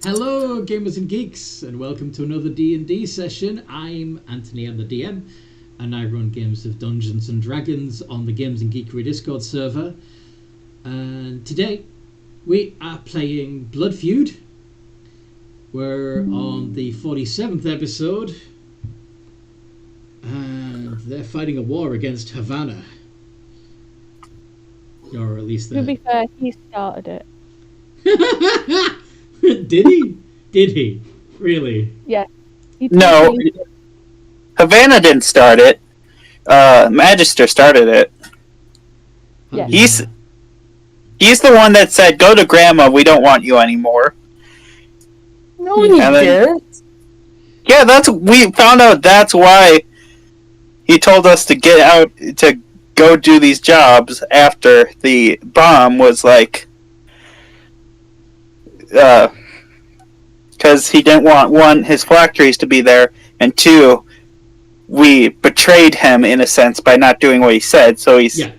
Hello, gamers and geeks, and welcome to another D&D session. I'm Anthony, I'm the DM, and I run games of Dungeons and Dragons on the Games and Geekery Discord server. And today, we are playing Blood Feud. We're on the 47th episode, and they're fighting a war against Havana. Or at least To be fair, he started it. Did he? Did he? Really? Yeah. No, Havana didn't start it. Magister started it. Yeah. He's the one that said, "Go to Grandma. We don't want you anymore." No, he didn't. Yeah, we found out. That's why he told us to get out to go do these jobs after the bomb was like. Because he didn't want, one, his phylacteries to be there, and two, we betrayed him in a sense by not doing what he said. So he's yeah,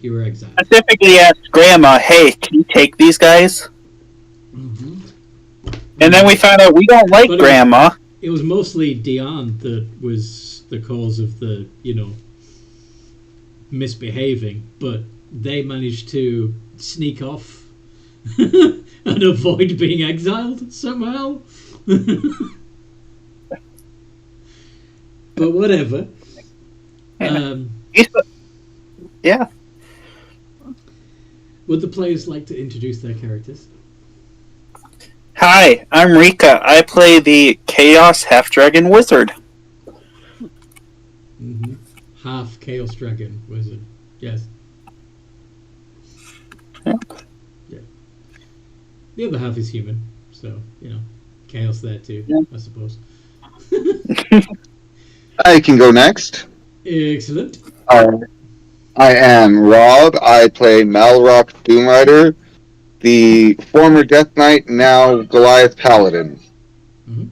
you were exiled. Specifically asked Grandma, "Hey, can you take these guys?" Mm-hmm. And then we found out we don't like Grandma. It was mostly Dion that was the cause of the, misbehaving, but they managed to sneak off and avoid being exiled somehow. But whatever. Yeah. Would the players like to introduce their characters? Hi, I'm Rika. I play the Chaos Half-Dragon Wizard. Mm-hmm. Half Chaos Dragon Wizard. Yes. Yeah. Yeah. The other half is human, so, chaos there too, I suppose. I can go next. Excellent. I am Rob. I play Malrock Doomrider, the former Death Knight, now Goliath Paladin. Mm-hmm.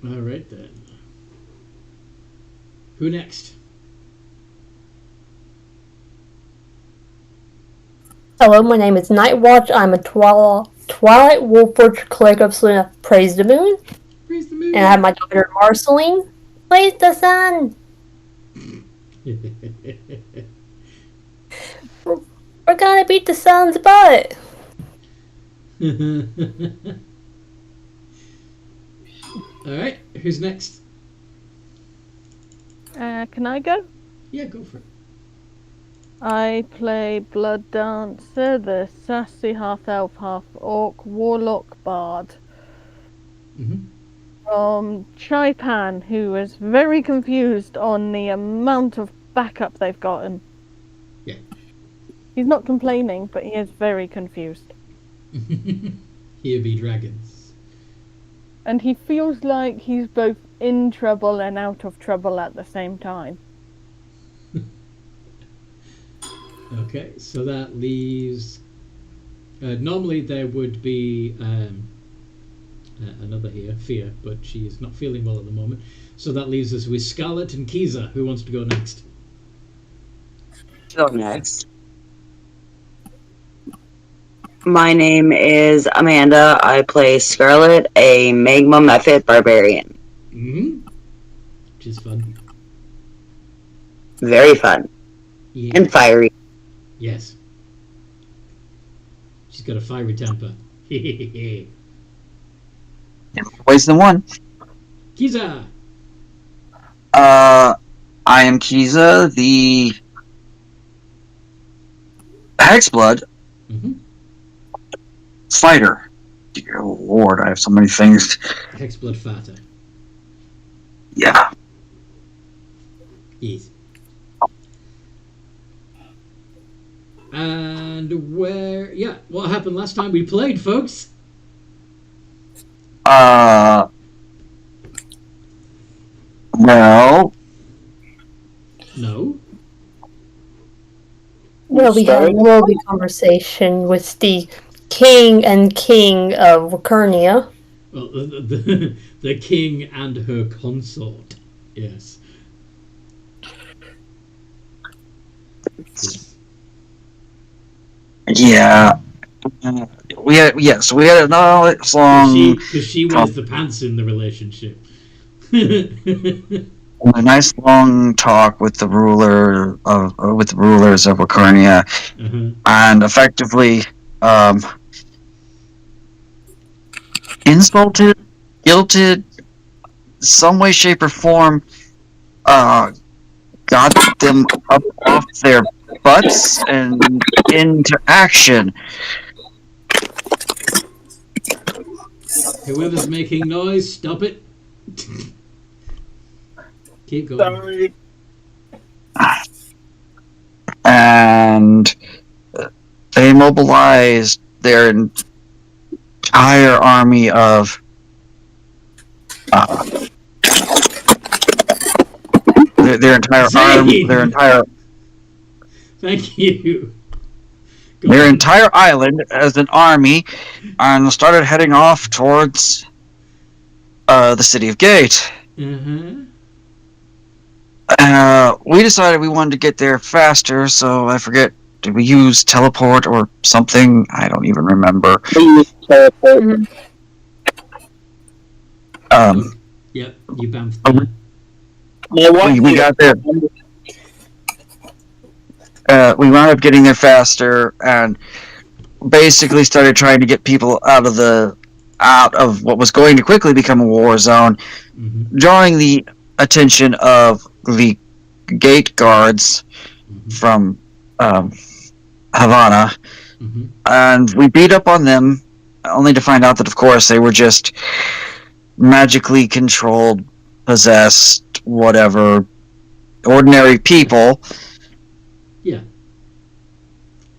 All right then. Who next? Hello, my name is Nightwatch. I'm a Twilight Wolfforge Cleric of Selena. Praise the moon. Praise the moon. And I have my daughter Marceline. Praise the sun. We're gonna beat the sun's butt. All right, who's next? Can I go? Yeah, go for it. I play Blood Dancer, the sassy half-elf, half-orc warlock bard. Mm-hmm. Chipan, who is very confused on the amount of backup they've gotten. Yeah. He's not complaining, but he is very confused. Here be dragons. And he feels like he's both in trouble and out of trouble at the same time. Okay, so that leaves... normally there would be another here, Fia, but she is not feeling well at the moment. So that leaves us with Scarlet and Kiza. Who wants to go next? Go next. My name is Amanda. I play Scarlet, a Magma Method Barbarian. Mm-hmm. Which is fun. Very fun. Yeah. And fiery. Yes. She's got a fiery temper. Ways than one. Kiza! I am Kiza, the Hexblood Mm-hmm. fighter. Dear Lord, I have so many things. Hexblood Fata. Yeah. Yes. And what happened last time we played, folks? Well. No. Well, we had a lovely conversation with the king of Wakernia. Well, the king and her consort. Yes. Yeah. We had a nice long, Because she wears the pants in the relationship. a nice long talk with the rulers of Wakernia, and effectively insulted, guilted, some way, shape, or form, got them up off their butts and into action. Whoever's making noise, stop it. Keep going. Sorry. And they mobilized their entire army of their entire Zane! Thank you. their entire island as an army, and started heading off towards the city of Gate. We decided we wanted to get there faster, so I forget, did we use teleport or something? I don't even remember. We used teleport. Yep, you bounced. We got there. We wound up getting there faster and basically started trying to get people out of what was going to quickly become a war zone, drawing the attention of the gate guards from Havana, and we beat up on them, only to find out that, of course, they were just magically controlled, possessed, whatever, ordinary people. Yeah.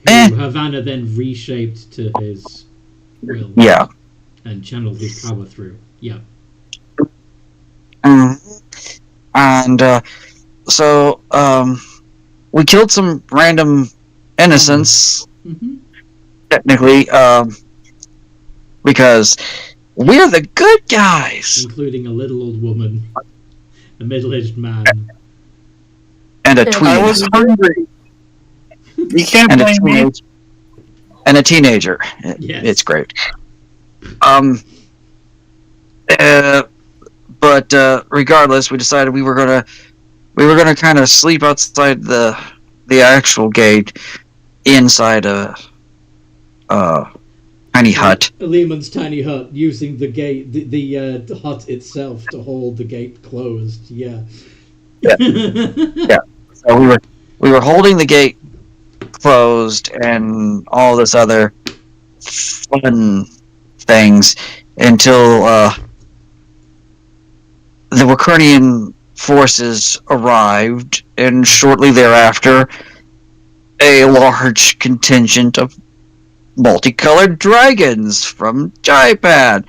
Who Havana then reshaped to his will. Yeah. And channeled his power through. Yeah. And so we killed some random innocents, technically, because we're the good guys. Including a little old woman, a middle-aged man, and a tween. I was hungry. You can't and blame me. And a teenager. Yes. It's great. But regardless, we decided we were gonna kind of sleep outside the actual gate, inside a tiny hut. Lehman's tiny hut, using the gate, the hut itself to hold the gate closed. Yeah. Yeah. So we were holding the gate closed and all this other fun things until the Wakernian forces arrived, and shortly thereafter, a large contingent of multicolored dragons from Chipan.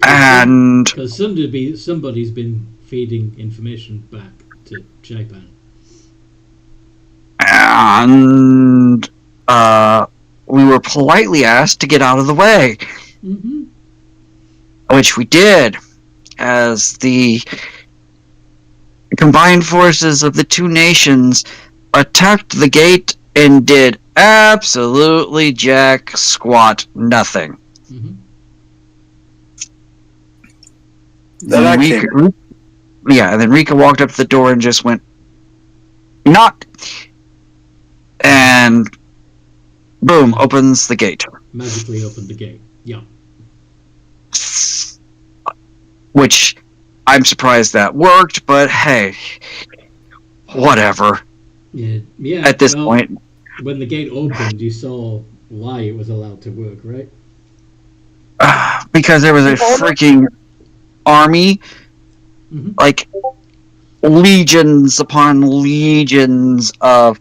And because somebody's been feeding information back to Chipan. And we were politely asked to get out of the way, which we did, as the combined forces of the two nations attacked the gate and did absolutely jack squat nothing. And then Rika walked up to the door and just went, knock, and boom, opens the gate. Magically opened the gate. Yeah. Which I'm surprised that worked, but hey, whatever. Yeah. At this point, when the gate opened, you saw why it was allowed to work, right? Because there was a freaking army, like legions upon legions of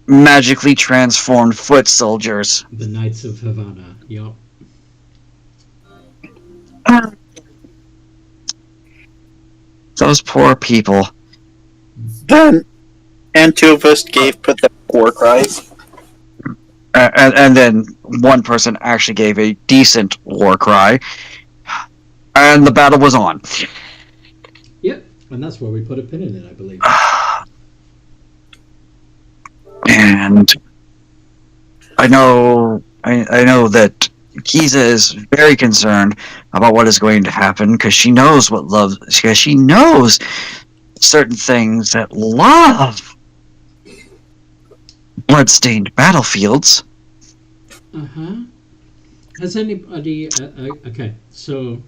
magically transformed foot soldiers. The Knights of Havana. Yup. Those poor people. Then, and two of us put the war cries. And then one person actually gave a decent war cry, and the battle was on. Yep, and that's where we put a pin in it, I believe. And I know that Kiza is very concerned about what is going to happen because she knows because she knows certain things that love bloodstained battlefields. Uh-huh. Has anybody... okay, so...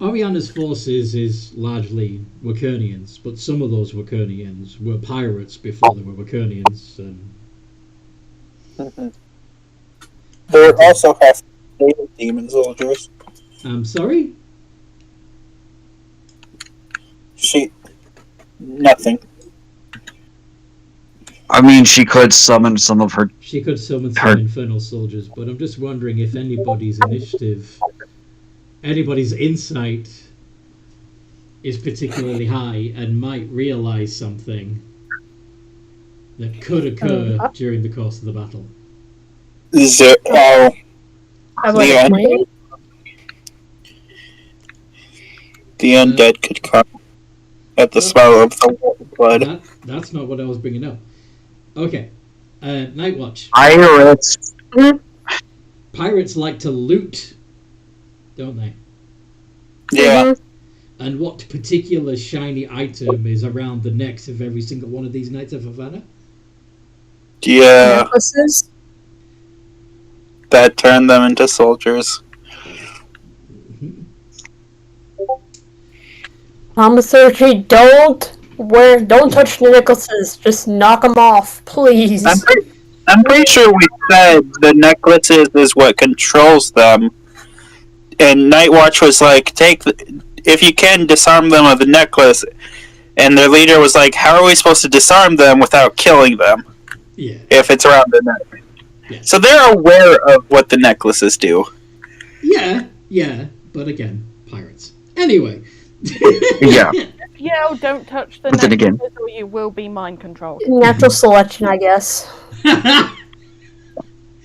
Orianna's forces is largely Wakernians, but some of those Wakernians were pirates before they were Wakernians. There also has demon soldiers. I'm sorry? Nothing. I mean, she could summon some of her... She could summon some infernal soldiers, but I'm just wondering if anybody's insight is particularly high and might realize something that could occur during the course of the battle. The undead could come at the smell of the blood. That's not what I was bringing up. Okay, Nightwatch. Pirates. Pirates like to loot, don't they? Yeah. And what particular shiny item is around the necks of every single one of these Knights of Havana? Yeah. Necklaces? That turned them into soldiers. Thaumaturgy, don't touch the necklaces. Just knock them off, please. I'm pretty sure we said the necklaces is what controls them. And Nightwatch was like, if you can, disarm them of the necklace. And their leader was like, how are we supposed to disarm them without killing them? Yeah. If it's around the neck. Yeah. So they're aware of what the necklaces do. Yeah, but again, pirates. Anyway. Yeah. Yeah, don't touch the But then again, necklaces or you will be mind controlled. Natural selection, I guess.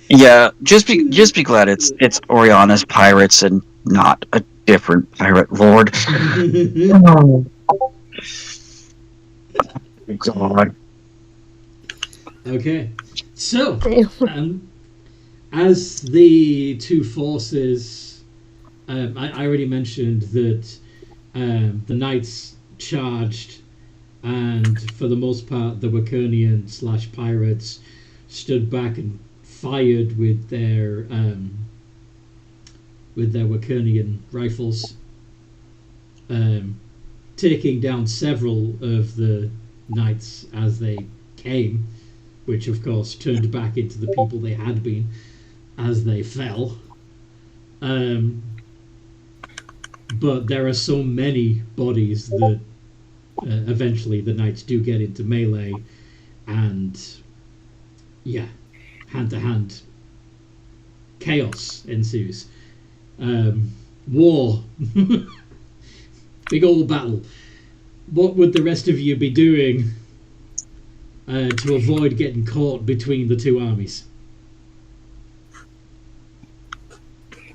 yeah, just be glad it's Orianna's pirates and not a different pirate lord. Oh. God. Okay, so as the two forces, I already mentioned that the knights charged, and for the most part, the Wakernian / pirates stood back and fired with their Wakernian rifles, taking down several of the knights as they came, which of course turned back into the people they had been as they fell. But there are so many bodies that eventually the knights do get into melee, and yeah, hand-to-hand chaos ensues. War. Big old battle. What would the rest of you be doing to avoid getting caught between the two armies?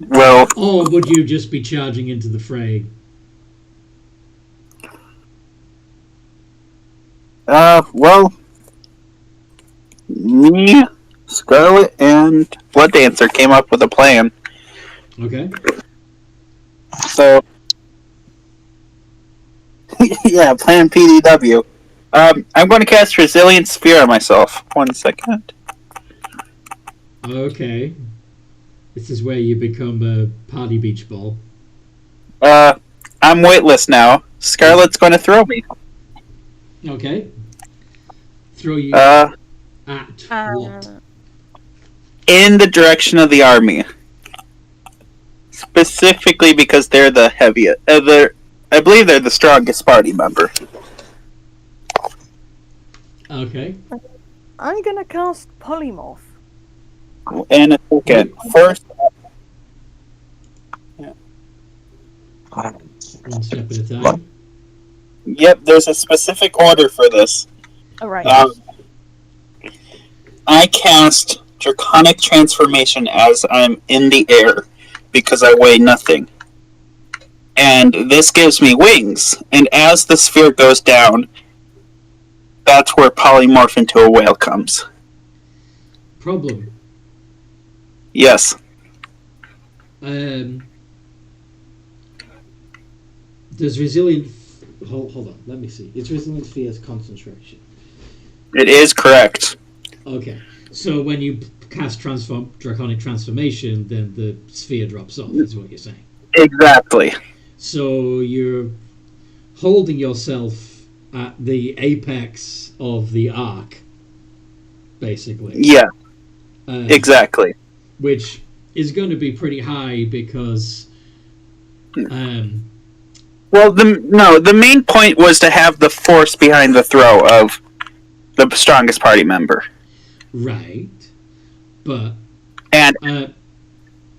Well, or would you just be charging into the fray? Well, me, Scarlet, and Blood Dancer came up with a plan. Okay. So, yeah, plan PDW. I'm going to cast Resilient Sphere on myself. 1 second. Okay. This is where you become a party beach ball. I'm weightless now. Scarlet's going to throw me. Okay. Throw you at what? In the direction of the army. Specifically because they're the heaviest. I believe they're the strongest party member. Okay. I'm gonna cast Polymorph. And a second. First. One step at a time. Yep, there's a specific order for this. Alright. I cast Draconic Transformation as I'm in the air because I weigh nothing. and this gives me wings. And as the sphere goes down, that's where polymorph into a whale comes. Problem. Yes. Does resilient... Hold on, let me see. It's resilient sphere's concentration. It is correct. Okay, so when you cast Draconic Transformation, then the sphere drops off, is what you're saying. Exactly. So you're holding yourself at the apex of the arc, basically. Yeah, exactly. Which is going to be pretty high because... well, the main point was to have the force behind the throw of the strongest party member. Right. But... And...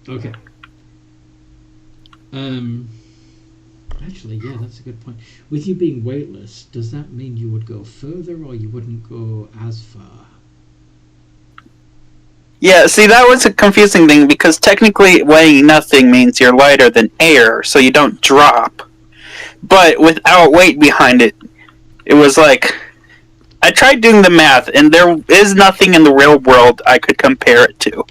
okay. Actually, yeah, that's a good point. With you being weightless, does that mean you would go further or you wouldn't go as far? Yeah, see, that was a confusing thing because technically weighing nothing means you're lighter than air, so you don't drop. But without weight behind it, it was like... I tried doing the math, and there is nothing in the real world I could compare it to.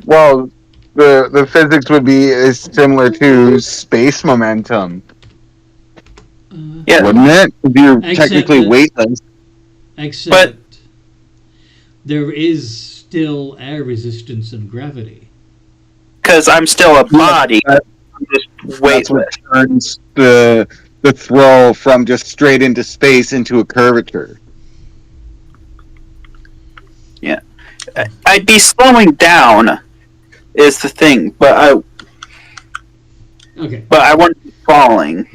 Well, the physics would be similar to space momentum. Yeah. Wouldn't it? If you're Except technically that- weightless. Except there is still air resistance and gravity. Because I'm still a body. I'm just That's weightless. what turns the throw from just straight into space into a curvature. Yeah. I'd be slowing down, is the thing, but I wouldn't be falling.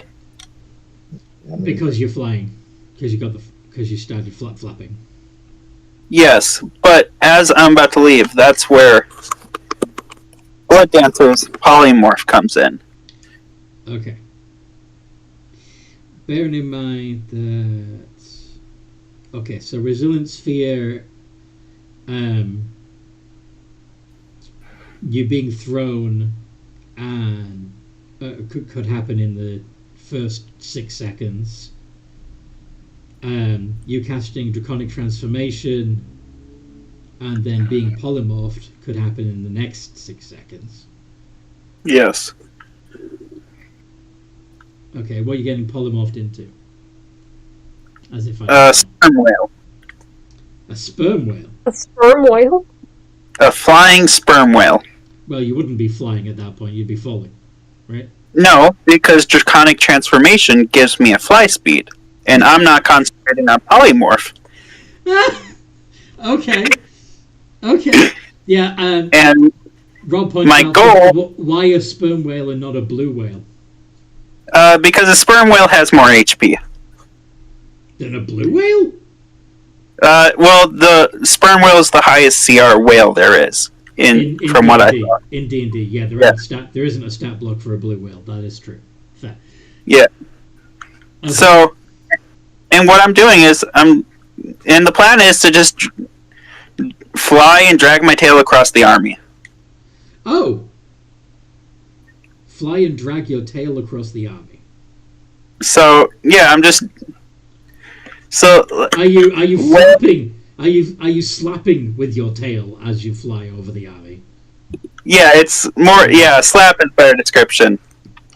Because you're flying. Because you started flapping. Yes, but as I'm about to leave, that's where Blood Dancer's polymorph comes in. Okay. Bearing in mind that... Okay, so Resilient Sphere... you being thrown and could happen in the first 6 seconds. You casting Draconic Transformation and then being polymorphed could happen in the next 6 seconds. Yes. Okay, what are you getting polymorphed into? As if I Sperm whale. A sperm whale? A sperm whale? A flying sperm whale. Well, you wouldn't be flying at that point, you'd be falling, right? No, because Draconic Transformation gives me a fly speed, and I'm not concentrating on polymorph. Okay. Okay. Yeah, And Rob points my out, goal... why a sperm whale and not a blue whale? Because a sperm whale has more HP. Than a blue whale? Well, the sperm whale is the highest CR whale there is, from what I thought. In D&D, yeah, there isn't a stat block for a blue whale, that is true. Fair. Yeah. Okay. So, and what I'm doing is, and the plan is to just fly and drag my tail across the army. Oh! Fly and drag your tail across the army. So, yeah, I'm just... So... Are you flapping? Are you slapping with your tail as you fly over the army? Yeah, it's more... Yeah, slap is better description.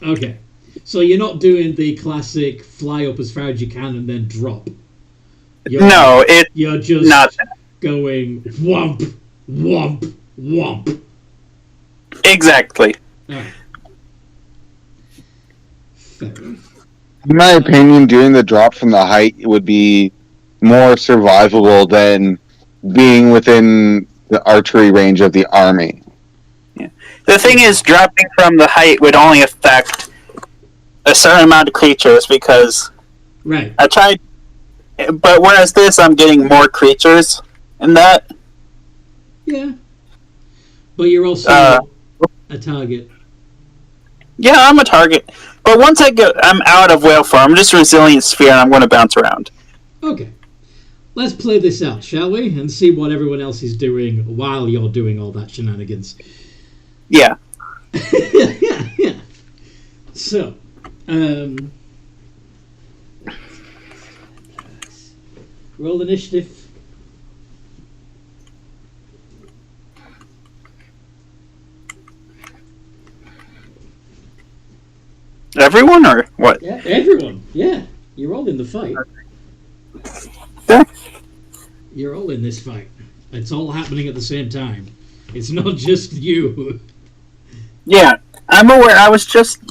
Okay. So you're not doing the classic fly up as far as you can and then drop. You're just not going whomp, whomp, whomp. Exactly. Alright. Fair enough. In my opinion, doing the drop from the height would be more survivable than being within the archery range of the army. Yeah. The thing is, dropping from the height would only affect a certain amount of creatures because Right. I tried, but whereas this, I'm getting more creatures in that. Yeah. But you're also a target. Yeah, I'm a target. But once I'm out of whale form, I'm just resilient sphere and I'm going to bounce around. Okay. Let's play this out, shall we? And see what everyone else is doing while you're doing all that shenanigans. Yeah. Yeah. So, roll initiative. Everyone or what? Yeah, everyone. Yeah, you're all in the fight. Yeah. You're all in this fight. It's all happening at the same time. It's not just you. Yeah, I'm aware. I was just.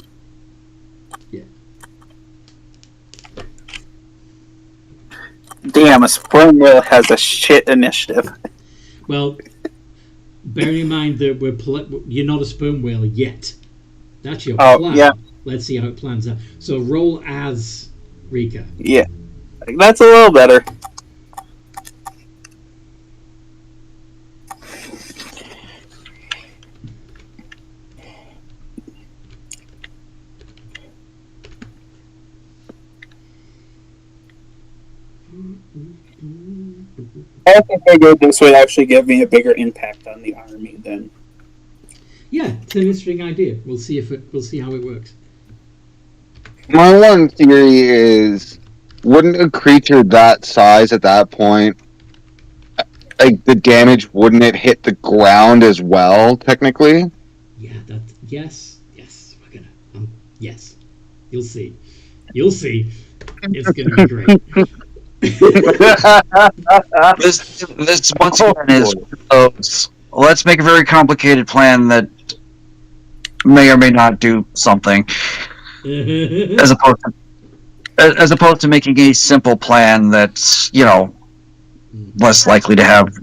Yeah. Damn, a spoon wheel has a shit initiative. Well, bearing in mind that you're not a spoon whale yet. That's your plan. Yeah. Let's see how it plans out. So roll as Rika. Yeah, that's a little better. I also figured this would actually give me a bigger impact on the army than. Yeah, it's an interesting idea. We'll see how it works. My one theory is, wouldn't a creature that size at that point, like the damage, wouldn't it hit the ground as well, technically? Yeah, yes, we're gonna, yes. You'll see. It's gonna be great. This once again is let's make a very complicated plan that may or may not do something, as opposed to making a simple plan that's less likely to have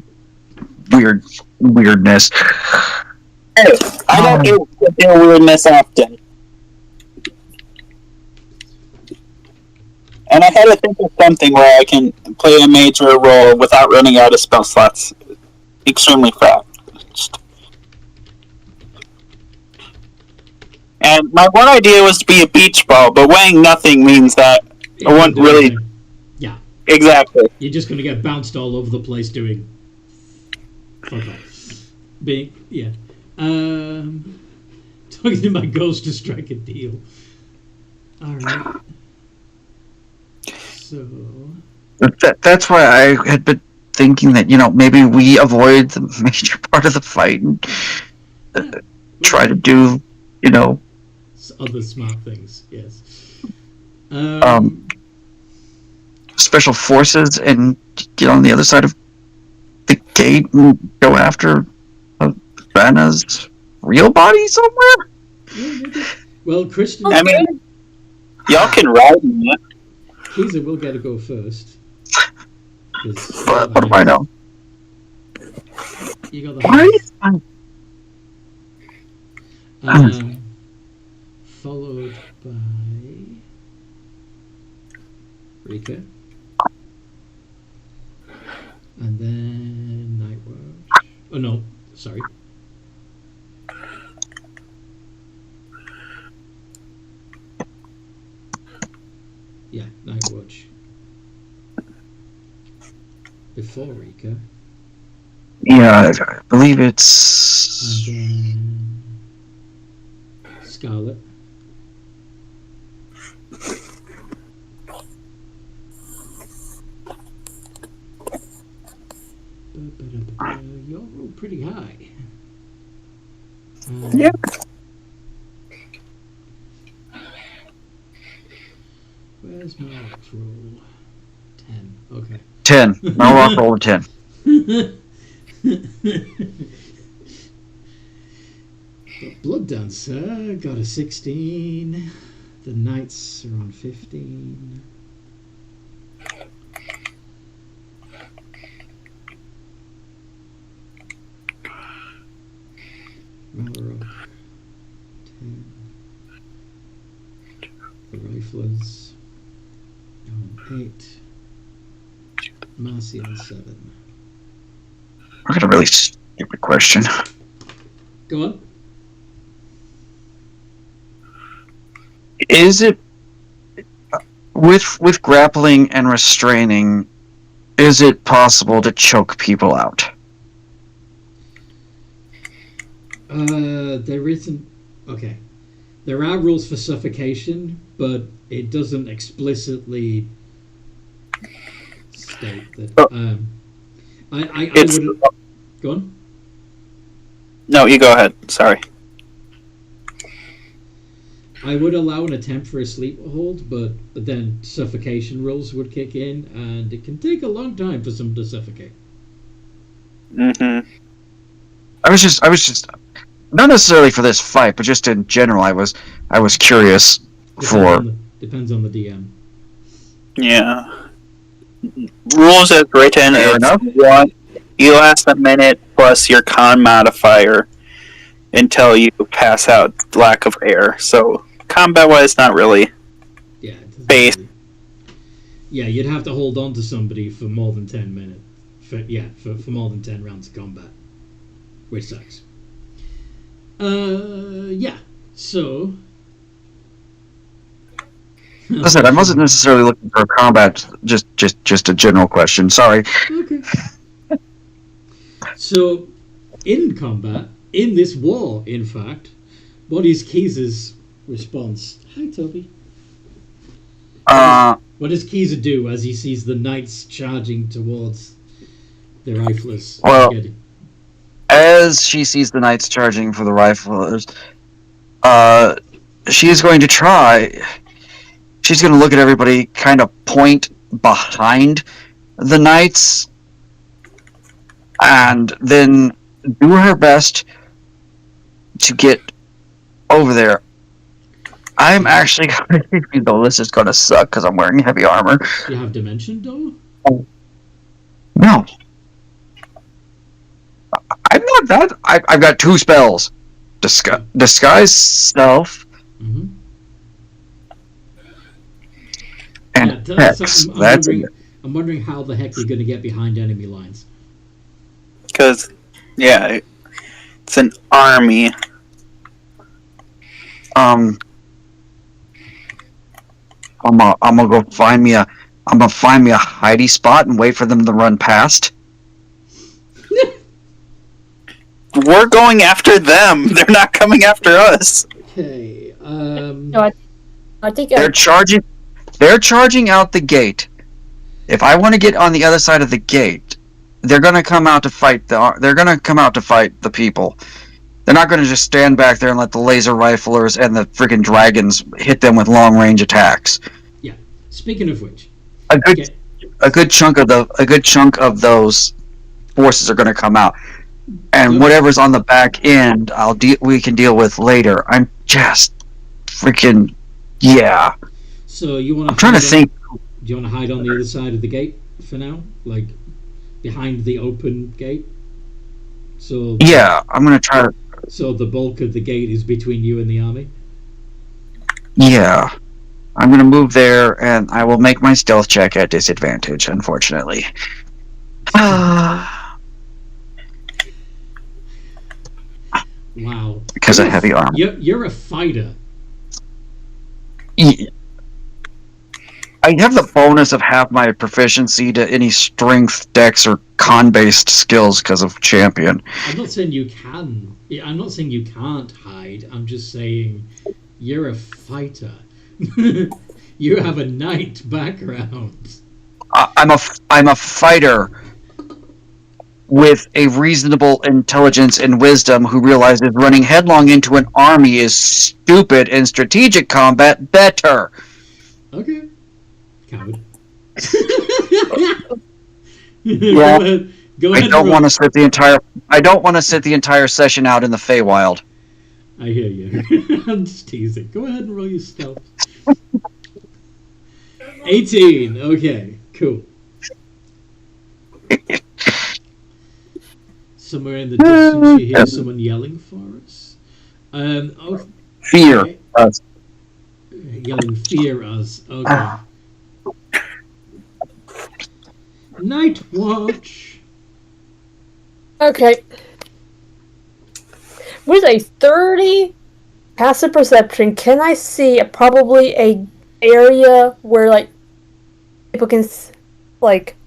weirdness. Hey, I don't deal with weirdness often. And I had to think of something where I can play a major role without running out of spell slots extremely fast. And my one idea was to be a beach ball, but weighing nothing means that I wouldn't really... Anything. Yeah. Exactly. You're just gonna get bounced all over the place doing... Fuck off. Yeah. Talking to my ghost to strike a deal. Alright. So... That's why I had been thinking that, maybe we avoid the major part of the fight and try to do, other smart things, yes. Special forces and get on the other side of the gate and go after Vanna's real body somewhere? Well, Christian... I mean, y'all can ride in it. Keezer will get to go first. What do I know? You got the horse. Followed by Rika. And then Nightwatch. Oh no, sorry. Yeah, Nightwatch. Before Rika. Yeah, I believe it's... And then Scarlet. You're rolled pretty high. Yeah. Where's my rock roll? 10. Okay. 10. My rock roll of 10. The Blood Dancer got a 16. The Knights are on 15. Malrock 10. The Riflers on 8. Marcy on 7. I got a really stupid question. Go on. Is it with grappling and restraining? Is it possible to choke people out? There isn't. Okay. There are rules for suffocation, but it doesn't explicitly state that. I would. Go on. No, you go ahead. Sorry. I would allow an attempt for a sleep hold, but then suffocation rules would kick in, and it can take a long time for someone to suffocate. Mm-hmm. I was just not necessarily for this fight, but just in general. I was curious Depends on the DM. Yeah. Rules as written Fair is enough. you last a minute plus your con modifier until you pass out lack of air. So combat wise, not really. Yeah. It doesn't Base. really- Yeah, you'd have to hold on to somebody for more than 10 minutes. For more than 10 rounds of combat, which sucks. Yeah. So. Listen, I wasn't necessarily looking for a combat. Just a general question. Sorry. Okay. So, in combat, in this war, in fact, what is Keeze's response? Hi, Toby. What does Keezer do as he sees the knights charging towards the riflers? Well, as she sees the knights charging for the riflers, she is going to try. She's going to look at everybody, kind of point behind the knights, and then do her best to get over there. I'm actually going to, even though this is going to suck because I'm wearing heavy armor. Do you have dimension door? No. I'm not that. I've got 2 spells. Disguise self Mm-hmm. and Yeah, hex. That's it. I'm wondering how the heck you're going to get behind enemy lines. Because, yeah, it's an army. I'm gonna go find me a. I'm gonna find me a hidey spot and wait for them to run past. We're going after them. They're not coming after us. Okay. No, I think They're charging. They're charging out the gate. If I want to get on the other side of the gate, they're gonna come out to fight They're gonna come out to fight the people. They're not gonna just stand back there and let the laser riflers and the freaking dragons hit them with long range attacks. Yeah. Speaking of which, A good chunk of those forces are gonna come out, and whatever's on the back end, we can deal with later. I'm just freaking yeah. so you want to? I'm trying to think. Do you want to hide on the other side of the gate for now, like behind the open gate? So Yeah, I'm gonna try to. So the bulk of the gate is between you and the army? Yeah. I'm gonna move there, and I will make my stealth check at disadvantage, unfortunately. Wow. Because I have the armor. You're a fighter. I have the bonus of half my proficiency to any strength, dex, or con-based skills because of champion. I'm not saying you can. I'm not saying you can't hide. I'm just saying you're a fighter. You have a knight background. I'm a fighter with a reasonable intelligence and wisdom who realizes running headlong into an army is stupid and strategic combat better. Okay. Coward. Yeah. Go ahead. I don't want to sit the entire session out in the Feywild. I hear you. I'm just teasing. Go ahead and roll your stealth. 18. Okay. Cool. Somewhere in the distance, you hear someone yelling for us. Okay. Fear us. Yelling fear us. Okay. Night watch. Okay. With a 30 passive perception, can I see probably a area where like people can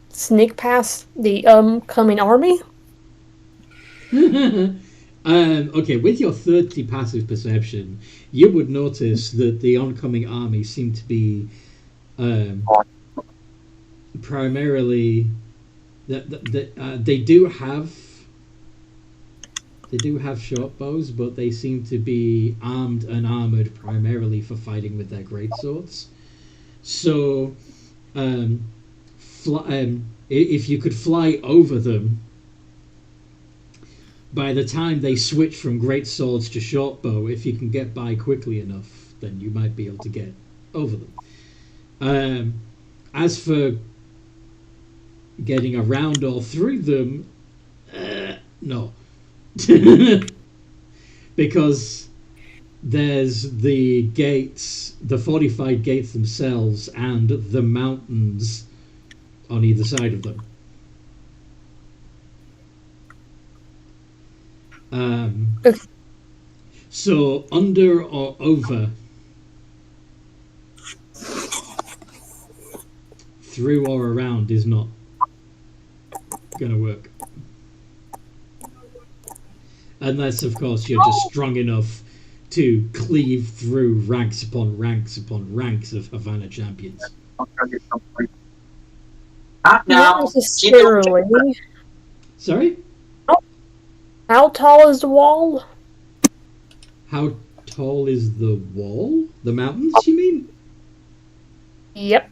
sneak past the coming army? Okay, with your 30 passive perception, you would notice that the oncoming army seem to be primarily they do have short bows, but they seem to be armed and armored primarily for fighting with their greatswords. So, if you could fly over them, by the time they switch from great swords to short bow, if you can get by quickly enough, then you might be able to get over them. As for getting around or through them, no. Because there's the gates, the fortified gates themselves, and the mountains on either side of them. So under or over, through or around is not gonna work. Unless, of course, you're just strong enough to cleave through ranks upon ranks upon ranks of Havana champions. Not necessarily. Sorry? How tall is the wall? How tall is the wall? The mountains, you mean? Yep.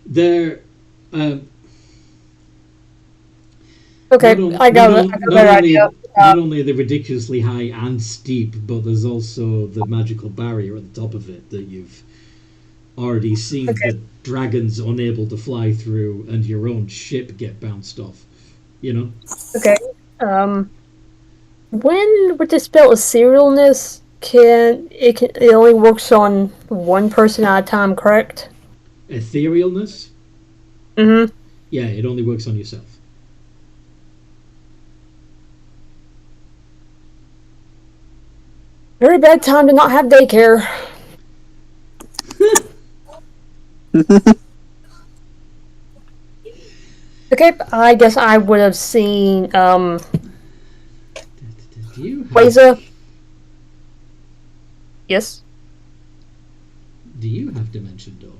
They're... Okay, I got a better idea. Not only are they ridiculously high and steep, but there's also the magical barrier at the top of it that you've already seen the dragons unable to fly through and your own ship get bounced off. You know? Okay. When with the spell of serialness, it only works on one person at a time, correct? Etherealness? Mm-hmm. Yeah, it only works on yourself. Very bad time to not have daycare. Okay, I guess I would have seen Quasar. Yes. Do you have Dimension Door?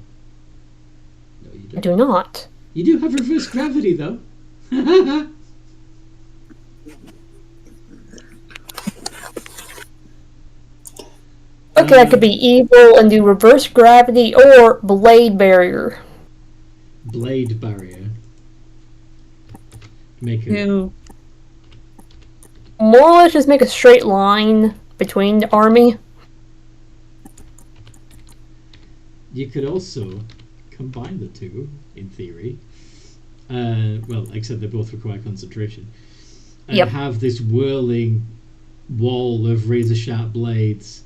No, you don't. I do not. You do have reverse gravity, though. Okay, I could be evil and do reverse gravity or blade barrier. Blade barrier. Make it. To more or less just make a straight line between the army. You could also combine the two, in theory. Well, except they both require concentration. And have this whirling wall of razor sharp blades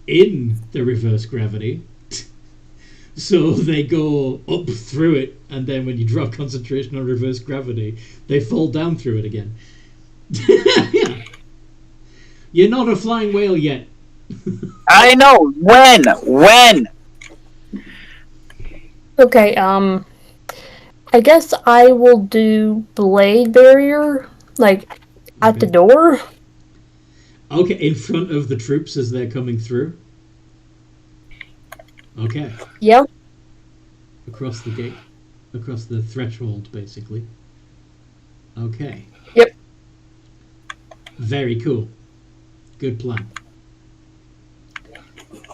in the reverse gravity. So they go up through it, and then when you drop concentration on reverse gravity, they fall down through it again. You're not a flying whale yet. I know. When? Okay, I guess I will do blade barrier, like, at the door. Okay, in front of the troops as they're coming through? Okay. Yep. Across the gate. Across the threshold, basically. Okay. Yep. Very cool. Good plan.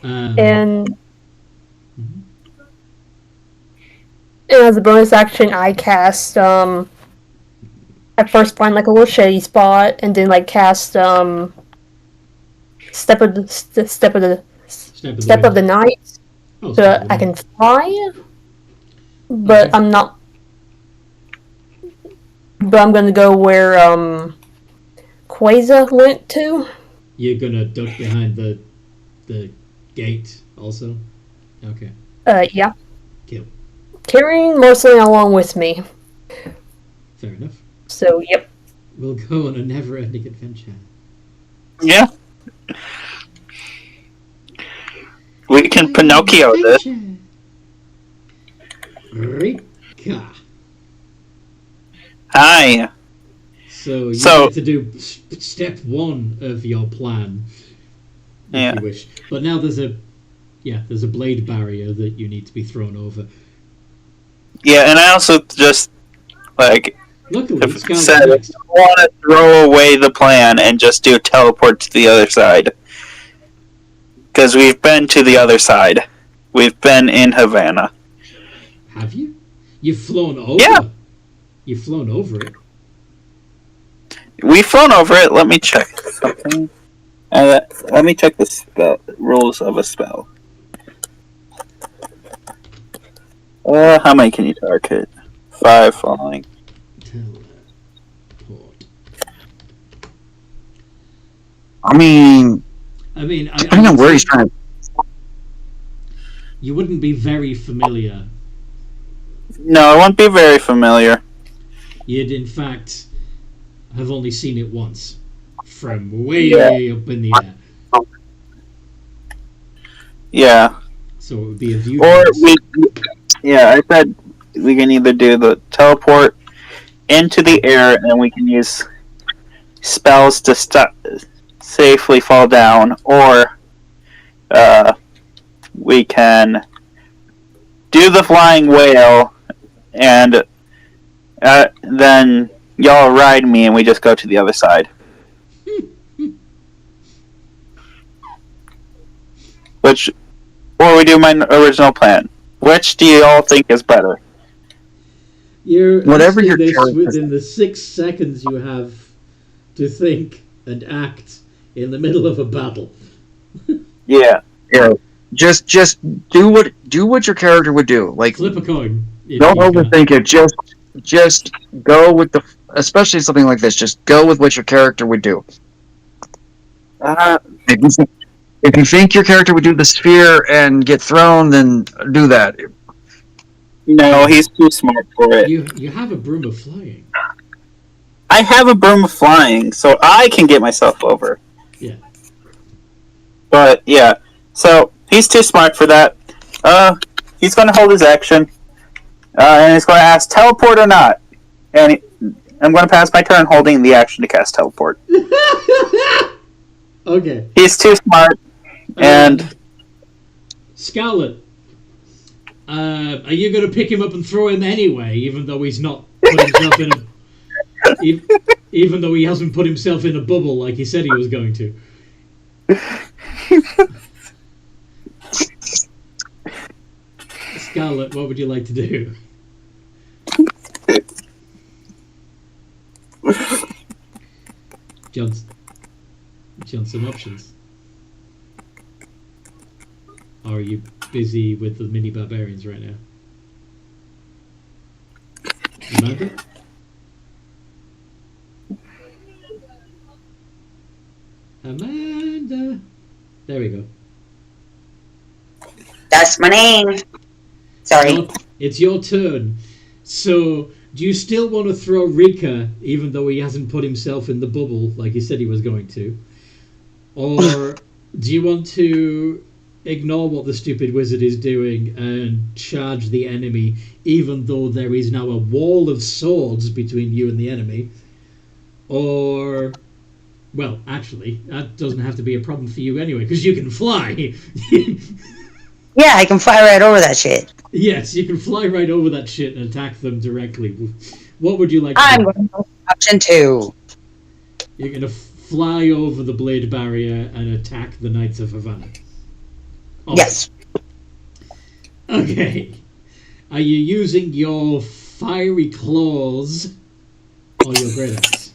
And as a bonus action, I cast, I first find, like, a little shady spot, and then, like, cast, Step of the Night, so that I can fly, but I'm not, but I'm gonna go where, Quasar went to. You're gonna duck behind the gate, also? Okay. Yeah. Cool. Carrying Marceline along with me. Fair enough. So, yep. We'll go on a never-ending adventure. Yeah. We can Pinocchio this. Rika. Hi. So, So- like to do step one of your plan, if Yeah. you wish. But now there's a blade barrier that you need to be thrown over. Yeah, and I also just like Luckily, Scout's said, I next. want to throw away the plan and just do teleport to the other side. Because we've been to the other side. We've been in Havana. Have you? You've flown over? Yeah. You've flown over it? We've flown over it. Let me check something. Let me check the spell rules of a spell. How many can you target? 5 following. Teleport. I mean, depending on where he's trying to. You wouldn't be very familiar. No, it won't be very familiar. You'd, in fact, have only seen it once. From way up in the air. Yeah. So it would be a view. Or I said we can either do the teleport into the air, and then we can use spells to safely fall down, or we can do the flying whale, and then y'all ride me, and we just go to the other side. Or we do my original plan. Which do you all think is better? You're Whatever asking your this character- within the 6 seconds you have to think and act in the middle of a battle. Yeah. Yeah. Just do what your character would do. Like, Flip a coin. if don't you can. overthink it. Just go with especially something like this. Just go with what your character would do. If you think your character would do the sphere and get thrown, then do that. No, he's too smart for it. You have a broom of flying. I have a broom of flying, so I can get myself over. Yeah. But yeah, so he's too smart for that. He's going to hold his action, and he's going to ask teleport or not. And I'm going to pass my turn holding the action to cast teleport. Okay. He's too smart, and Scarlet, are you going to pick him up and throw him anyway, even though he's not put himself in a... even though he hasn't put himself in a bubble like he said he was going to? Scarlet, what would you like to do? Johnson options. Or are you busy with the mini barbarians right now? Amanda? Amanda! There we go. That's my name. Sorry. It's your turn. So, do you still want to throw Rika, even though he hasn't put himself in the bubble like he said he was going to? Or do you want to ignore what the stupid wizard is doing and charge the enemy, even though there is now a wall of swords between you and the enemy? Or... well, actually, that doesn't have to be a problem for you anyway, because you can fly. Yeah, I can fly right over that shit. Yes, you can fly right over that shit and attack them directly. What would you like to I'm do? going to option 2. You're going to fly over the blade barrier and attack the Knights of Havana. Oh. Yes. Okay. Are you using your fiery claws or your great axe?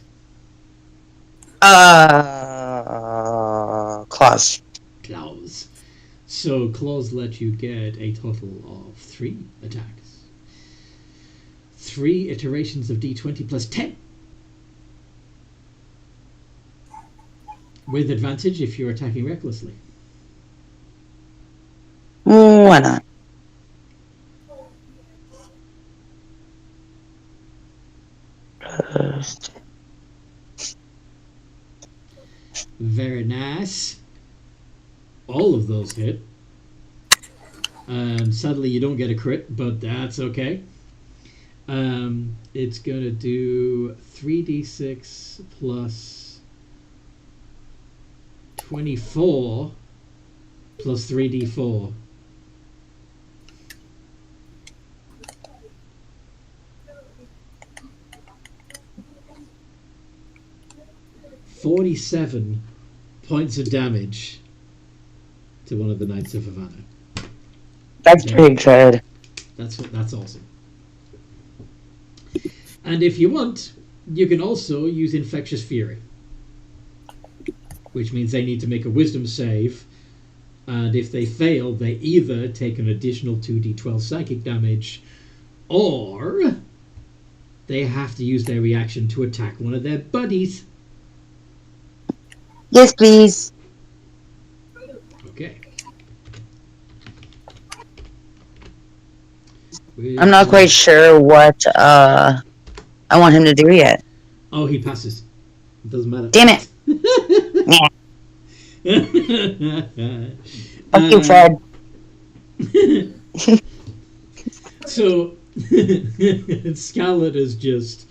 Claws. Claws. So claws let you get a total of 3 attacks. 3 iterations of d20 plus 10. With advantage if you're attacking recklessly. Why not? Very nice. All of those hit. Sadly, you don't get a crit, but that's okay. It's going to do 3d6 plus 24 plus 3d4. $47 points of damage to one of the Knights of Havana. That's pretty good. That's awesome. And if you want, you can also use Infectious Fury, which means they need to make a Wisdom save, and if they fail, they either take an additional 2d12 psychic damage, or they have to use their reaction to attack one of their buddies. Yes, please. Okay. I'm not quite sure what I want him to do yet. Oh, he passes. It doesn't matter. Damn it. Fuck you, Fred. So, Scarlet has just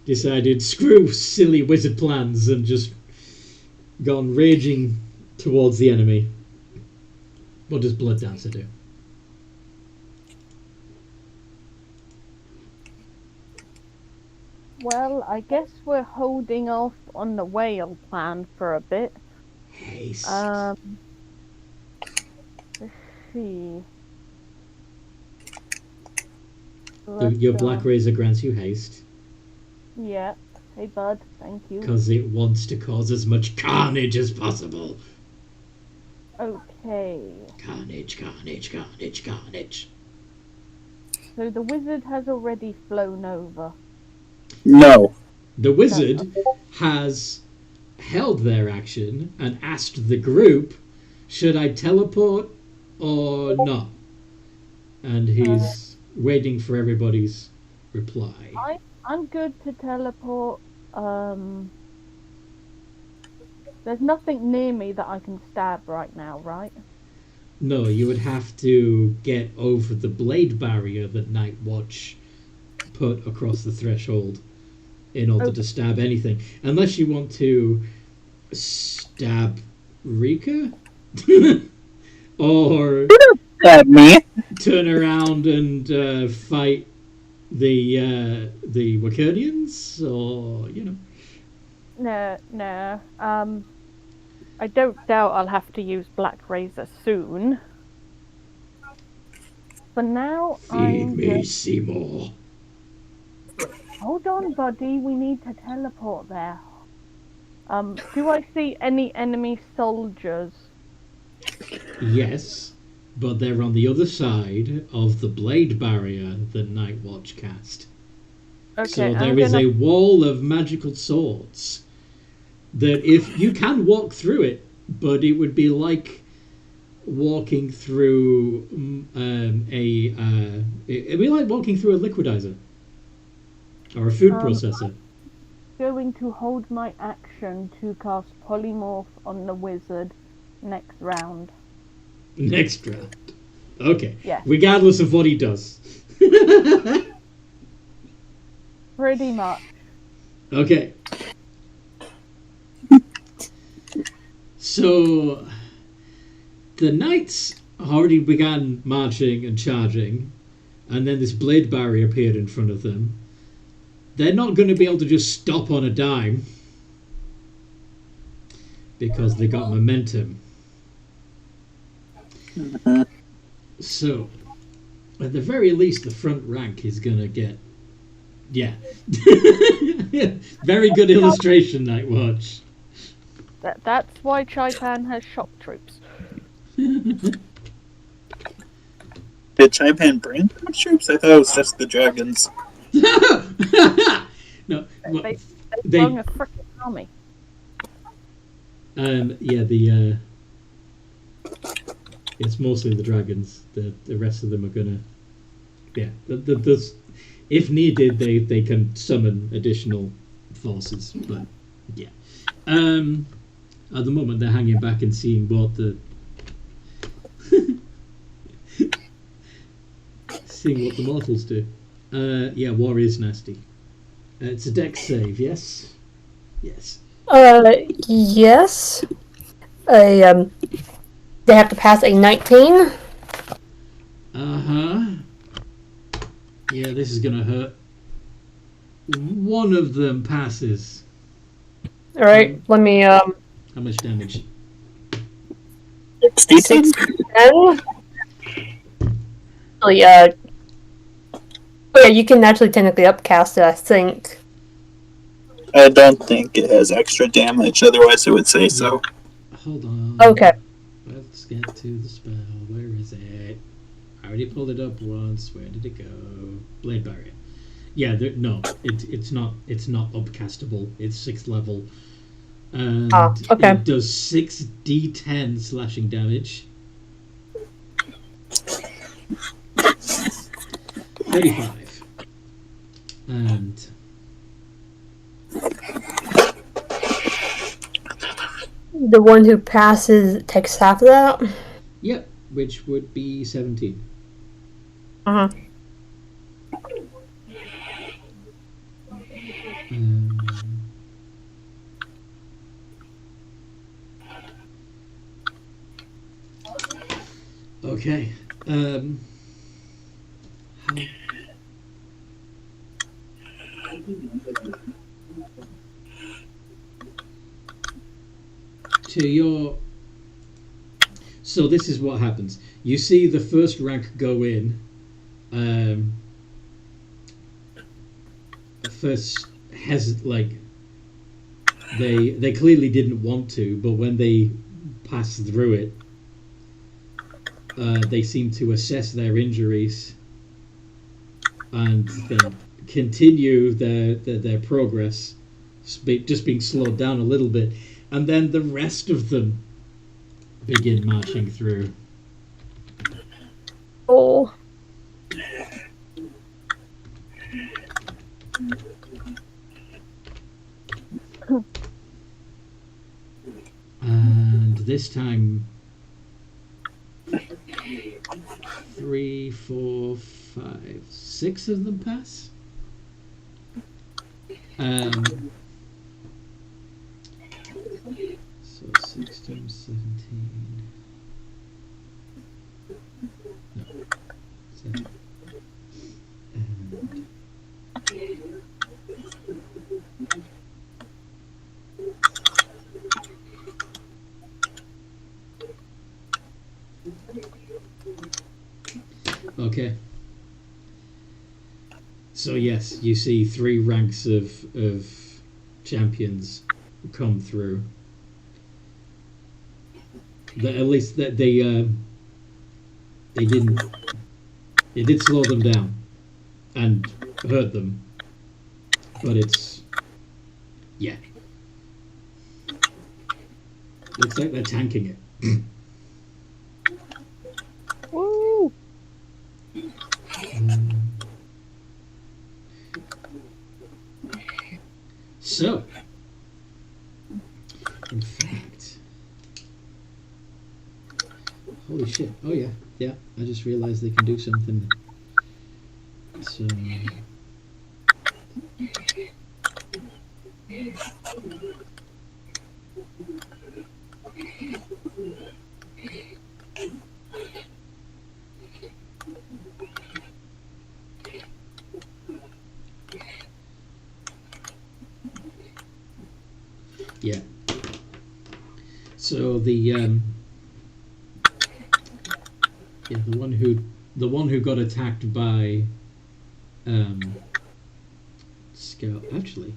decided, screw silly wizard plans, and just gone raging towards the enemy. What does Blood Dancer do? Well, I guess we're holding off on the whale plan for a bit. Haste. Let's see. Your Black Razor grants you haste. Yeah. Hey, bud. Thank you. Because it wants to cause as much carnage as possible. Okay. Carnage, carnage, carnage, carnage. So the wizard has already flown over. No. The wizard has held their action and asked the group, should I teleport or not? And he's waiting for everybody's reply. I'm good to teleport. There's nothing near me that I can stab right now, right? No, you would have to get over the blade barrier that Night Watch put across the threshold in order to stab anything. Unless you want to stab Rika? Or Stab me. turn around and fight the Wakernians? Or, you know. No. I don't doubt I'll have to use Black Razor soon. For now, Feed me, Seymour. Hold on, buddy. We need to teleport there. Do I see any enemy soldiers? Yes, but they're on the other side of the blade barrier that Night Watch cast. Okay, So there is a wall of magical swords that if you can walk through it, but it would be like walking through it'd be like walking through a liquidizer or a food processor. I'm going to hold my action to cast polymorph on the wizard next round. Next round. Okay. Yeah. Regardless of what he does. Pretty much. Okay. So the knights already began marching and charging, and then this blade barrier appeared in front of them. They're not going to be able to just stop on a dime because they got momentum. So, at the very least, the front rank is going to get... Yeah. Very good illustration, Night Watch. That's why Chipan has shock troops. Did Chipan bring troops? I thought it was just the dragons. No, well, They sprung a frickin' army. yeah, it's mostly the dragons. The rest of them are gonna, if needed, they can summon additional forces. But yeah, at the moment they're hanging back and seeing what the mortals do. Yeah, war is nasty. It's a dex save, yes? Yes. Yes. They have to pass a 19. Uh-huh. Yeah, this is gonna hurt. One of them passes. Alright, let me, How much damage? 60? 10. Actually, yeah, you can actually technically upcast it, I think. I don't think it has extra damage, otherwise it would say so. Hold on. Okay. Let's get to the spell. Where is it? I already pulled it up once. Where did it go? Blade Barrier. Yeah, no, it's not upcastable. It's 6th level. And okay. it does 6d10 slashing damage. 35. And The one who passes takes half of that? yep, which would be 17. Uh-huh. Okay. To your... So this is what happens. You see the first rank go in. First they clearly didn't want to, but when they passed through it, they seem to assess their injuries and then continue their progress, just being slowed down a little bit, and then the rest of them begin marching through. Oh. And this time 3, 4, 5, 6 of them pass. So 16, 17. No. 7. And okay. So yes, you see 3 ranks of champions come through. At least that they didn't. It did slow them down and hurt them, but it's looks like they're tanking it. Woo! So, in fact, holy shit! Oh yeah, I just realized they can do something. So, yeah. So the the one who got attacked by Scout, actually,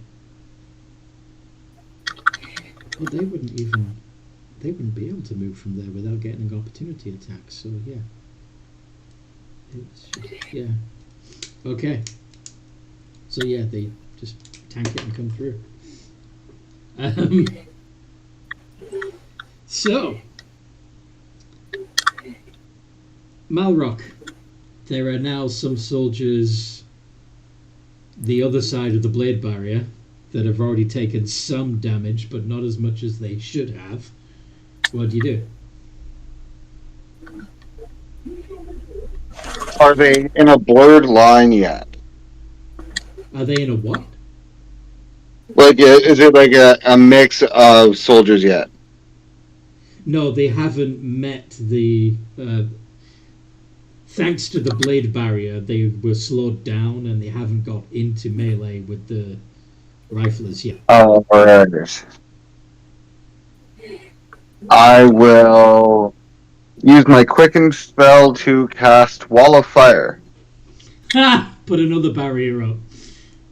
well, they wouldn't be able to move from there without getting an opportunity attack. So yeah, yeah. Okay. So yeah, they just tank it and come through. So, Malrock, there are now some soldiers the other side of the blade barrier that have already taken some damage, but not as much as they should have. What do you do? Are they in a blurred line yet? Are they in a what? Like, is it like a mix of soldiers yet? No, they haven't met the. Thanks to the blade barrier, they were slowed down and they haven't got into melee with the riflers yet. Oh, alright. I will use my quicken spell to cast Wall of Fire. Ha! Put another barrier up.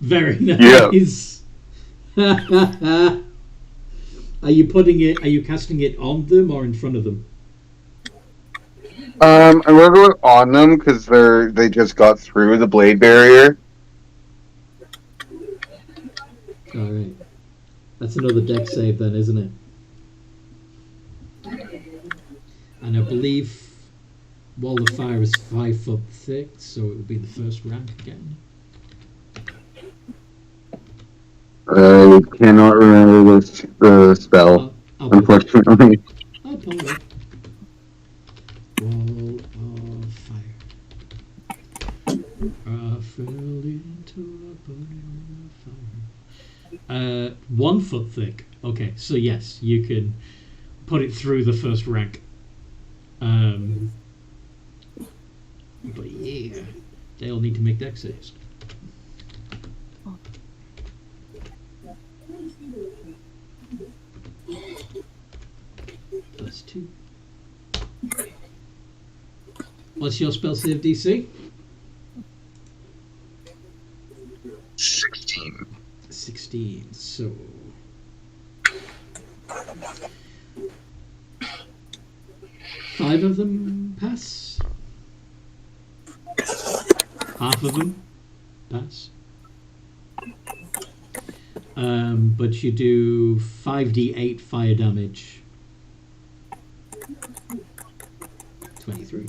Very Yeah. nice. Are you putting it? Are you casting it on them or in front of them? I'm gonna go on them because they just got through the blade barrier. All right. That's another deck save then, isn't it? And I believe Wall of Fire is 5 foot thick, so it would be the first rank again. I cannot remember the spell, I'll pull it. unfortunately. I'll pull it. Wall of Fire. I fell into a burning fire. 1 foot thick. Okay, so yes, you can put it through the first rank. But yeah, they'll need to make deck saves. +2. What's your spell save DC? 16. 16. So 5 of them pass. Half of them pass. But you do 5d8 fire damage. 23.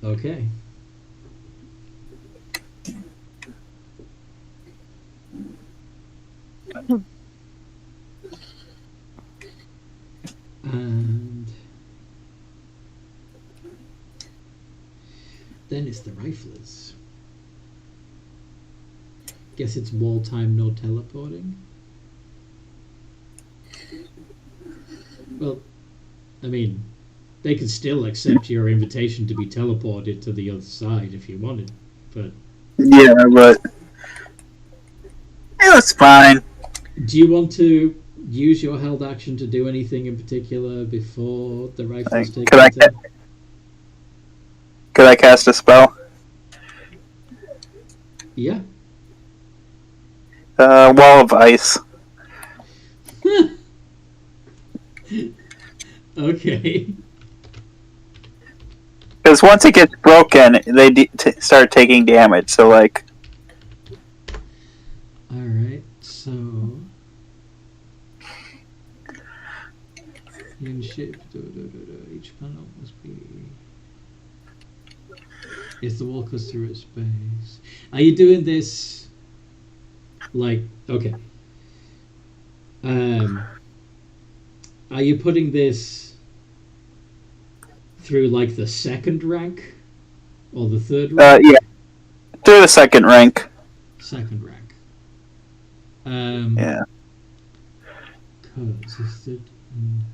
Okay. And then it's the riflers. Guess it's wall time, no teleporting. Well, I mean, they could still accept your invitation to be teleported to the other side if you wanted, but Yeah, but it was fine. do you want to use your held action to do anything in particular before the rifles take Could I your turn? Could I cast a spell? Yeah. Wall of Ice. Okay. Because once it gets broken, they start taking damage. So, like, Alright, so in shape, each panel must be if the wall goes through its space. Are you doing this like okay? Are you putting this through like the second rank or the third rank? yeah, through the second rank. Second rank. Yeah. Consisted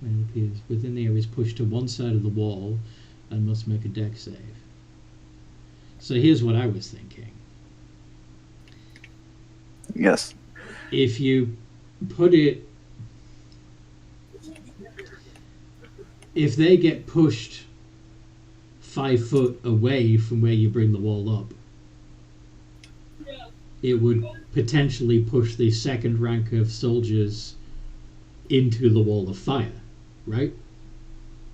when it appears within the area is pushed to one side of the wall and must make a deck save. So here's what I was thinking. Yes. If you put it, if they get pushed 5 foot away from where you bring the wall up, it would potentially push the second rank of soldiers into the wall of fire, right?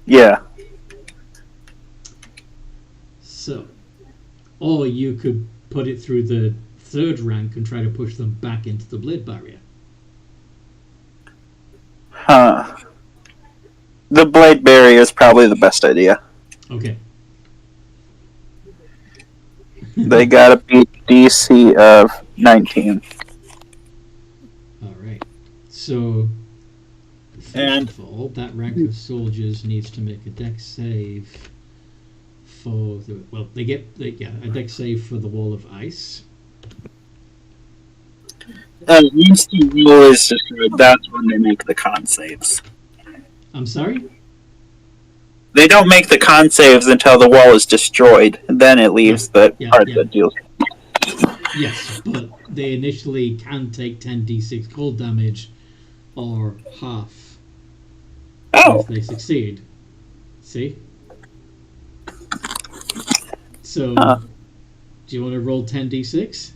Yeah. So, or you could put it through the third rank and try to push them back into the blade barrier. Huh. The blade barrier is probably the best idea. Okay. They gotta beat DC of 19. All right. So, first And- of all, that rank of soldiers needs to make a dex save for the... Well, they get a dex save for the wall of ice. Once the wall is destroyed, that's when they make the con saves. I'm sorry? They don't make the con saves until the wall is destroyed. Then it leaves the part that deals. Yes, but they initially can take 10d6 cold damage or half if they succeed. See? So, do you want to roll 10d6?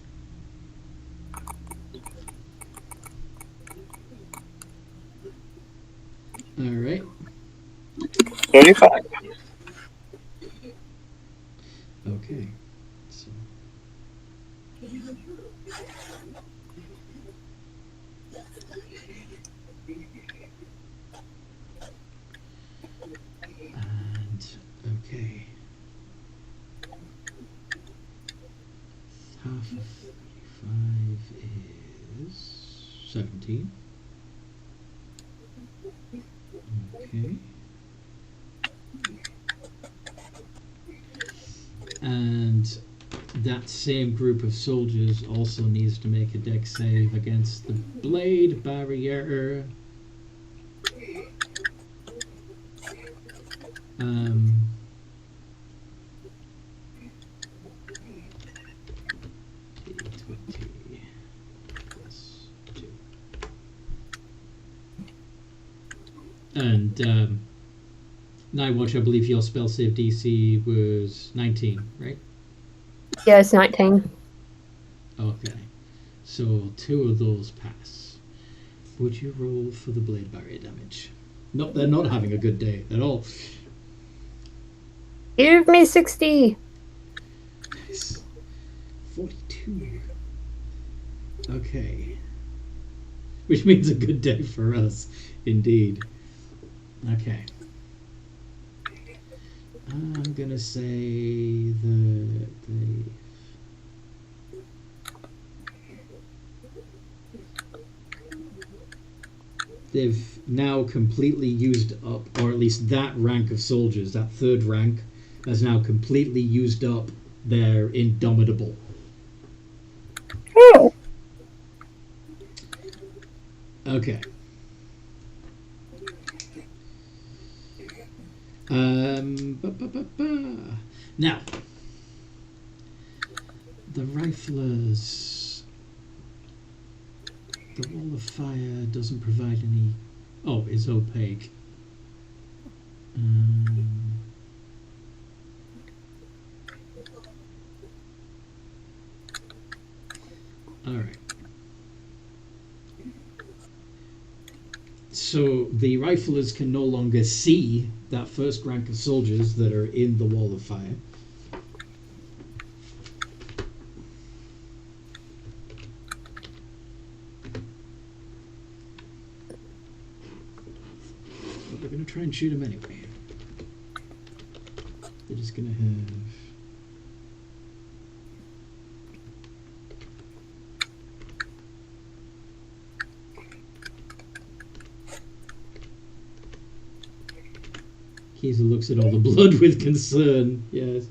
Alright. 35. Okay. So. And okay. Half of 35 is 17. Okay. And that same group of soldiers also needs to make a dex save against the blade barrier. D20 plus 2. And Nightwatch, I believe your spell save DC was 19, right? Yeah, it's 19. Okay. So 2 of those pass. Would you roll for the blade barrier damage? No, they're not having a good day at all. Give me 60. Nice. 42. Okay. Which means a good day for us, indeed. Okay. I'm gonna say they've now completely used up, or at least that rank of soldiers, that third rank, has now completely used up their Indomitable. Oh. Okay. Now, the riflers. The wall of fire doesn't provide any. Oh, it's opaque. All right. So the riflers can no longer see that first rank of soldiers that are in the wall of fire. But they're going to try and shoot him anyway. They're just going to have... Keezer looks at all the blood with concern. Yes.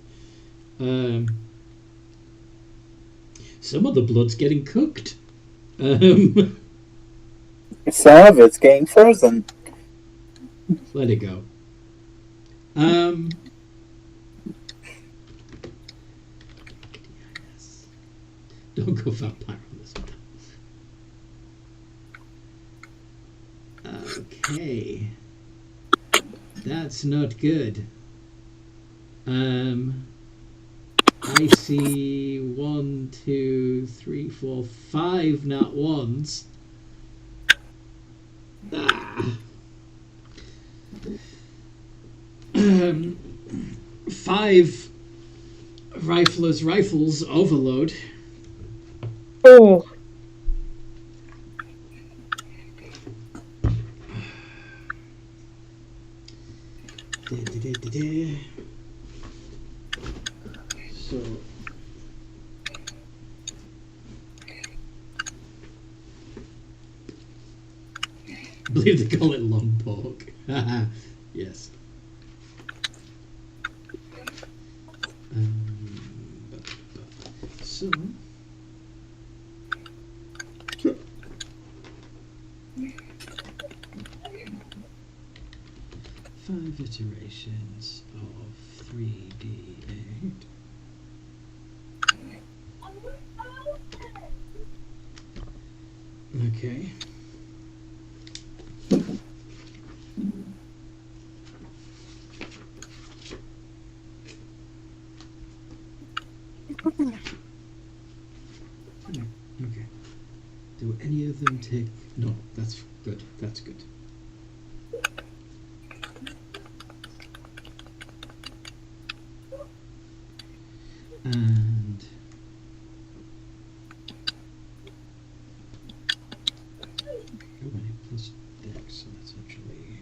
Some of the blood's getting cooked. Some of it's getting frozen. Let it go. Don't go vampire on this one. Okay. That's not good. I see 1, 2, 3, 4, 5 nat ones. Ah. 5 riflers rifles overload. Oh. So believe they call it long pork. Yes. So. 5 iterations of 3d8. Okay. Okay. Do any of them take... No, that's good. That's good. And... Oh, wait, plus dex, so that's actually...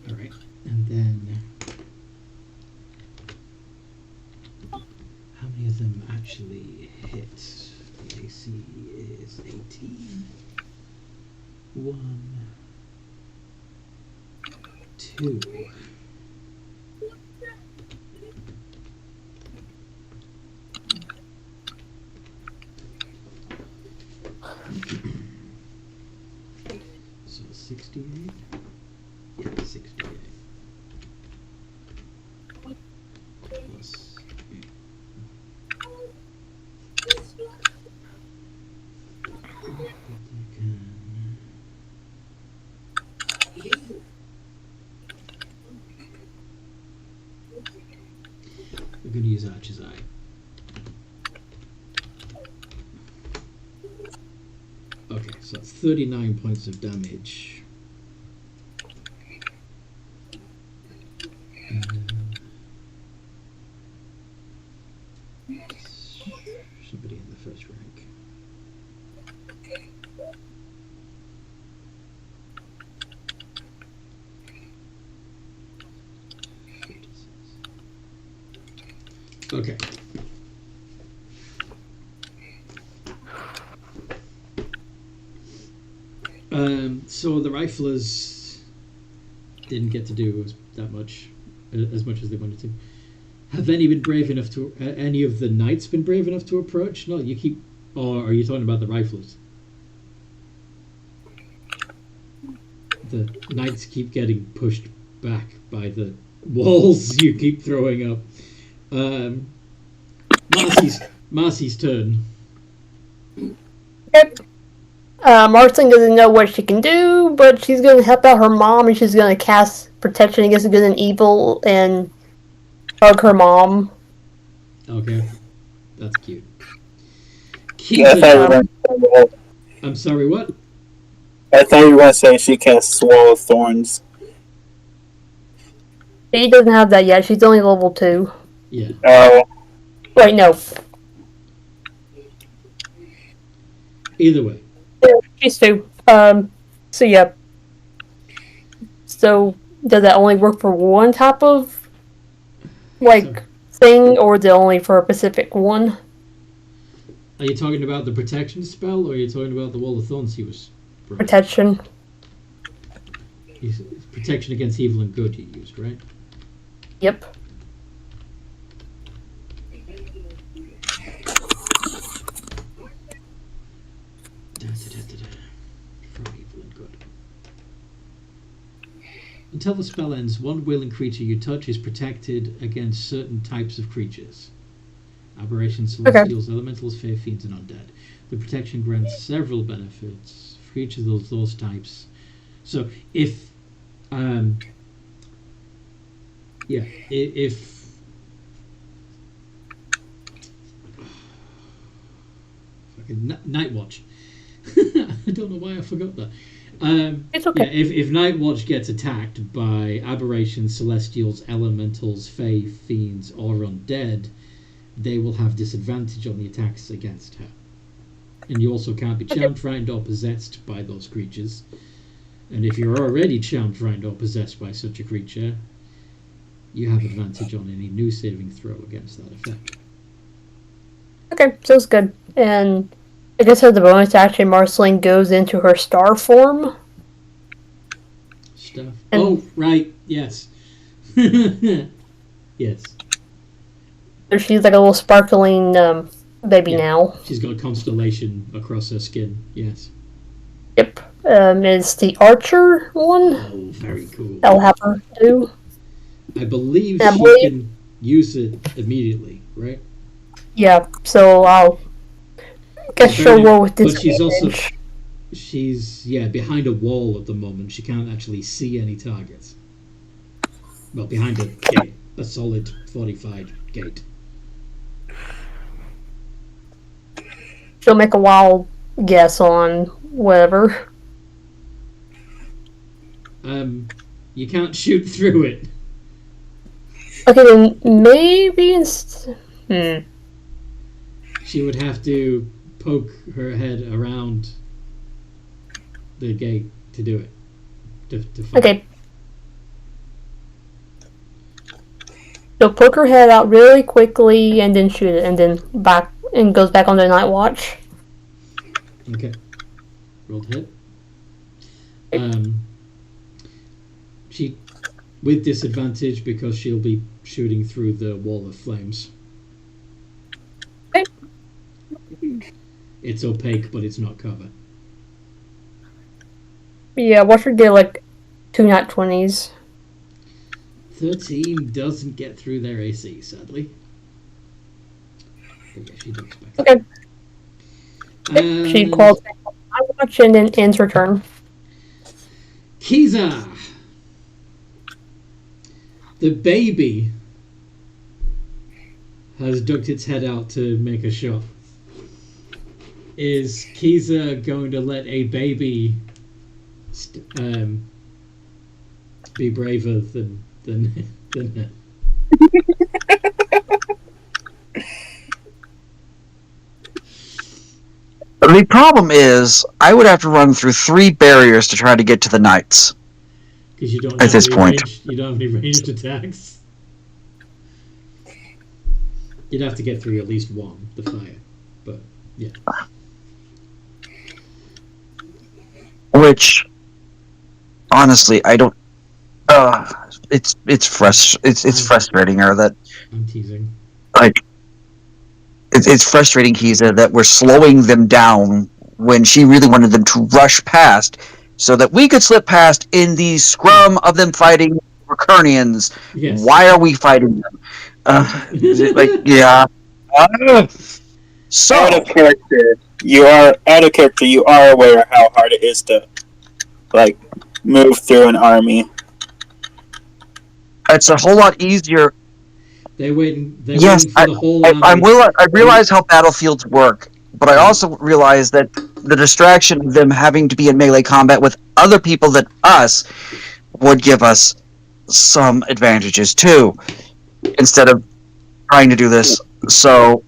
Alright, and then... How many of them actually hit? The AC is 18. 1, 2. So 68? Yeah, 68. Plus 8. We're going to use Archer's Eye. Okay, so that's 39 points of damage. Somebody in the first rank. Okay. So the riflers didn't get to do as much as they wanted to. Have any been brave enough to? Any of the knights been brave enough to approach? No, you keep. Or are you talking about the riflers? The knights keep getting pushed back by the walls you keep throwing up. Marcy's turn. Yep. Martin doesn't know what she can do, but she's going to help out her mom, and she's going to cast protection against good and evil and hug her mom. Okay, that's cute. I'm sorry, what? I thought you were going to say she can swallow thorns. She doesn't have that yet. She's only level 2. Yeah. Oh. Wait, no. Either way. She's 2. So yeah. So does that only work for one type of thing, or is it only for a specific one? Are you talking about the protection spell, or are you talking about the wall of thorns he was? Protection. Protection against evil and good you used, right? Yep. From evil and good. Until the spell ends, one willing creature you touch is protected against certain types of creatures. Aberrations, celestials, elementals, fae, fiends, and undead. The protection grants several benefits for each of those types. So if Night Watch. I don't know why I forgot that. It's okay. Yeah, if Night Watch gets attacked by aberrations, celestials, elementals, fae, fiends, or undead, they will have disadvantage on the attacks against her. And you also can't be charmed, frightened, or possessed by those creatures. And if you're already charmed, frightened, or possessed by such a creature, you have advantage on any new saving throw against that effect. Okay, sounds good. And I guess as the bonus action, Marceline goes into her star form. Stuff. And- Oh, right. Yes. Yes. So she's like a little sparkling baby Yeah. now. She's got a constellation across her skin. Yes. Yep. It's the archer one. Oh, very cool. I'll have her do. I believe I she believe- can use it immediately, right? Yeah, so I'll guess she'll roll with But she's also disadvantage. she's behind a wall at the moment. She can't actually see any targets. Well, behind a gate, a solid fortified gate. She'll make a wild guess on whatever. You can't shoot through it. Okay, then maybe She would have to poke her head around the gate to do it. To fire. Okay. She'll poke her head out really quickly and then shoot it, and then back and goes back on the night watch. Okay. Rolled hit. She with disadvantage because she'll be shooting through the wall of flames. Okay. It's opaque, but it's not cover. Yeah, watch her get like 2 nat 20s. 13 doesn't get through their AC, sadly. But yeah, she does expect Okay. it. She calls back on the night watch and then ends her turn. Kiza! The baby has ducked its head out to make a shot. Is Kiza going to let a baby be braver than her? The problem is, I would have to run through 3 barriers to try to get to the knights. Because you don't At have this any point. you don't have any ranged attacks. You'd have to get through at least one, the fire. But yeah. Which, honestly, I don't. It's frustrating her that I'm teasing. like it's frustrating Kiza that we're slowing them down when she really wanted them to rush past so that we could slip past in the scrum of them fighting Wakernians. Yes. Why are we fighting them? Yeah. So Out of character, you are aware how hard it is to like move through an army. it's a whole lot easier. They're waiting for the whole I realize how battlefields work, but I also realize that the distraction of them having to be in melee combat with other people than us would give us some advantages too, instead of trying to do this. So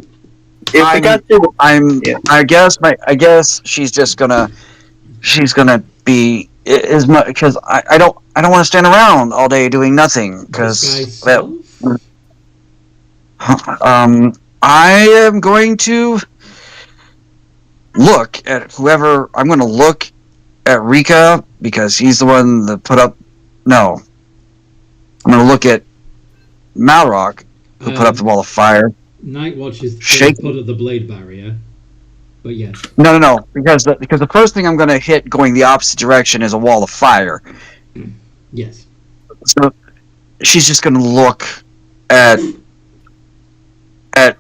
If we got to I guess she's gonna be as much because I don't want to stand around all day doing nothing because that. I am going to look at whoever. I'm going to look at Rika because he's the one that put up. No, I'm going to look at Malrock who put up the wall of fire. Night Watch is Shake. put at the blade barrier, but yes. No, because the first thing I'm going to hit going the opposite direction is a wall of fire. Yes. So she's just going to look at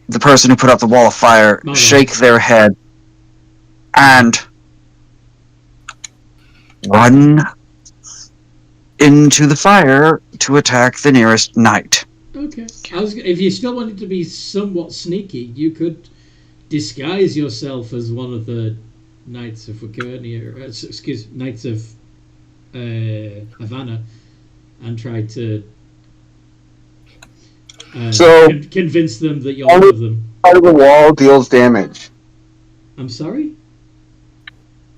the person who put up the wall of fire, Malrock. shake their head, and run into the fire to attack the nearest knight. Okay. If you still wanted to be somewhat sneaky, you could disguise yourself as one of the Knights of Wakernia, Knights of Havana, and try to convince them that you're one of them. Side of the wall deals damage. I'm sorry?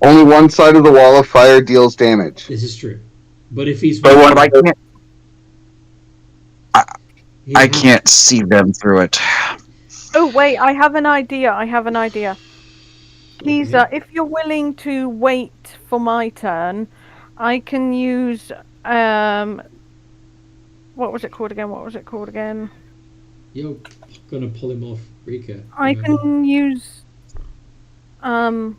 Only one side of the wall of fire deals damage. This is true. But if he's... But what I can't, he I has- can't see them through it. Oh wait, I have an idea. Please, Okay. if you're willing to wait for my turn, I can use what was it called again? You're gonna polymorph Rika. I Remember? can use oh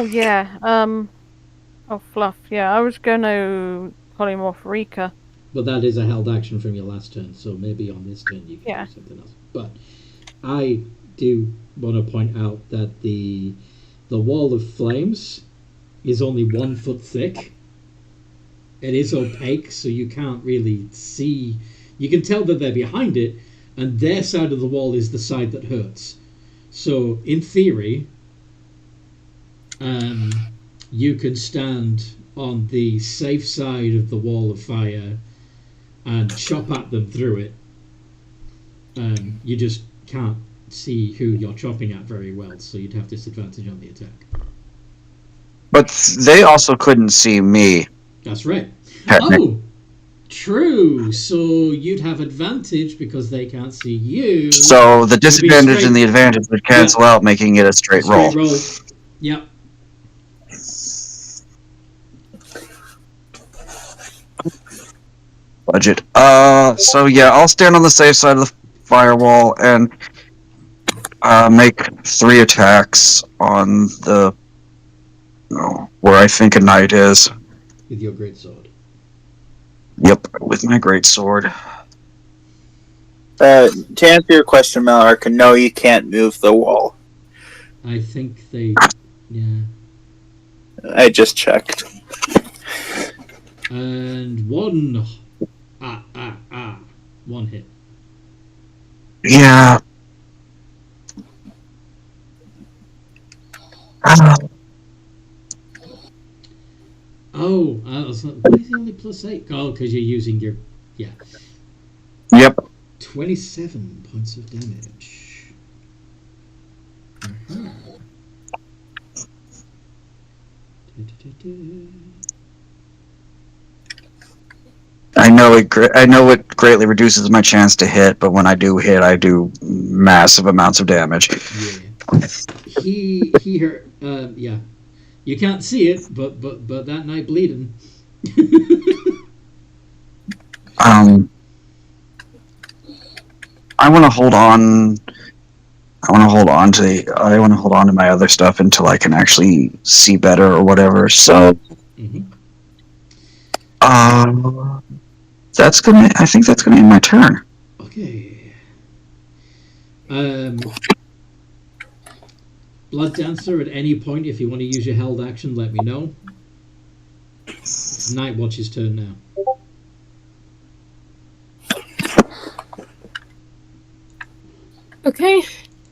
yeah, oh fluff, yeah, I was gonna polymorph Rika. But that is a held action from your last turn, so maybe on this turn you can Yeah. do something else. But I do want to point out that the wall of flames is only 1 foot thick. It is opaque, so you can't really see. You can tell that they're behind it, and their side of the wall is the side that hurts. So, in theory, you can stand on the safe side of the wall of fire and chop at them through it. You just can't see who you're chopping at very well, so you'd have disadvantage on the attack. But they also couldn't see me. That's right. Technically. Oh, true. So you'd have advantage because they can't see you. So the It'd be disadvantage straight- and the advantage would cancel out, making it a straight roll. Yep. Budget. So yeah, I'll stand on the safe side of the firewall and make 3 attacks on the where I think a knight is. With your great sword. Yep, with my great sword. To answer your question, Malark, no, you can't move the wall. I think they. Yeah. I just checked. And 1. 1 hit. Yeah. Oh, why is it only +8? Oh, because you're using your. Yeah. Yep. 27 points of damage. Uh-huh. I know it greatly reduces my chance to hit, but when I do hit, I do massive amounts of damage. Yeah. He hurt. Yeah. You can't see it, but that night bleeding. I want to hold on. I want to hold on to my other stuff until I can actually see better or whatever. So, that's gonna. I think that's gonna end my turn. Okay. Blood Dancer, at any point, if you want to use your held action, let me know. It's Night Watch's turn now. Okay.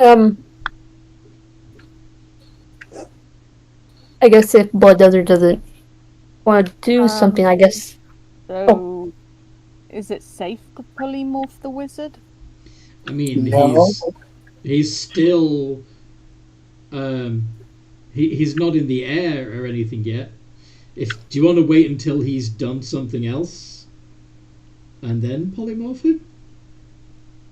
I guess if Blood Desert doesn't want to do something, I guess. So, is it safe to polymorph the wizard? I mean, No. he's still he's not in the air or anything yet. Do you want to wait until he's done something else and then polymorph him?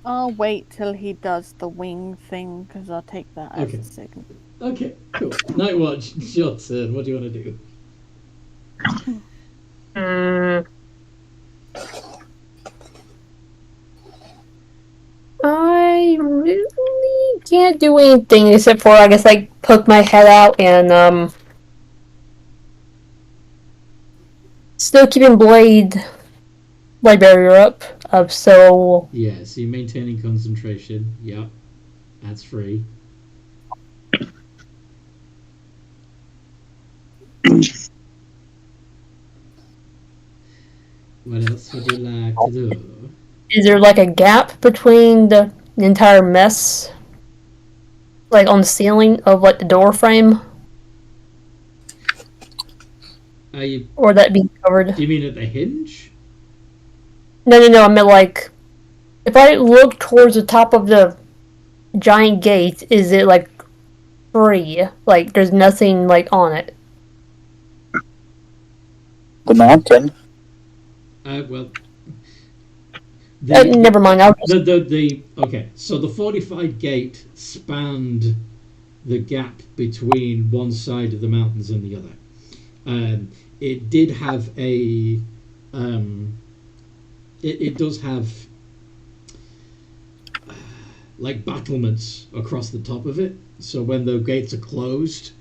I'll wait till he does the wing thing because I'll take that as Okay. a signal. Okay, cool. Night Watch, it's your turn. What do you want to do? I really can't do anything except for, I guess, like, poke my head out and, still keeping Blade Barrier up. So... Yeah, so you're maintaining concentration. Yep. That's free. What else would you like to do? Is there, like, a gap between the entire mess? Like, on the ceiling of, like, the door frame? Or that being covered? Do you mean at the hinge? No, I meant, like, if I look towards the top of the giant gate, is it, like, free? Like, there's nothing, like, on it? The mountain. Well, Never mind. Okay, so the fortified gate spanned the gap between one side of the mountains and the other. It did have a it does have like battlements across the top of it, so when the gates are closed,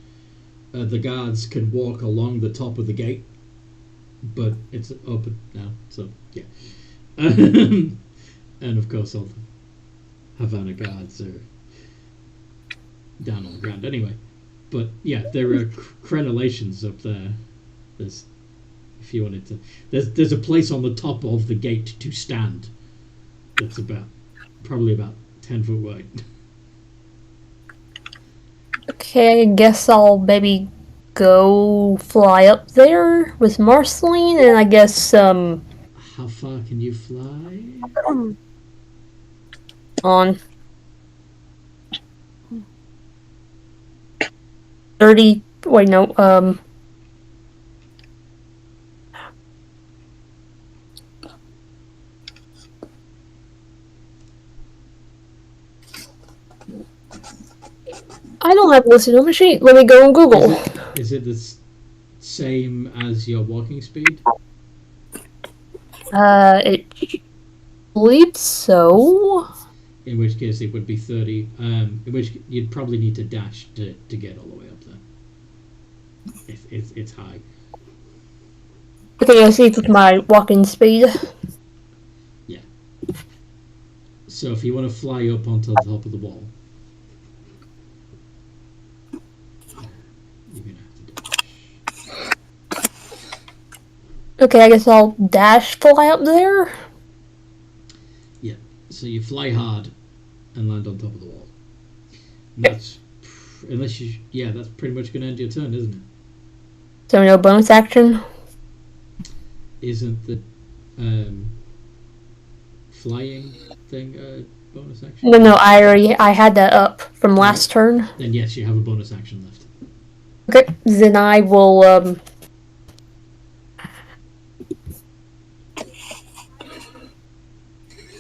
the guards can walk along the top of the gate, but it's open now, so yeah. And of course all the Havana guards are down on the ground anyway. But yeah, there are crenellations up there. There's, if you wanted to, there's a place on the top of the gate to stand. That's probably about 10 foot wide. Okay, I guess I'll maybe go fly up there with Marceline, and I guess How far can you fly? on 30. Wait, no. I don't have a listed on my sheet. Let me go on Google. Is it the same as your walking speed? It believe so. In which case it would be 30. In which you'd probably need to dash to get all the way up there. It's high. Okay, I see it's with my walking speed. Yeah. So if you want to fly up onto the top of the wall, you're gonna have to dash. Okay, I guess I'll dash fly up there. Yeah. So you fly hard and land on top of the wall. And that's that's pretty much gonna end your turn, isn't it? So no bonus action. Isn't the flying thing a bonus action? No, I had that up from last turn. Then yes, you have a bonus action left. Okay, then I will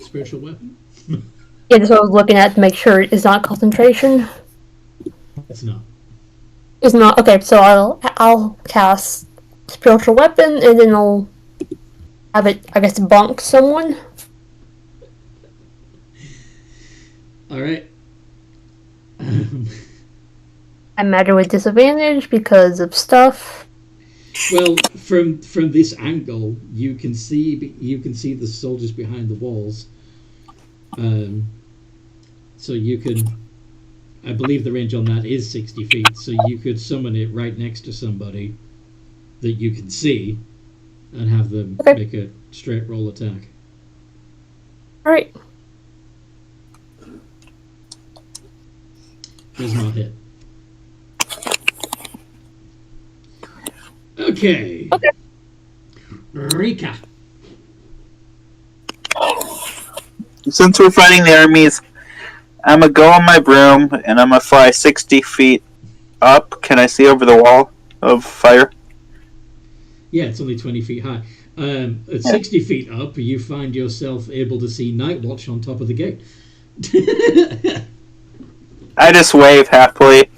Spiritual weapon? yeah, that's what I was looking at to make sure it's not concentration. It's not. It's not okay, so I'll cast spiritual weapon and then I'll have it, I guess, bonk someone. Alright. I imagine with disadvantage because of stuff. Well, from this angle, you can see the soldiers behind the walls. So you can, I believe the range on that is 60 feet. So you could summon it right next to somebody that you can see, and have them make a straight roll attack. All right. Does not hit. Okay. Rika. Since we're fighting the armies, I'm gonna go on my broom and I'm gonna fly 60 feet up. Can I see over the wall of fire? Yeah, it's only 20 feet high. At 60 feet up, you find yourself able to see Night Watch on top of the gate. I just wave happily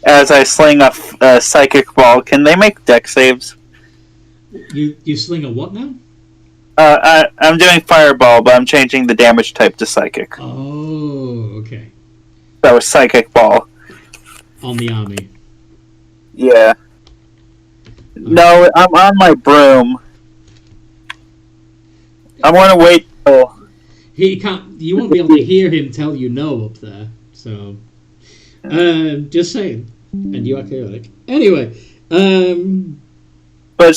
as I sling a psychic ball. Can they make deck saves? You sling a what now? I'm doing fireball, but I'm changing the damage type to psychic. Oh, okay. That was psychic ball. On the army. Yeah. No, I'm on my broom. I'm gonna wait till... He can't. You won't be able to hear him tell you no up there. So, just saying. And you are chaotic. Anyway, But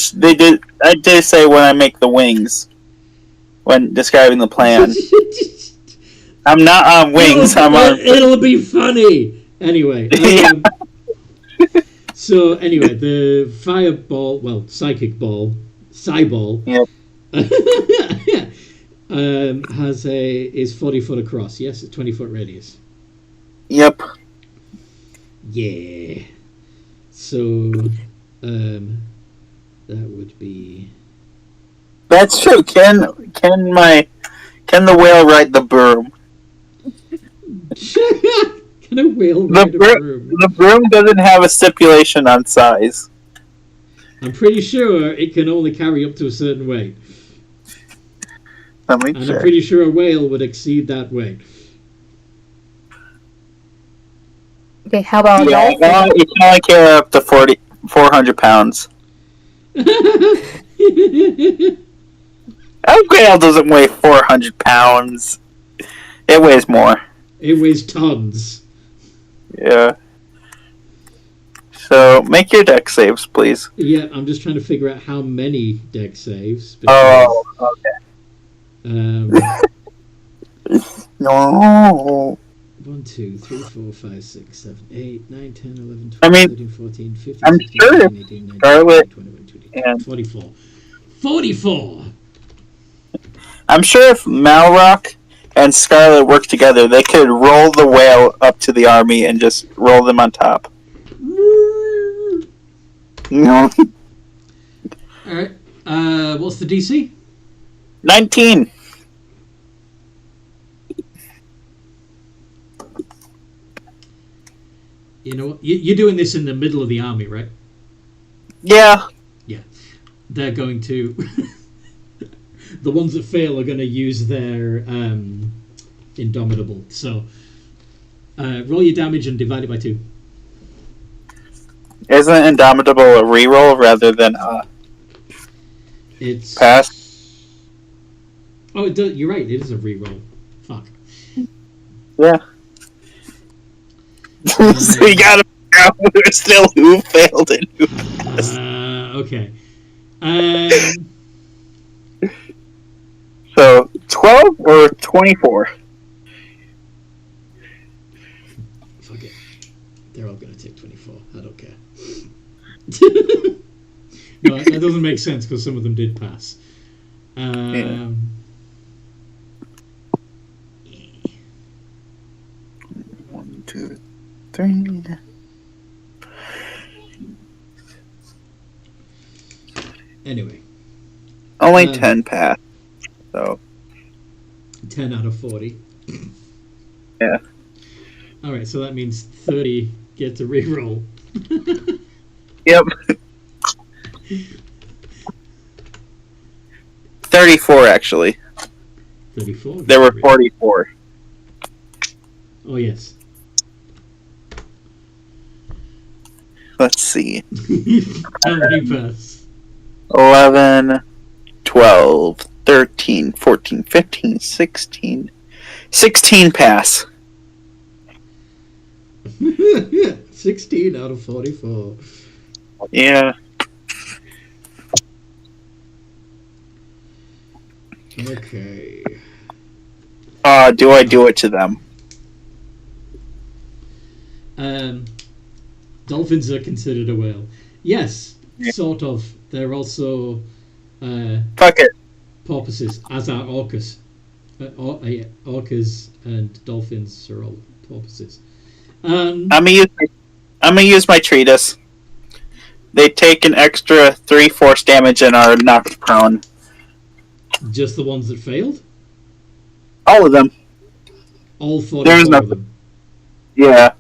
I did say when I make the wings, when describing the plan. I'm not on wings. It'll be funny. Anyway. So anyway, the fireball, well, psychic ball, Psyball, Yep. is 40 foot across. Yes, a 20 foot radius. Yep. Yeah. So, that would be. That's true. Can Can the whale ride the broom? Can a whale The, ride a broom? the broom doesn't have a stipulation on size. I'm pretty sure it can only carry up to a certain weight. Let me And check. I'm pretty sure a whale would exceed that weight. Okay, how about a Yeah, dolphin? well, it can only carry up to 400 pounds. A whale doesn't weigh 400 pounds. It weighs more. It weighs tons. Yeah. So, make your deck saves, please. Yeah, I'm just trying to figure out how many deck saves. Oh, okay. Um, No. 1, 2, 3, 4, 5, 6, 7, 8, 9, 10, 11, 12, I mean, 13, 14, 15, I'm 16, sure 17, 18, 19, Scarlet 20, 21, 22, and- 44. 44! I'm sure if Malrock and Scarlet work together, they could roll the whale up to the army and just roll them on top. No. Alright, what's the DC? 19. You know what? You're doing this in the middle of the army, right? Yeah. They're going to... the ones that fail are going to use their Indomitable. So, roll your damage and divide it by 2. Isn't Indomitable a reroll rather than It's... pass? Oh, it does, you're right. It is a reroll. Fuck. Yeah. So you gotta figure out still who failed and who passed. Okay. So, 12 or 24? Fuck it. They're all going to take 24. I don't care. No, that doesn't make sense because some of them did pass. Yeah. 1, 2, 3. Anyway, Only 10 passed. So, 10 out of 40. yeah. Alright, so that means 30 get to reroll. Yep. 34, actually. 34? There were 44. Oh, yes. Let's see. How many pass? 11, 12, 13, 14, 15, 16. 16 pass. 16 out of 44. Yeah. Okay. Do I do it to them? Dolphins are considered a whale. Yes, Yeah. sort of. They're also Fuck it. porpoises, as are orcas. Orcas and dolphins are all porpoises. I'm gonna use my treatise. They take an extra 3 force damage and are knocked prone. Just the ones that failed? All of them. All 44 There's of nothing. them. Yeah.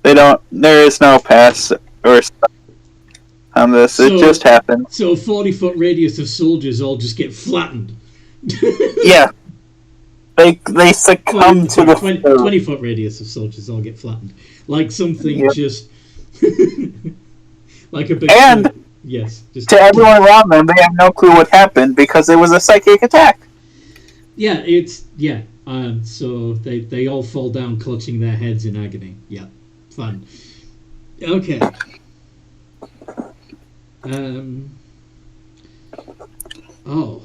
They don't. There is no pass or stuff on this. So- It just happened. So a 40-foot radius of soldiers all just get flattened. Yeah. They succumb to the 20-foot radius of soldiers all get flattened. Like something Yep. just... like a big... And- yes. Just, To everyone around them, they have no clue what happened because it was a psychic attack. yeah, it's... Yeah. So they all fall down clutching their heads in agony. Yeah. Fun. Okay. Oh.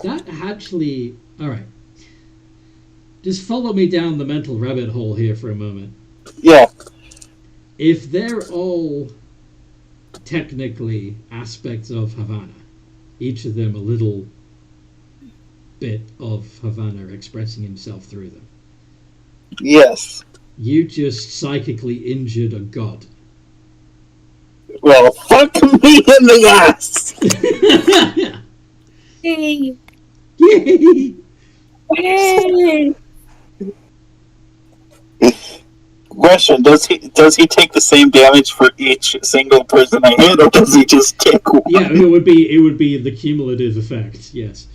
That actually... Alright. Just follow me down the mental rabbit hole here for a moment. Yeah. If they're all technically aspects of Havana, each of them a little bit of Havana expressing himself through them, Yes. you just psychically injured a god. Well, fuck me in the ass. Yay! Yay! Yay! Question: Does he take the same damage for each single person I hit, or does he just take one? Yeah, it would be the cumulative effect. Yes.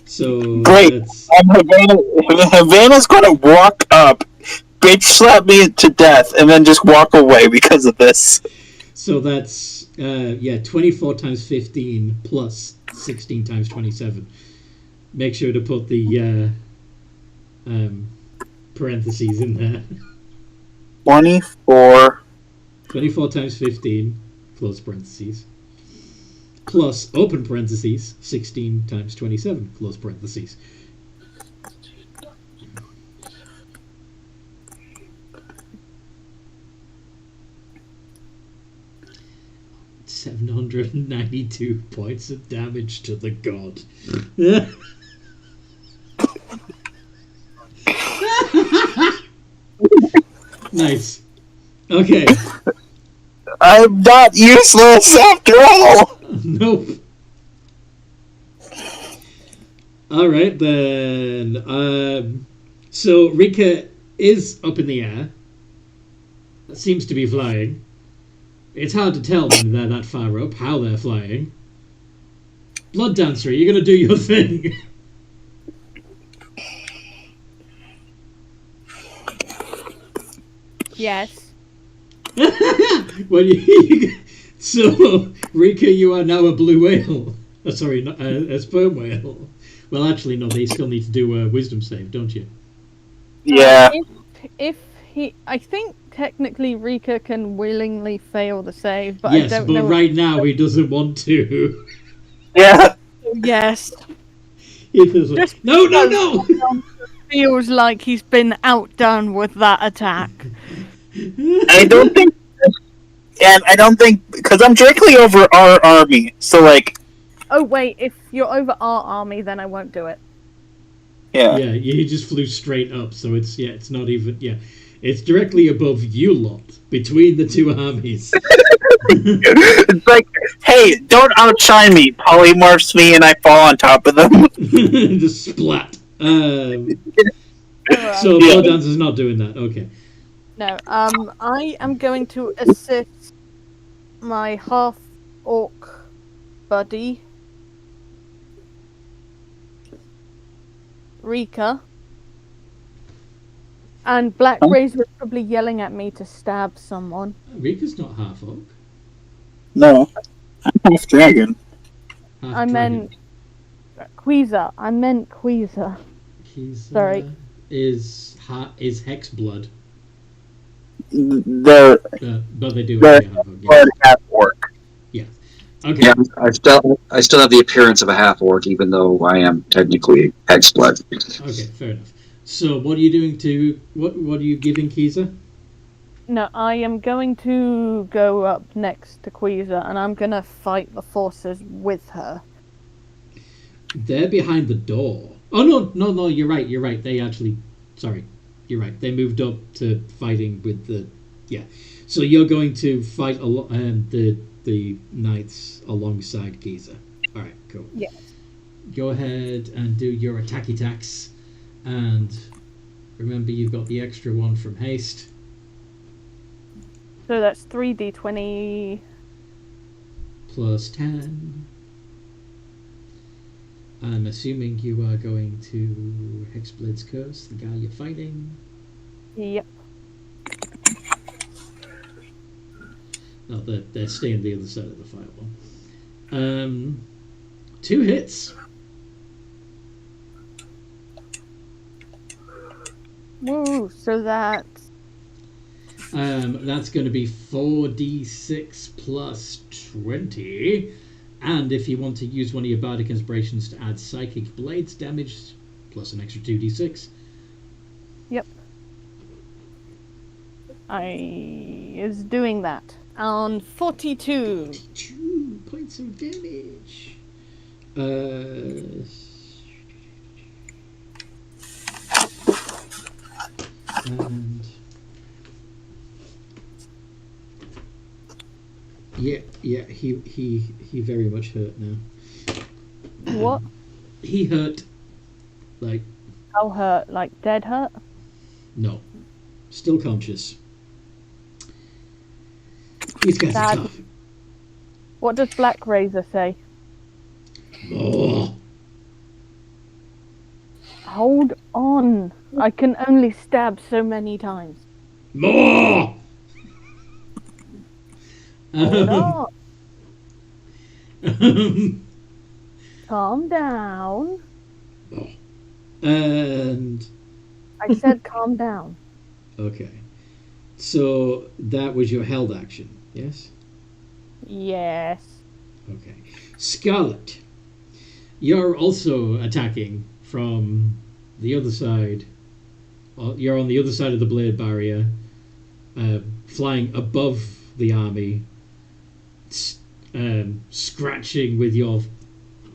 So Great. that's And Havana's gonna walk up, bitch slap me to death, and then just walk away because of this. so that's 24 times 15 plus 16 times 27. Make sure to put the parentheses in there. 24. 24 times 15 close parentheses plus open parentheses 16 times 27 close parentheses. $792 points of damage to the god. Nice. Okay. I'm not useless after all. Nope. All right then. So Rika is up in the air. Seems to be flying. It's hard to tell when they're that far up how they're flying. Blood Dancer, you're gonna do your thing. Yes. Well, so Rika, you are now a blue whale. Oh, sorry, not a sperm whale. Well, actually, no. They still need to do a wisdom save, don't you? Yeah. If he, I think technically Rika can willingly fail the save, but Yes, I don't but know. right now he doesn't want to. Yeah. Yes. He doesn't. Just No! feels like he's been outdone with that attack. I don't think, because I'm directly over our army, so like, Oh wait, if you're over our army, then I won't do it. yeah. Yeah, he just flew straight up, so it's not even, it's directly above you lot, between the two armies. It's like, hey, don't outshine me. Polymorphs me and I fall on top of them. Just splat. Alright. So Blood Dancer's not doing that, okay. No, I am going to assist my half-orc buddy, Rika. And Black Razor is probably yelling at me to stab someone. Rika's not half orc. No, I'm half dragon. Half I meant Queezer. I meant Queezer. He's Sorry. is hex blood, The but they do the actually have a blood half orc. Okay. Yeah, I still have the appearance of a half orc, even though I am technically hex blood. Okay, fair enough. So what are you doing to what are you giving Kiza? No, I am going to go up next to Queezer, and I'm gonna fight the forces with her. They're behind the door. Oh no, you're right. They actually sorry. You're right. They moved up to fighting with the So you're going to fight the knights alongside Giza. All right, cool. Yes. Go ahead and do your attack attacks, and remember you've got the extra one from haste. So that's 3d20. Plus 10. I'm assuming you are going to Hexblade's Curse, the guy you're fighting. Yep. No, they're staying the other side of the fireball. 2 hits. Woo! So that's That's going to be 4d6 plus 20. And if you want to use one of your bardic inspirations to add psychic blades damage, plus an extra 2d6. Yep. I is doing that on 42. 2 points of damage. And Yeah, he very much hurt now. What? He hurt. Like, How hurt? Like dead hurt? no. Still conscious. These guys are Sad. tough. What does Black Razor say? More. Hold on. I can only stab so many times. More! Hold on. Um, Calm down. and I said calm down. okay, so that was your held action, yes? Yes. Okay, Scarlet, you're also attacking from the other side. You're on the other side of the blade barrier, flying above the army, scratching with your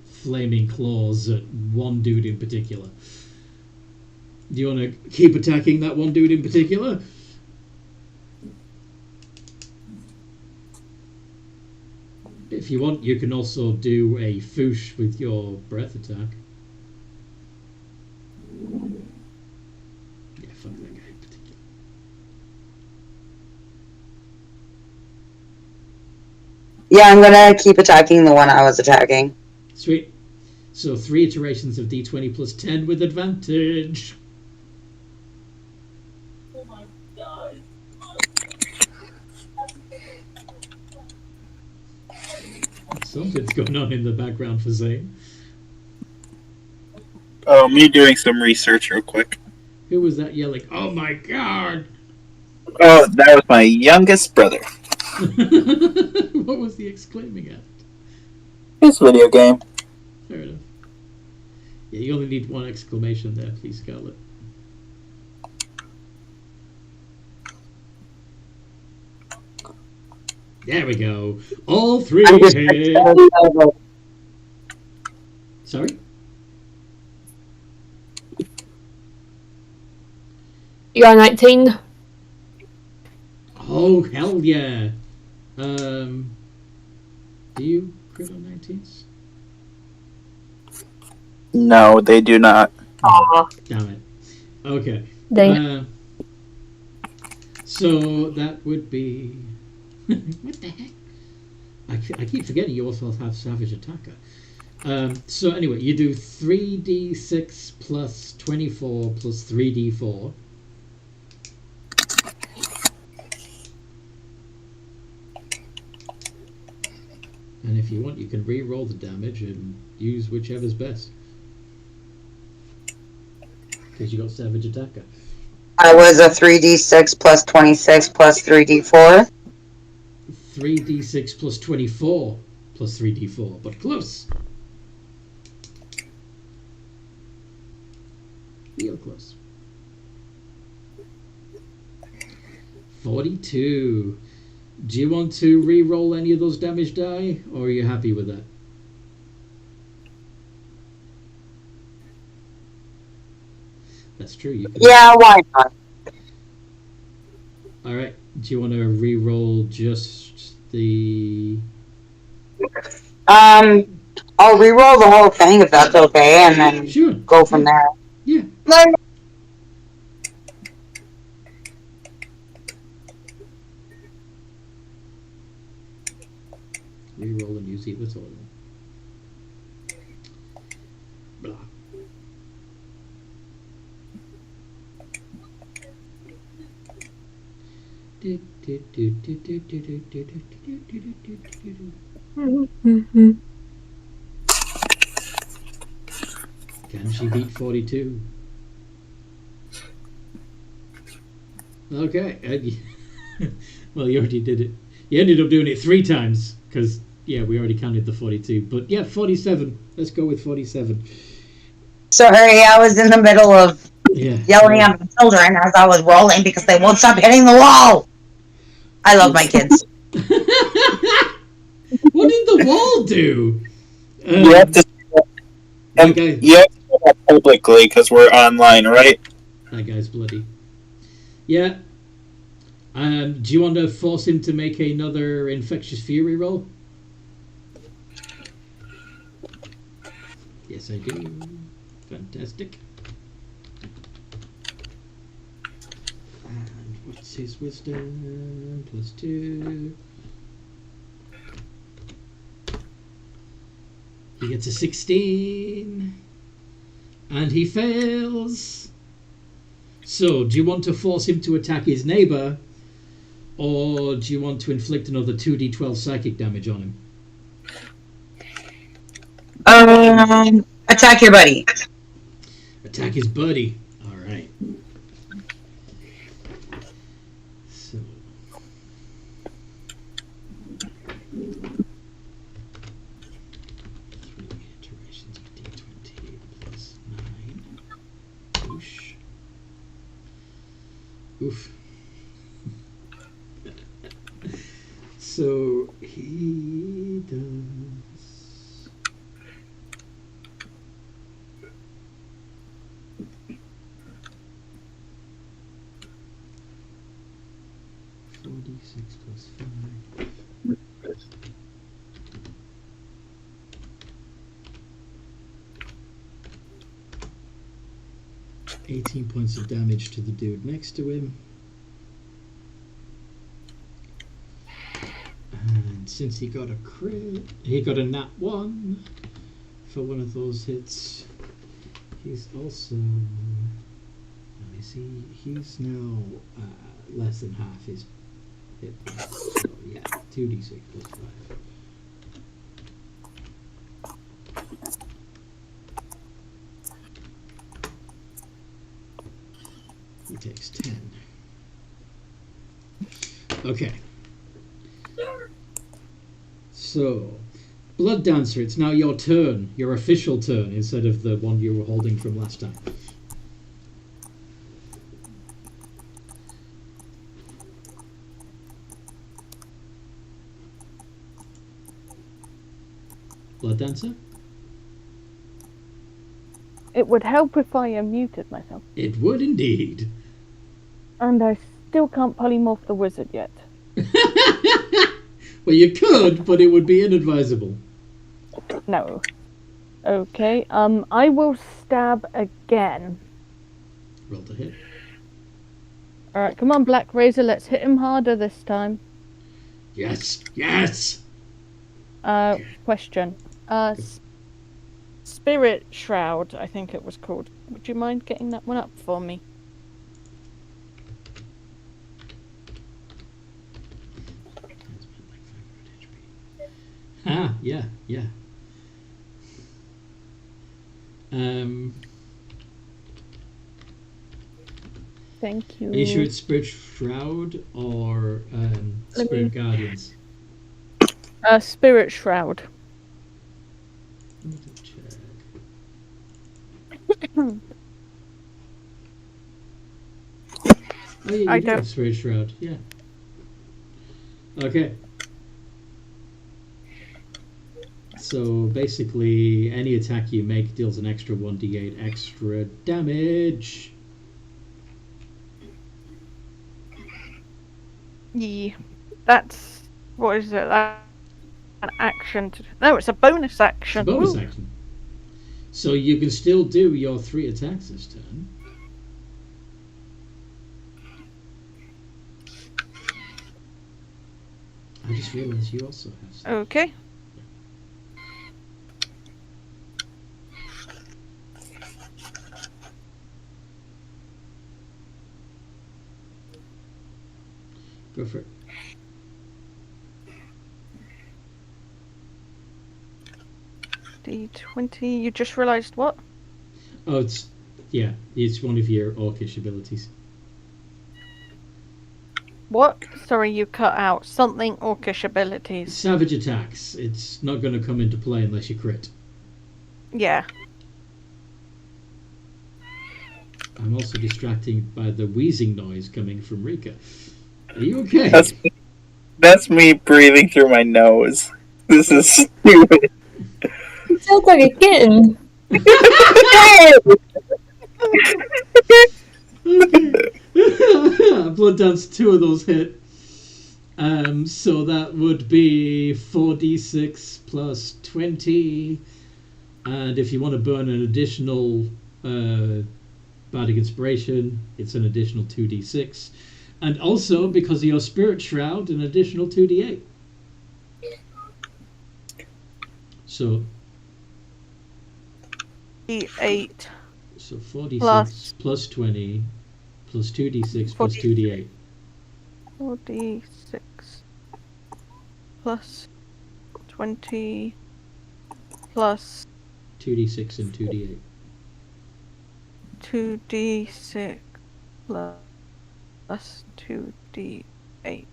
flaming claws at one dude in particular. Do you want to keep attacking that one dude in particular? If you want, you can also do a foosh with your breath attack. Yeah, fuck that guy in particular. Yeah, I'm gonna keep attacking the one I was attacking. Sweet. So 3 iterations of d20 plus 10 with advantage. Something's going on in the background for Zane. Oh, me doing some research real quick. Who was that yelling, "Oh my god"? Oh, that was my youngest brother. What was he exclaiming at? His video game. Fair enough. Yeah, you only need one exclamation there, please, Scarlet. There we go. All 3 I'm just hit. Sorry? You got 19? Oh, hell yeah. Do you crit on 19s? No, they do not. Aw. Damn it. Okay. Dang. So that would be... what the heck? I keep forgetting you also have Savage Attacker. So anyway, you do 3d6 plus 24 plus 3d4. And if you want, you can re-roll the damage and use whichever's best. Because you got Savage Attacker. I was a 3d6 plus 26 plus 3d4. 3d6 plus 24 plus 3d4, but close. Real close. 42. Do you want to re-roll any of those damage die, or are you happy with that? That's true. You can... Yeah, why not? All right. Do you want to re-roll just the... I'll re-roll the whole thing if that's okay, and then Sure. go from there. Yeah. Re-roll and use either total. Blah. Can she beat 42? Okay. Well, you already did it. You ended up doing it 3 times because, yeah, we already counted the 42. But yeah, 47. Let's go with 47. Sorry, I was in the middle of Yeah. yelling at the children as I was rolling because they won't stop hitting the wall. I love my kids. What did the wall do? You have to. Okay. You have to do that publicly because we're online, right? That guy's bloody. Yeah. Do you want to force him to make another Infectious Fury roll? Yes, I do. Fantastic. And what's his wisdom? +2. He gets a 16. And he fails. So, do you want to force him to attack his neighbour? Or do you want to inflict another 2d12 psychic damage on him? Attack your buddy. Attack his buddy. Alright. So. Three iterations of d20 plus 9. Whoosh. Oof. So he does 46 plus 5. $18 points of damage to the dude next to him. And since he got a crit, he got a nat 1 for one of those hits. He's also, he's now less than half his hit points. So yeah, 2d6 plus 5. He takes 10. Okay. So, Blood Dancer, it's now your turn, your official turn, instead of the one you were holding from last time. Blood Dancer? It would help if I unmuted myself. It would indeed. And I still can't polymorph the wizard yet. Well, you could, but it would be inadvisable. No. Okay, I will stab again. Roll to hit. Alright, come on, Black Razor, let's hit him harder this time. Yes, yes! Question. Spirit Shroud, I think it was called. Would you mind getting that one up for me? Ah, yeah. Thank you. Are you sure it's Spirit Shroud or Spirit Guardians? Spirit Shroud. Let me check. Oh, yeah, you do have Spirit Shroud, yeah. Okay. So basically, any attack you make deals an extra 1d8 extra damage. Yeah, that's what is it? That's an action. No, it's a bonus action. It's a bonus action. So you can still do your 3 attacks this turn. I just realised you also have stuff. Okay. Go for it. D20. You just realised what? Oh, it's one of your orcish abilities. What? Sorry, you cut out. Something orcish abilities. Savage attacks. It's not going to come into play unless you crit. Yeah. I'm also distracted by the wheezing noise coming from Rika. Are you okay? That's me breathing through my nose. This is stupid. It sounds like a kitten. Blood Dance, 2 of those hit. So that would be 4d6 plus 20. And if you want to burn an additional bardic inspiration, it's an additional 2d6. And also, because of your spirit shroud, an additional 2d8. So D8. So 4d6 plus 20 plus 2d6 plus 2d8. 4d6 plus 20 plus 2d6 and 2d8. 2d6 plus 2d8.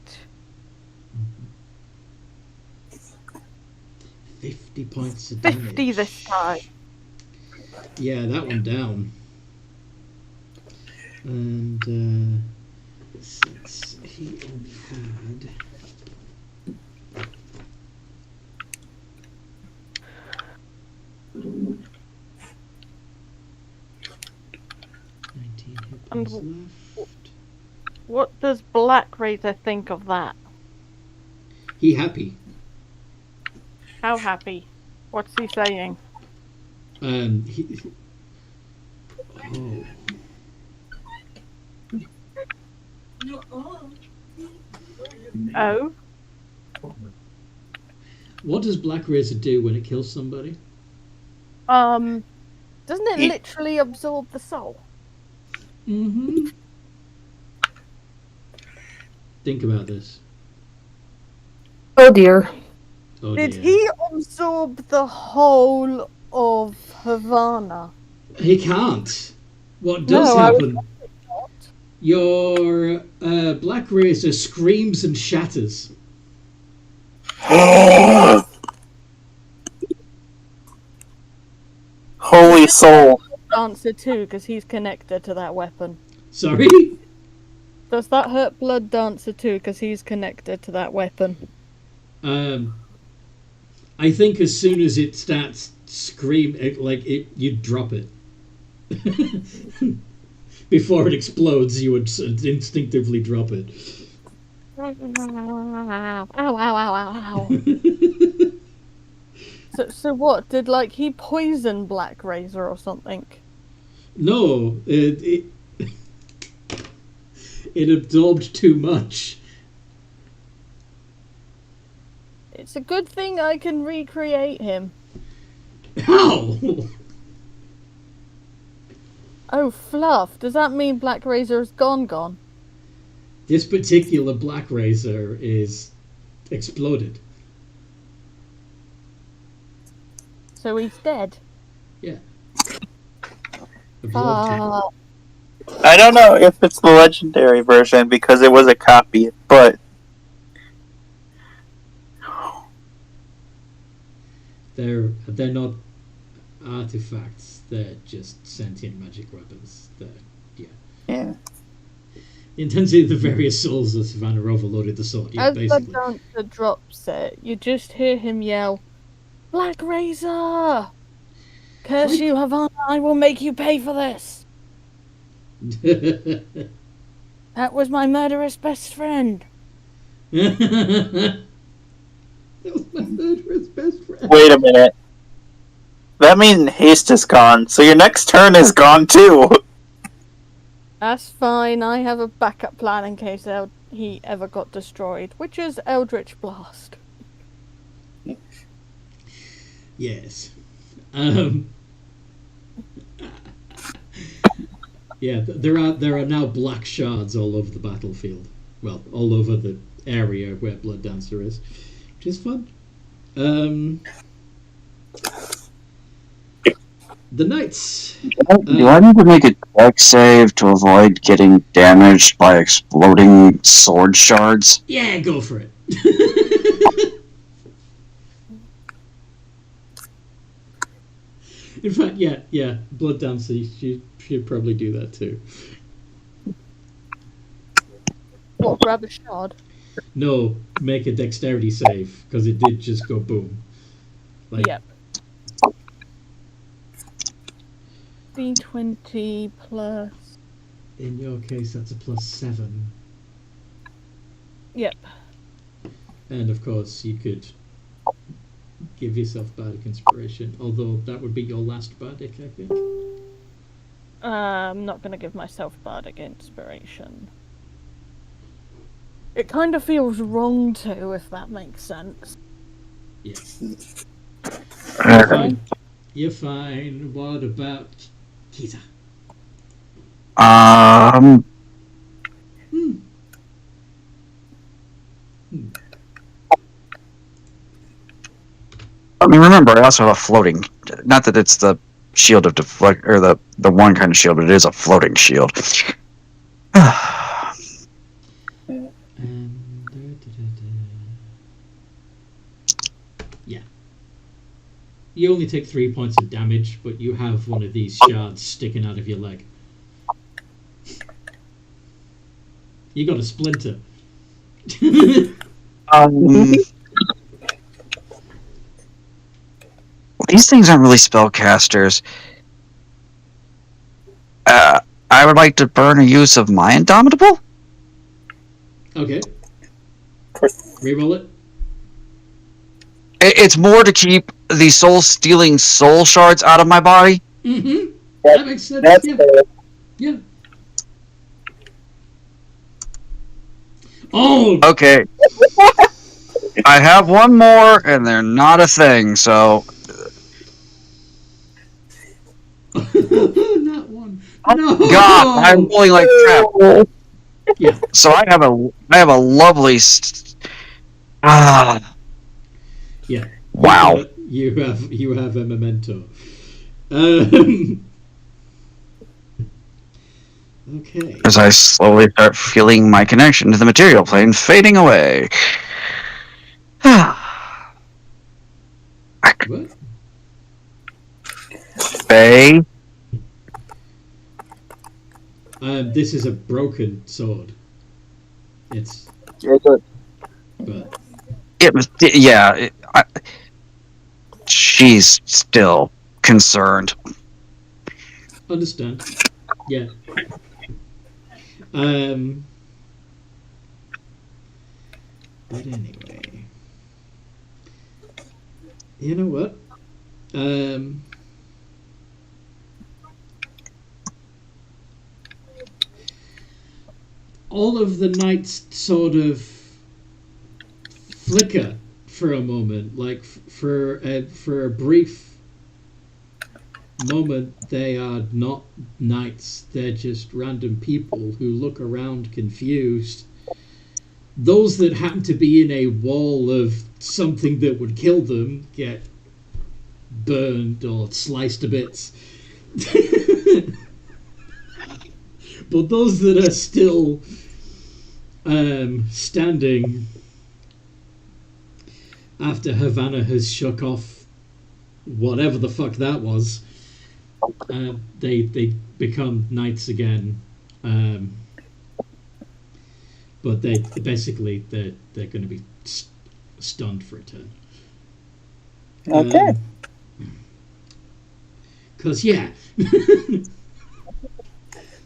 50 points of damage. 50 this time. Yeah, that one down. And since he only had... And left. what does Black Razor think of that? He happy. How happy? What's he saying? Oh. Oh? What does Black Razor do when it kills somebody? Doesn't it literally absorb the soul? Mm-hmm. Think about this. Oh dear. Oh, Did dear. he absorb the whole of Havana? He can't. What does No, I happen? Your Black Razor screams and shatters. Holy soul. Dancer too, because he's connected to that weapon. Sorry? Does that hurt Blood Dancer too, because he's connected to that weapon? I think as soon as it starts screaming, you'd drop it. Before it explodes, you would instinctively drop it. Ow, ow, ow, ow, ow. So what? Did, he poison Black Razor or something? No, it absorbed too much. It's a good thing I can recreate him. How? Oh, fluff. Does that mean Black Razor is gone? This particular Black Razor is exploded. So he's dead? Yeah. Absorbed him. I don't know if it's the legendary version because it was a copy, but They're not artifacts. They're just sentient magic weapons. yeah. The intensity of the various souls of Savannah overloaded the sword. Yeah, As basically. the dancer drops it, you just hear him yell, Black Razor! Curse you, Havana, I will make you pay for this! That was my murderous best friend. That was my murderous best friend. Wait a minute. That means haste is gone, so your next turn is gone too. That's fine, I have a backup plan in case he ever got destroyed, which is Eldritch Blast. Yes. Yeah, there are now black shards all over the battlefield. Well, all over the area where Blood Dancer is, which is fun. The knights. Do I need to make a dex save to avoid getting damaged by exploding sword shards? Yeah, go for it. In fact, yeah, Blood Dancer, she'd probably do that too. What, grab a shard? No, make a dexterity save, because it did just go boom. Yep. D20 plus... In your case, that's a +7. Yep. And of course, you could give yourself bardic inspiration, although that would be your last bardic, I think. I'm not going to give myself bardic inspiration. It kind of feels wrong to, if that makes sense. Yeah. You're fine. You're fine. What about Kita? I mean, remember, I also have a floating. Not that it's the shield of deflect, or the one kind of shield, but it is a floating shield. Yeah. You only take 3 points of damage, but you have one of these shards sticking out of your leg. You got a splinter. These things aren't really spellcasters. I would like to burn a use of my Indomitable. Okay. Reroll it. It's more to keep the soul-stealing soul shards out of my body. Mm-hmm. That makes sense. Yeah. Yeah. Oh! Okay. I have one more, and they're not a thing, so... Not one. No! God, I'm rolling like crap. Yeah. So I have a lovely... Yeah. Wow. You have a memento. Okay. As I slowly start feeling my connection to the material plane fading away. What? Bay. This is a broken sword. It's. But. It was. Yeah. She's still concerned. Understand. Yeah. But anyway. You know what? All of the knights sort of flicker for a moment, like for a brief moment they are not knights, they're just random people who look around confused. Those that happen to be in a wall of something that would kill them get burned or sliced to bits. But those that are still standing after Havana has shook off whatever the fuck that was, they become knights again. But they're going to be stunned for a turn. Okay. Because yeah.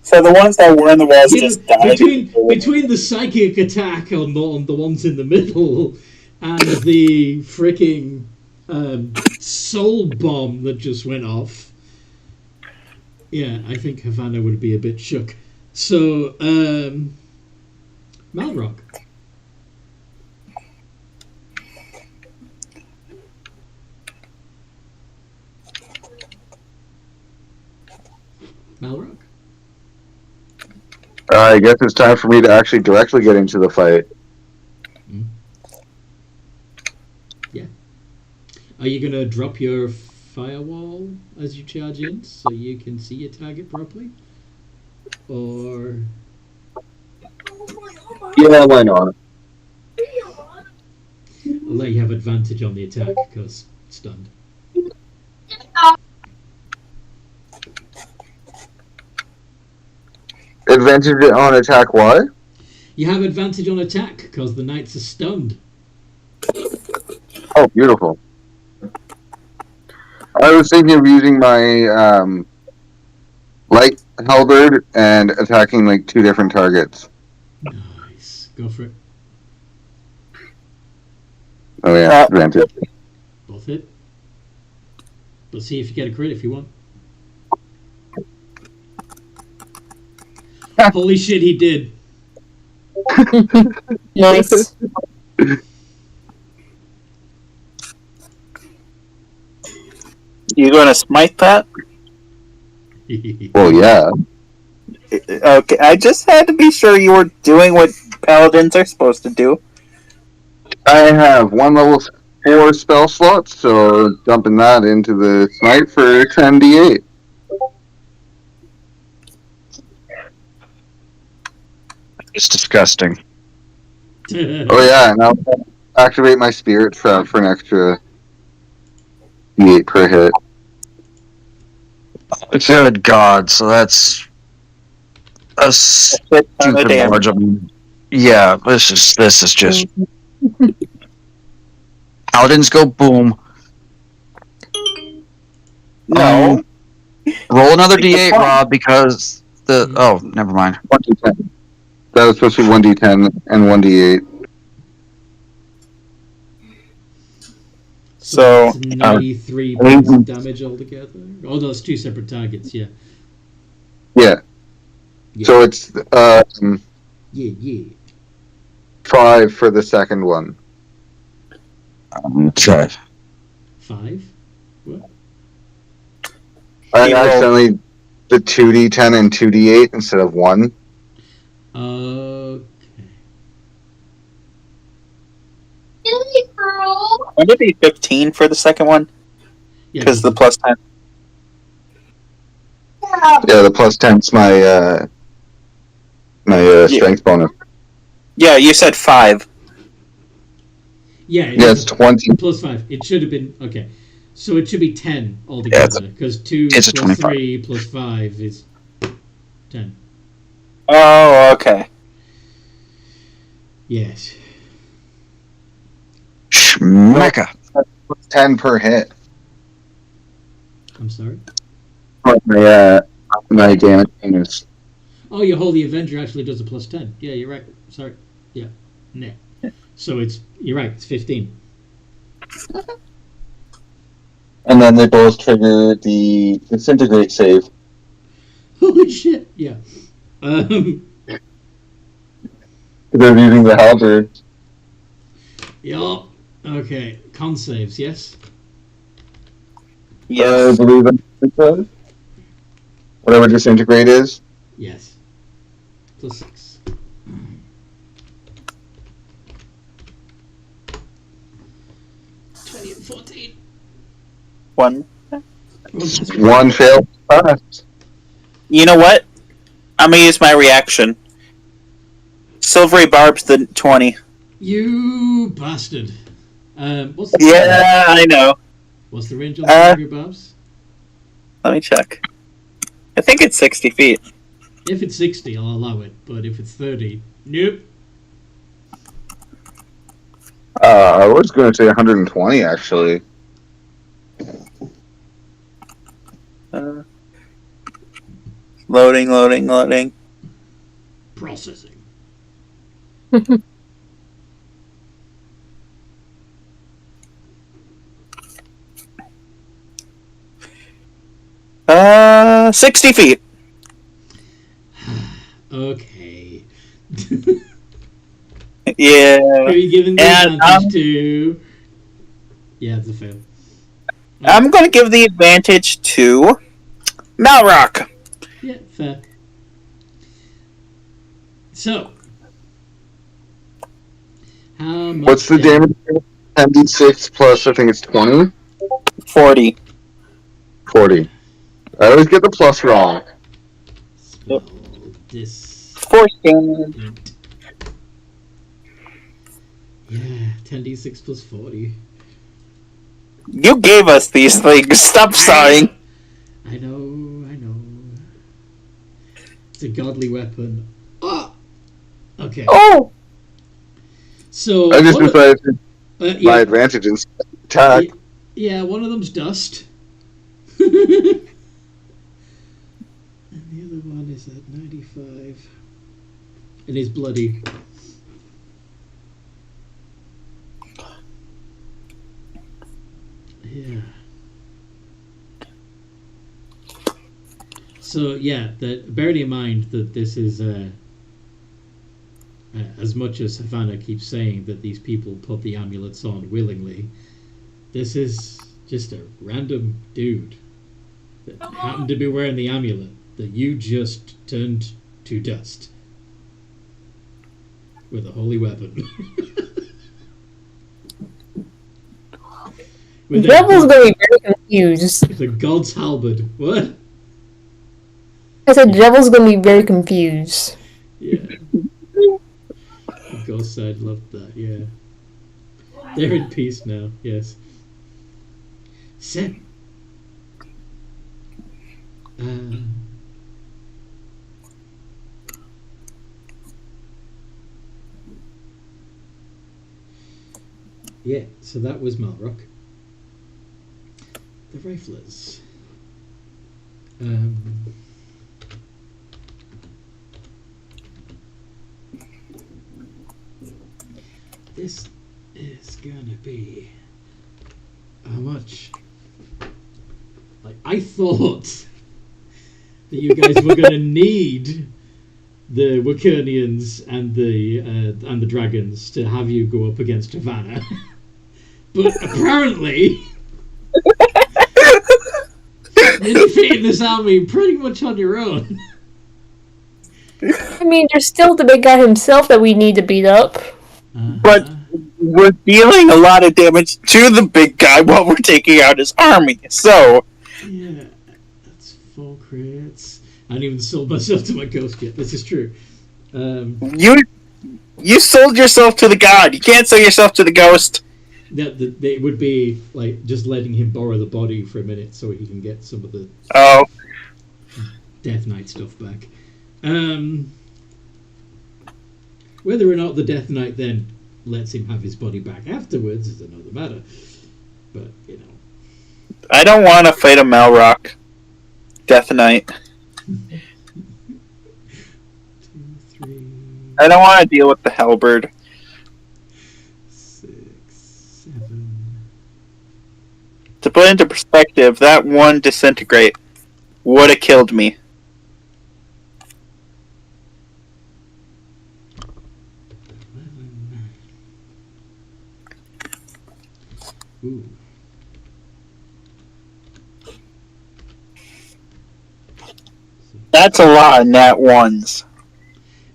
So the ones that were in the walls just died. Between the psychic attack on the ones in the middle and the freaking soul bomb that just went off, yeah, I think Havana would be a bit shook. So, Malrock. Malrock? I guess it's time for me to actually directly get into the fight. Yeah. Are you going to drop your firewall as you charge in so you can see your target properly? Or... Yeah, why not? I'll let you have advantage on the attack because stunned. Advantage on attack, why? You have advantage on attack because the knights are stunned. Oh, beautiful. I was thinking of using my light halberd and attacking like 2 different targets. Nice. Go for it. Oh yeah, advantage. Both hit. Let's see if you get a crit if you want. Holy shit, he did. Nice. You gonna smite that? Well, yeah. Okay, I just had to be sure you were doing what paladins are supposed to do. I have one level 4 spell slot, so dumping that into the smite for 10d8. It's disgusting. Oh yeah, and I'll activate my spirit trap for an extra d8 per hit. Good God! So that's a Shit ton of stupid damage. large amount. Yeah, this is just paladins go boom. No. Roll another d8, Rob, because never mind. 1d10. That was supposed to be 1d10 and 1d8. So, it's 93 points of damage altogether. Oh, those two separate targets, yeah. Yeah. Yeah. So it's Yeah. 5 for the second one. Okay. 5? What? I He rolled- accidentally did 2d10 and 2d8 instead of 1. Okay. would it be 15 for the second one? Yeah, Because the plus 10. Yeah, the plus 10's my strength bonus. Yeah, you said 5. yeah, Yeah, it's 20. plus 5. It should have been okay. So it should be 10 altogether because 2 it's a plus 25. 3 plus 5 is 10. Oh, okay. Yes. Schmecka. 10 per hit. I'm sorry. My damage bonus. Oh, your Holy Avenger actually does a plus 10. Yeah, you're right. Sorry. Yeah. Nah. So you're right. It's 15. And then they both trigger the disintegrate save. Holy shit. Yeah. They're using the halberd. Yeah. Okay. Con saves, yes? I Yes. believe it does. Whatever disintegrate is. Yes. Plus 6. And 14. One. One failed pass. You know what? I'm gonna use my reaction. Silvery Barb's the 20. You bastard. What's the Yeah, I know. What's the range on Silvery Barbs? Let me check. I think it's 60 feet. If it's 60, I'll allow it. But if it's 30, nope. I was going to say 120, actually. Loading. Processing. Uh, 60 feet. Okay. Yeah. Who are you giving the And, advantage to? Yeah, it's a fail. I'm gonna give the advantage to Malrock. Yeah, fair. So, how much What's the damage? 10d6 plus, I think it's 20? 40. 40. I always get the plus wrong. Spell this. Force damage. Yeah, 10d6 plus 40. You gave us these things. Stop sighing. I know. It's a godly weapon. Oh! Okay. Oh! So, I just one of- decided to my yeah, advantage is attack. yeah, one of them's dust. And the other one is at 95. And he's bloody. Yeah. So yeah, bearing in mind that this is as much as Havana keeps saying that these people put the amulets on willingly, this is just a random dude that happened to be wearing the amulet that you just turned to dust with a holy weapon. With Devil's gonna be very confused. the god's halberd. What? I said Devil's gonna be very confused. Yeah. The ghost side loved that, yeah. They're in peace now, yes. Sen. Yeah, so that was Malrock. The Riflers. This is gonna be how much? Like, I thought that you guys were gonna need the Wakernians and the dragons to have you go up against Havana, but apparently you're defeating this army pretty much on your own. I mean, there's still the big guy himself that we need to beat up. But we're dealing a lot of damage to the big guy while we're taking out his army. So Yeah, that's 4 crits. I haven't even sold myself to my ghost yet. This is true. you sold yourself to the god. You can't sell yourself to the ghost. It would be like just letting him borrow the body for a minute so he can get some of the Oh, Death Knight stuff back. Whether or not the Death Knight then lets him have his body back afterwards is another matter. But, you know. I don't want to fight a Malrock Death Knight. 2, 3, I don't want to deal with the Halberd. 6, 7. To put into perspective, that one disintegrate would have killed me. 11. Ooh. That's a lot of nat ones.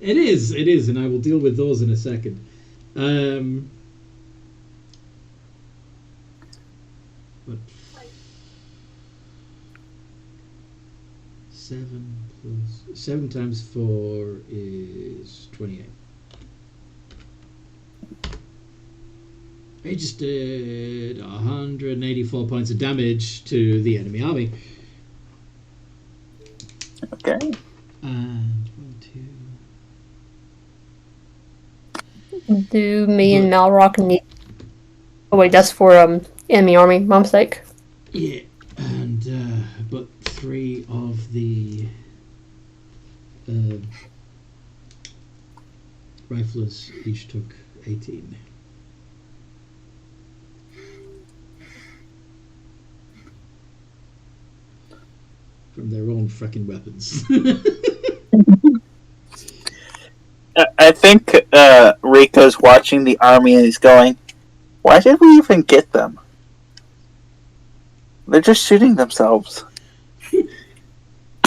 It is, and I will deal with those in a second. But 7 times 4 is 28. I just did 184 points of damage to the enemy army. Okay. And 1, 2. Do me and Malrock need... Oh wait, that's for enemy army. My mistake. Yeah, and but 3 of the riflers each took 18. From their own frickin' weapons. I think Rika's watching the army and he's going, why did we even get them? They're just shooting themselves.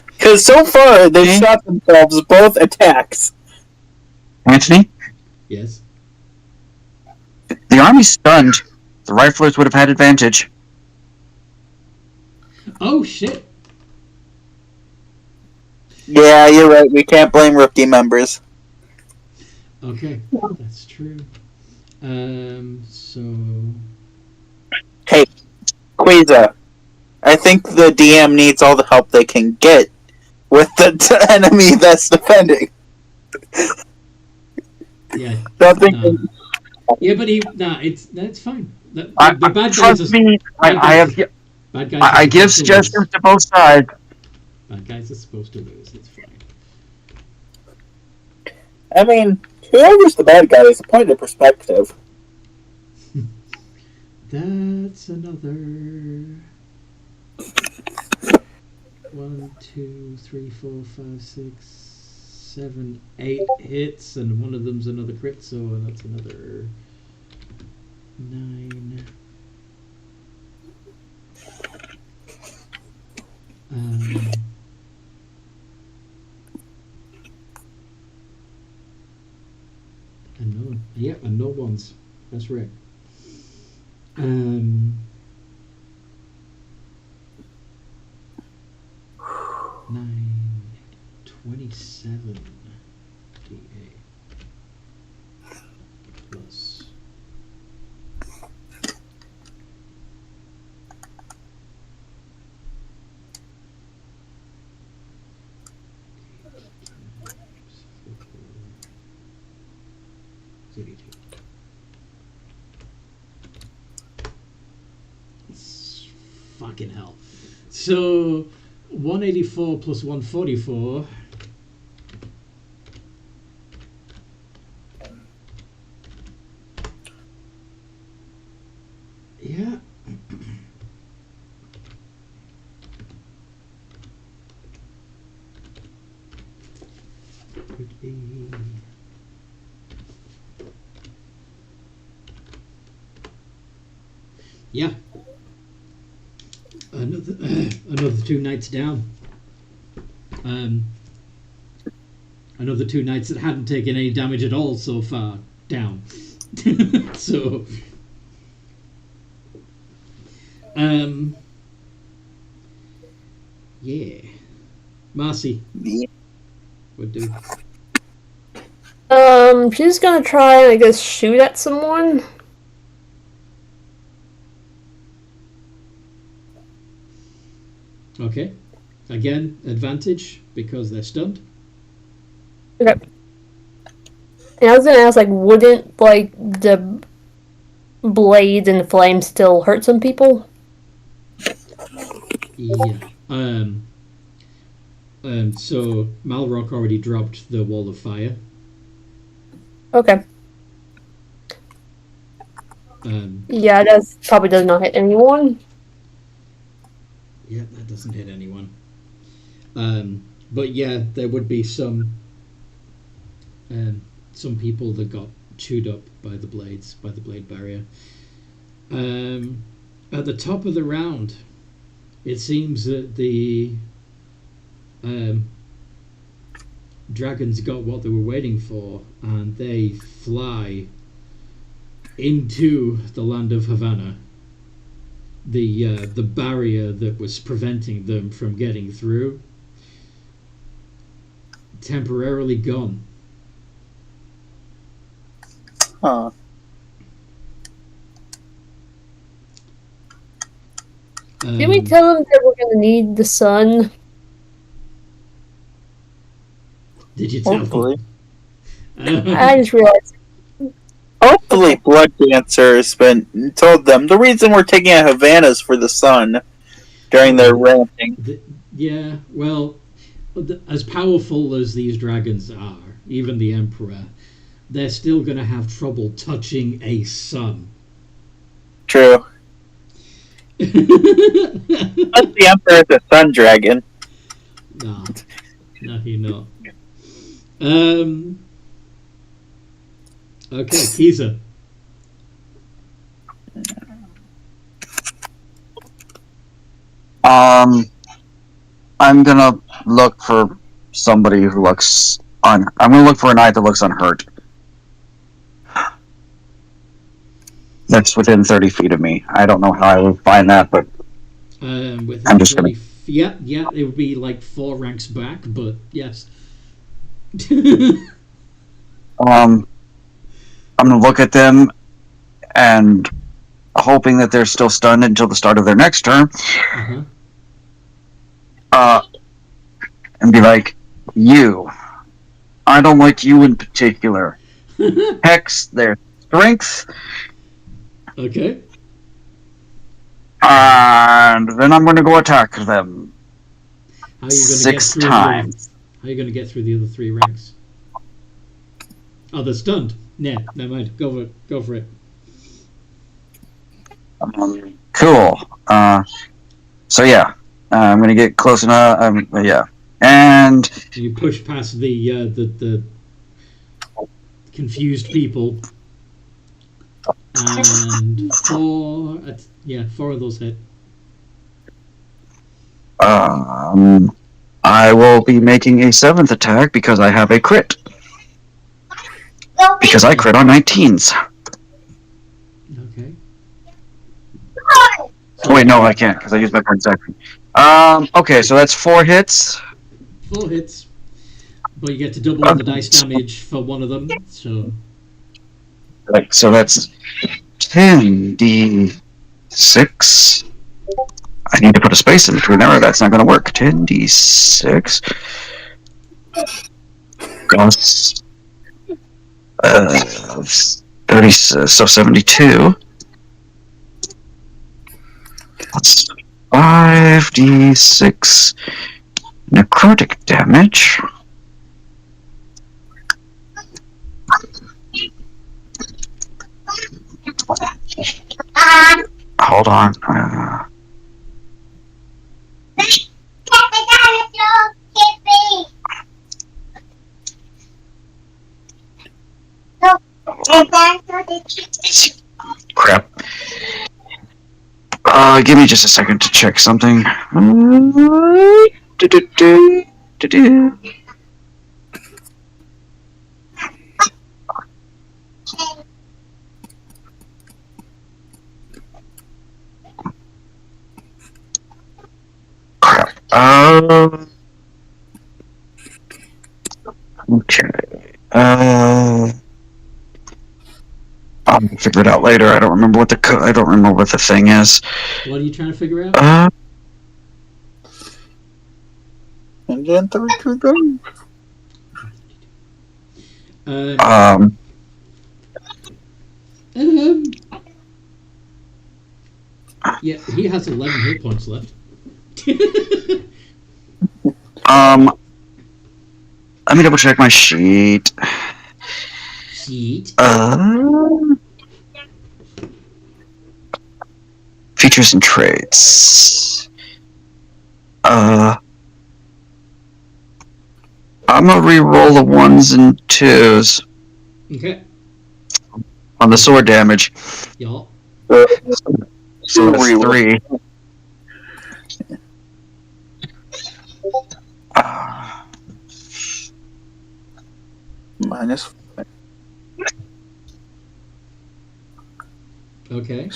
Because so far, they've shot themselves both attacks. Anthony, Yes. the army's stunned. The riflers would have had advantage. Oh shit! Yeah, you're right. We can't blame rookie members. Okay, that's true. So Hey, Queza, I think the DM needs all the help they can get with the enemy that's defending. yeah, Don't think yeah, but that's fine. The I, bad guys trust are, me, bad guys I are give supposed to lose. suggestions to both sides. Bad guys are supposed to lose. It's fine. I mean, whoever's the bad guy is a point of perspective. That's another 1, 2, 3, 4, 5, 6, 7, 8 hits, and one of them's another crit, so that's another 9. And no ones. That's right. 9, 27 DA plus. Fucking hell. So 184 plus 144. Yeah. Could be. Yeah. Another 2 knights down. Another 2 knights that hadn't taken any damage at all so far down. So, yeah, Marcy, would do. She's gonna try, I guess, shoot at someone. Okay. Again, advantage because they're stunned. Okay. And I was gonna ask, like, wouldn't, like, the blades and flames still hurt some people? Yeah. So Malrock already dropped the wall of fire. Okay. Yeah, that probably does not hit anyone. Yeah, that doesn't hit anyone. But yeah, there would be some people that got chewed up by the blades, by the blade barrier. At the top of the round, it seems that the dragons got what they were waiting for, and they fly into the land of Havana. The barrier that was preventing them from getting through, temporarily gone. Huh. Did we tell them that we're gonna need the sun? Did you tell Hopefully. them? I just realized. Hopefully, Blood Dancer has been told them the reason we're taking out Havana's for the sun during their ranting. Yeah, well, as powerful as these dragons are, even the Emperor, they're still going to have trouble touching a sun. True. But the Emperor is a sun dragon. No, he's not. Okay, Kiza. I'm gonna look for somebody who looks I'm gonna look for a knight that looks unhurt. That's within 30 feet of me. I don't know how I would find that, but I'm just gonna. Yeah, it would be like 4 ranks back, but yes. I'm gonna look at them and hoping that they're still stunned until the start of their next turn. And be like, you. I don't like you in particular. Hex their strength. Okay. And then I'm gonna go attack them. How are you gonna 6 get through times. How are you gonna get through the other 3 ranks? Oh, they're stunned. Nah, never mind. Go for it. Cool. So yeah, I'm gonna get close enough. Yeah, and You push past the confused people, and four of those hit. I will be making a 7th attack because I have a crit. Because I crit on 19s. Okay. Oh, wait, no, I can't because I used my point action. Okay, so that's 4 hits. 4 hits, but you get to double the dice damage for one of them. So that's 10d6. I need to put a space in between there, or that's not going to work. 10d6 plus 30, so 72. That's 5d6 necrotic damage. Hold on. Crap. Give me just a second to check something. Crap. Okay. I'll figure it out later. I don't remember what the thing is. what are you trying to figure out? Again, 32. Yeah, he has 11 hit points left. Let me double check my sheet. Features and traits. I'm gonna re-roll the 1s and 2s Okay. on the sword damage. Y'all. So that's 3. Minus. Okay.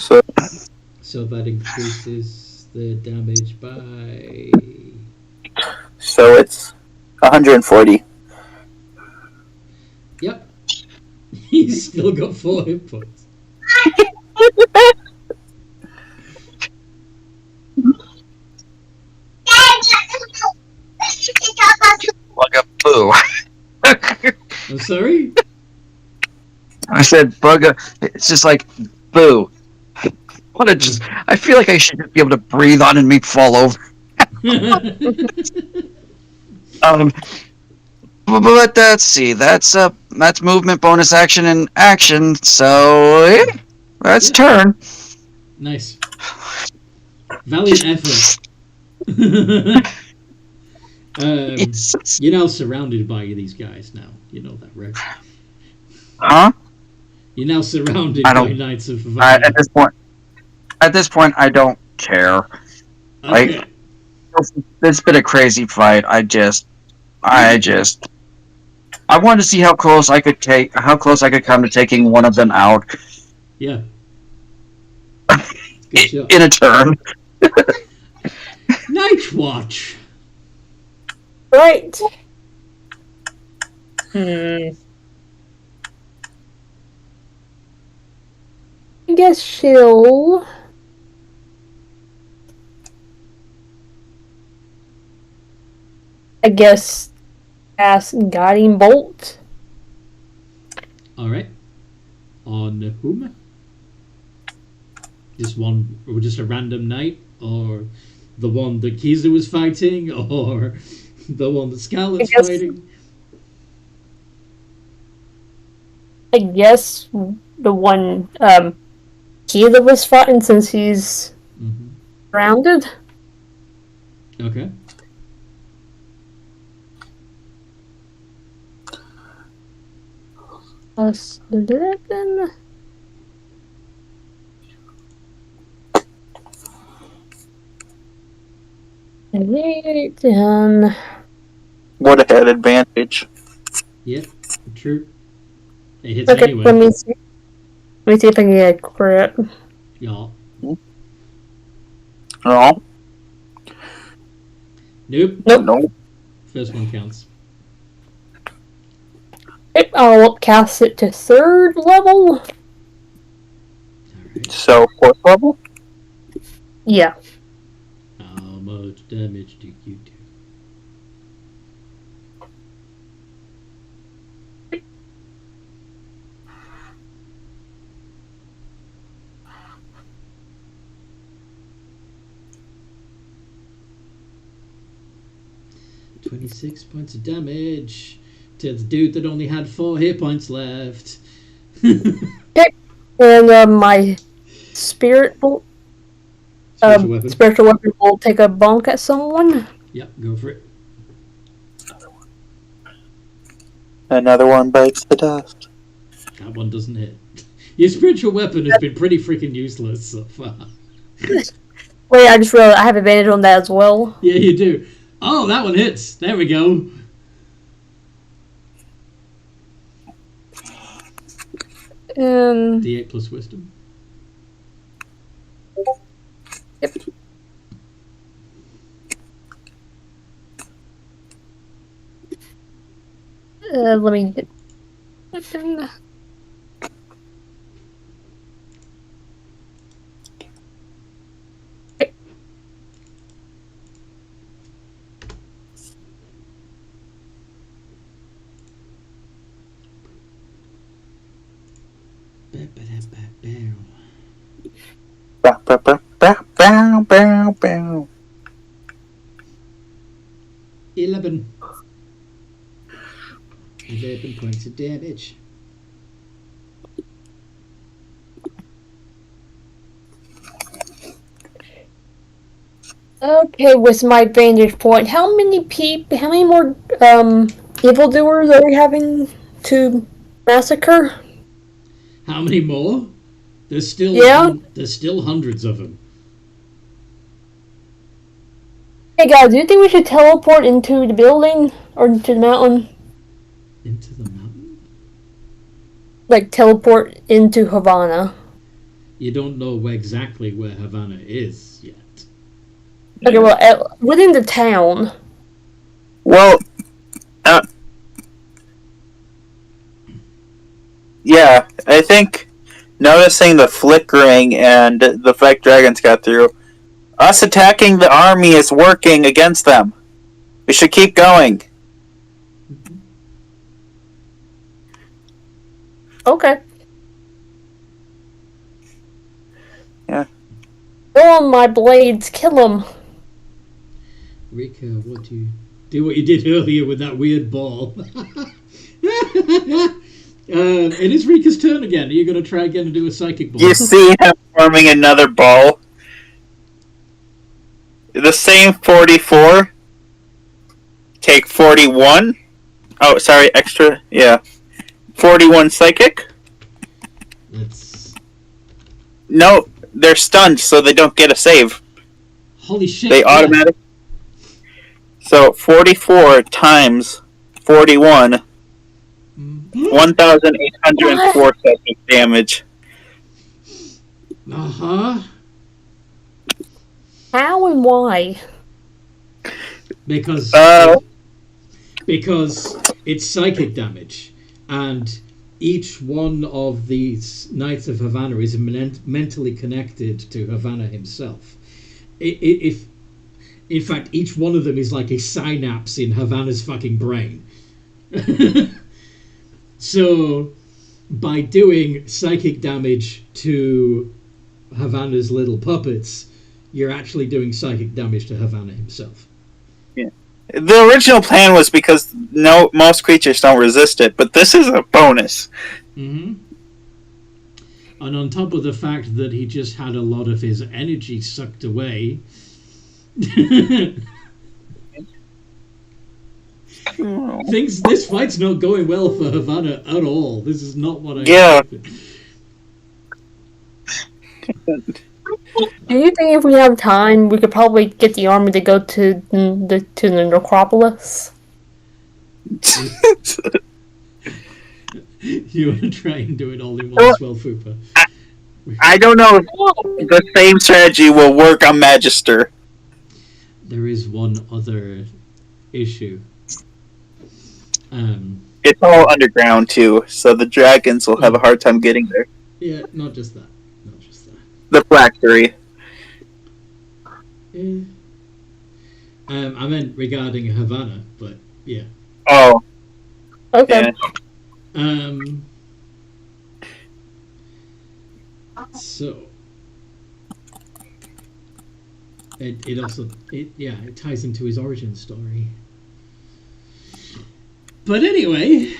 So that increases the damage by. So it's 140. Yep. He's still got 4 hit points. Like a boo. I'm sorry? I said bugger. It's just like boo. What a just. I feel like I should be able to breathe on and me fall over. But let's see. That's movement, bonus action, and action. So yeah, that's turn. Nice. Valiant effort. You're now surrounded by these guys now. You know that, right? Huh? You're now surrounded by Knights of Valor. At this point, I don't care. Okay. Like, it's been a crazy fight. I wanted to see how close I could come to taking one of them out. Yeah. In a turn. Night Watch. Right. I guess she'll. Cast Guiding Bolt. Alright. On whom? Just a random knight? Or the one that Kiza was fighting? Or the one that Scarlet's fighting? I guess the one he that was fighting since he's Mm-hmm. grounded. Okay. Plus 11. And 8, and Would have had advantage. Yep. True. It hits okay, anyway. let me see if I can get a crit. Yeah. No. Nope. No. First one counts. Okay, I'll upcast it to 3rd level. Alright. So 4th level. Yeah. How much damage do you do? "26 points of damage to the dude that only had 4 hit points left." And my spirit Spiritual weapon. will take a bonk at someone. Yep, go for it. Another one bites the dust. That one doesn't hit. Your spiritual weapon has been pretty freaking useless so far. Wait, I just realized I have advantage on that as well. Yeah, you do. Oh, that one hits. There we go. D8 plus wisdom. Yep. Let me get. Bow, bow, bow, bow, bow, bow, bow. 11 points of damage. Okay, with my vantage point, how many more evildoers are we having to massacre? How many more? There's still there's still hundreds of them. Hey guys, do you think we should teleport into the building or into the mountain? Into the mountain? Like teleport into Havana. You don't know exactly where Havana is yet. Okay, well, within the town. Well, yeah, I think noticing the flickering and the fact dragons got through, us attacking the army is working against them. We should keep going. Okay. Yeah. Go on, my blades, kill them. Rika, what do you do? What you did earlier with that weird ball. It is Rika's turn again. Are you going to try again and do a psychic ball? You see him forming another ball. The same 44. Take 41. Oh, sorry, extra. Yeah. 41 psychic. No, they're stunned, so they don't get a save. Holy shit. They automatic. So 44 times 41. 1,804 psychic damage. Uh-huh. How and why? Because it's psychic damage, and each one of these Knights of Havana is mentally connected to Havana himself. If in fact, each one of them is like a synapse in Havana's fucking brain. So, by doing psychic damage to Havana's little puppets, you're actually doing psychic damage to Havana himself. Yeah. The original plan was because most creatures don't resist it, but this is a bonus. Mm-hmm. And on top of the fact that he just had a lot of his energy sucked away. This fight's not going well for Havana at all. This is not what I expected. Do you think if we have time, we could probably get the army to go to the necropolis? You want to try and do it all in one swell, Fupa? I don't know if the same strategy will work on Magister. There is one other issue. It's all underground too, so the dragons will have a hard time getting there. Yeah, not just that. Not just that. The factory. Yeah. I meant regarding Havana, but yeah. Oh. Okay. Yeah. So it also it ties into his origin story. But anyway,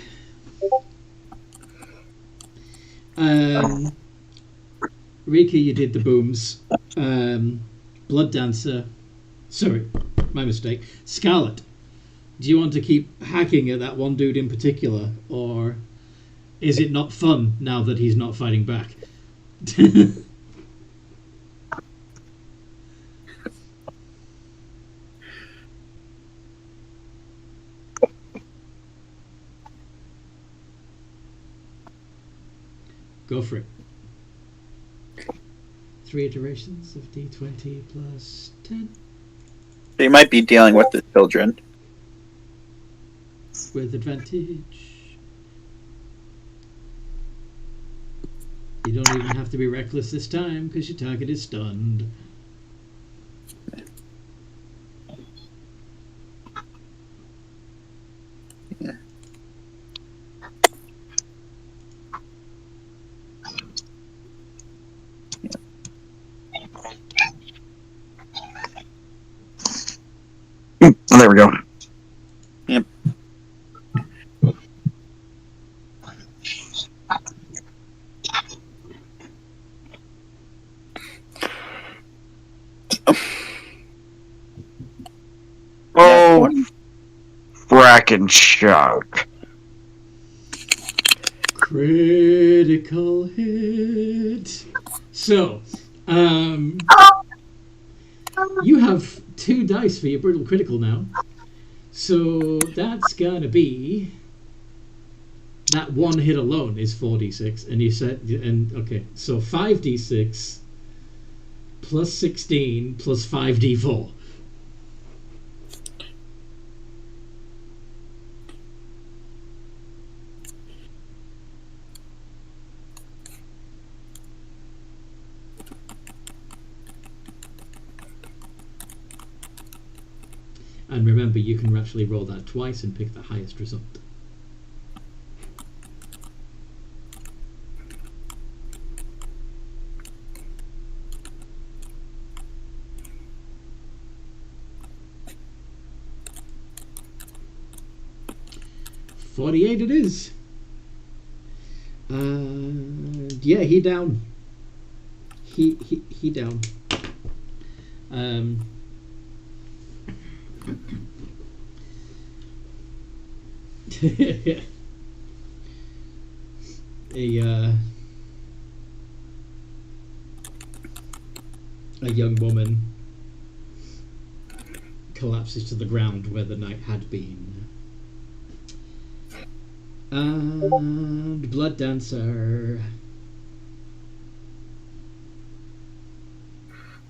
Rika, you did the booms. Blood Dancer, sorry, my mistake. Scarlet, do you want to keep hacking at that one dude in particular, or is it not fun now that he's not fighting back? Go for it. 3 iterations of D20 plus 10. They might be dealing with the children. With advantage. You don't even have to be reckless this time because your target is stunned. Oh, there we go. Yep. Oh, frackin' shock. Critical hit. So, you have 2 dice for your brutal critical now. So that's gonna be that one hit alone is 4d6, and you said, and okay, so 5d6 plus 16 plus 5d4. And remember, you can actually roll that twice and pick the highest result. $48 it is. Yeah, he down. He down. A young woman collapses to the ground where the knight had been. And Blood Dancer.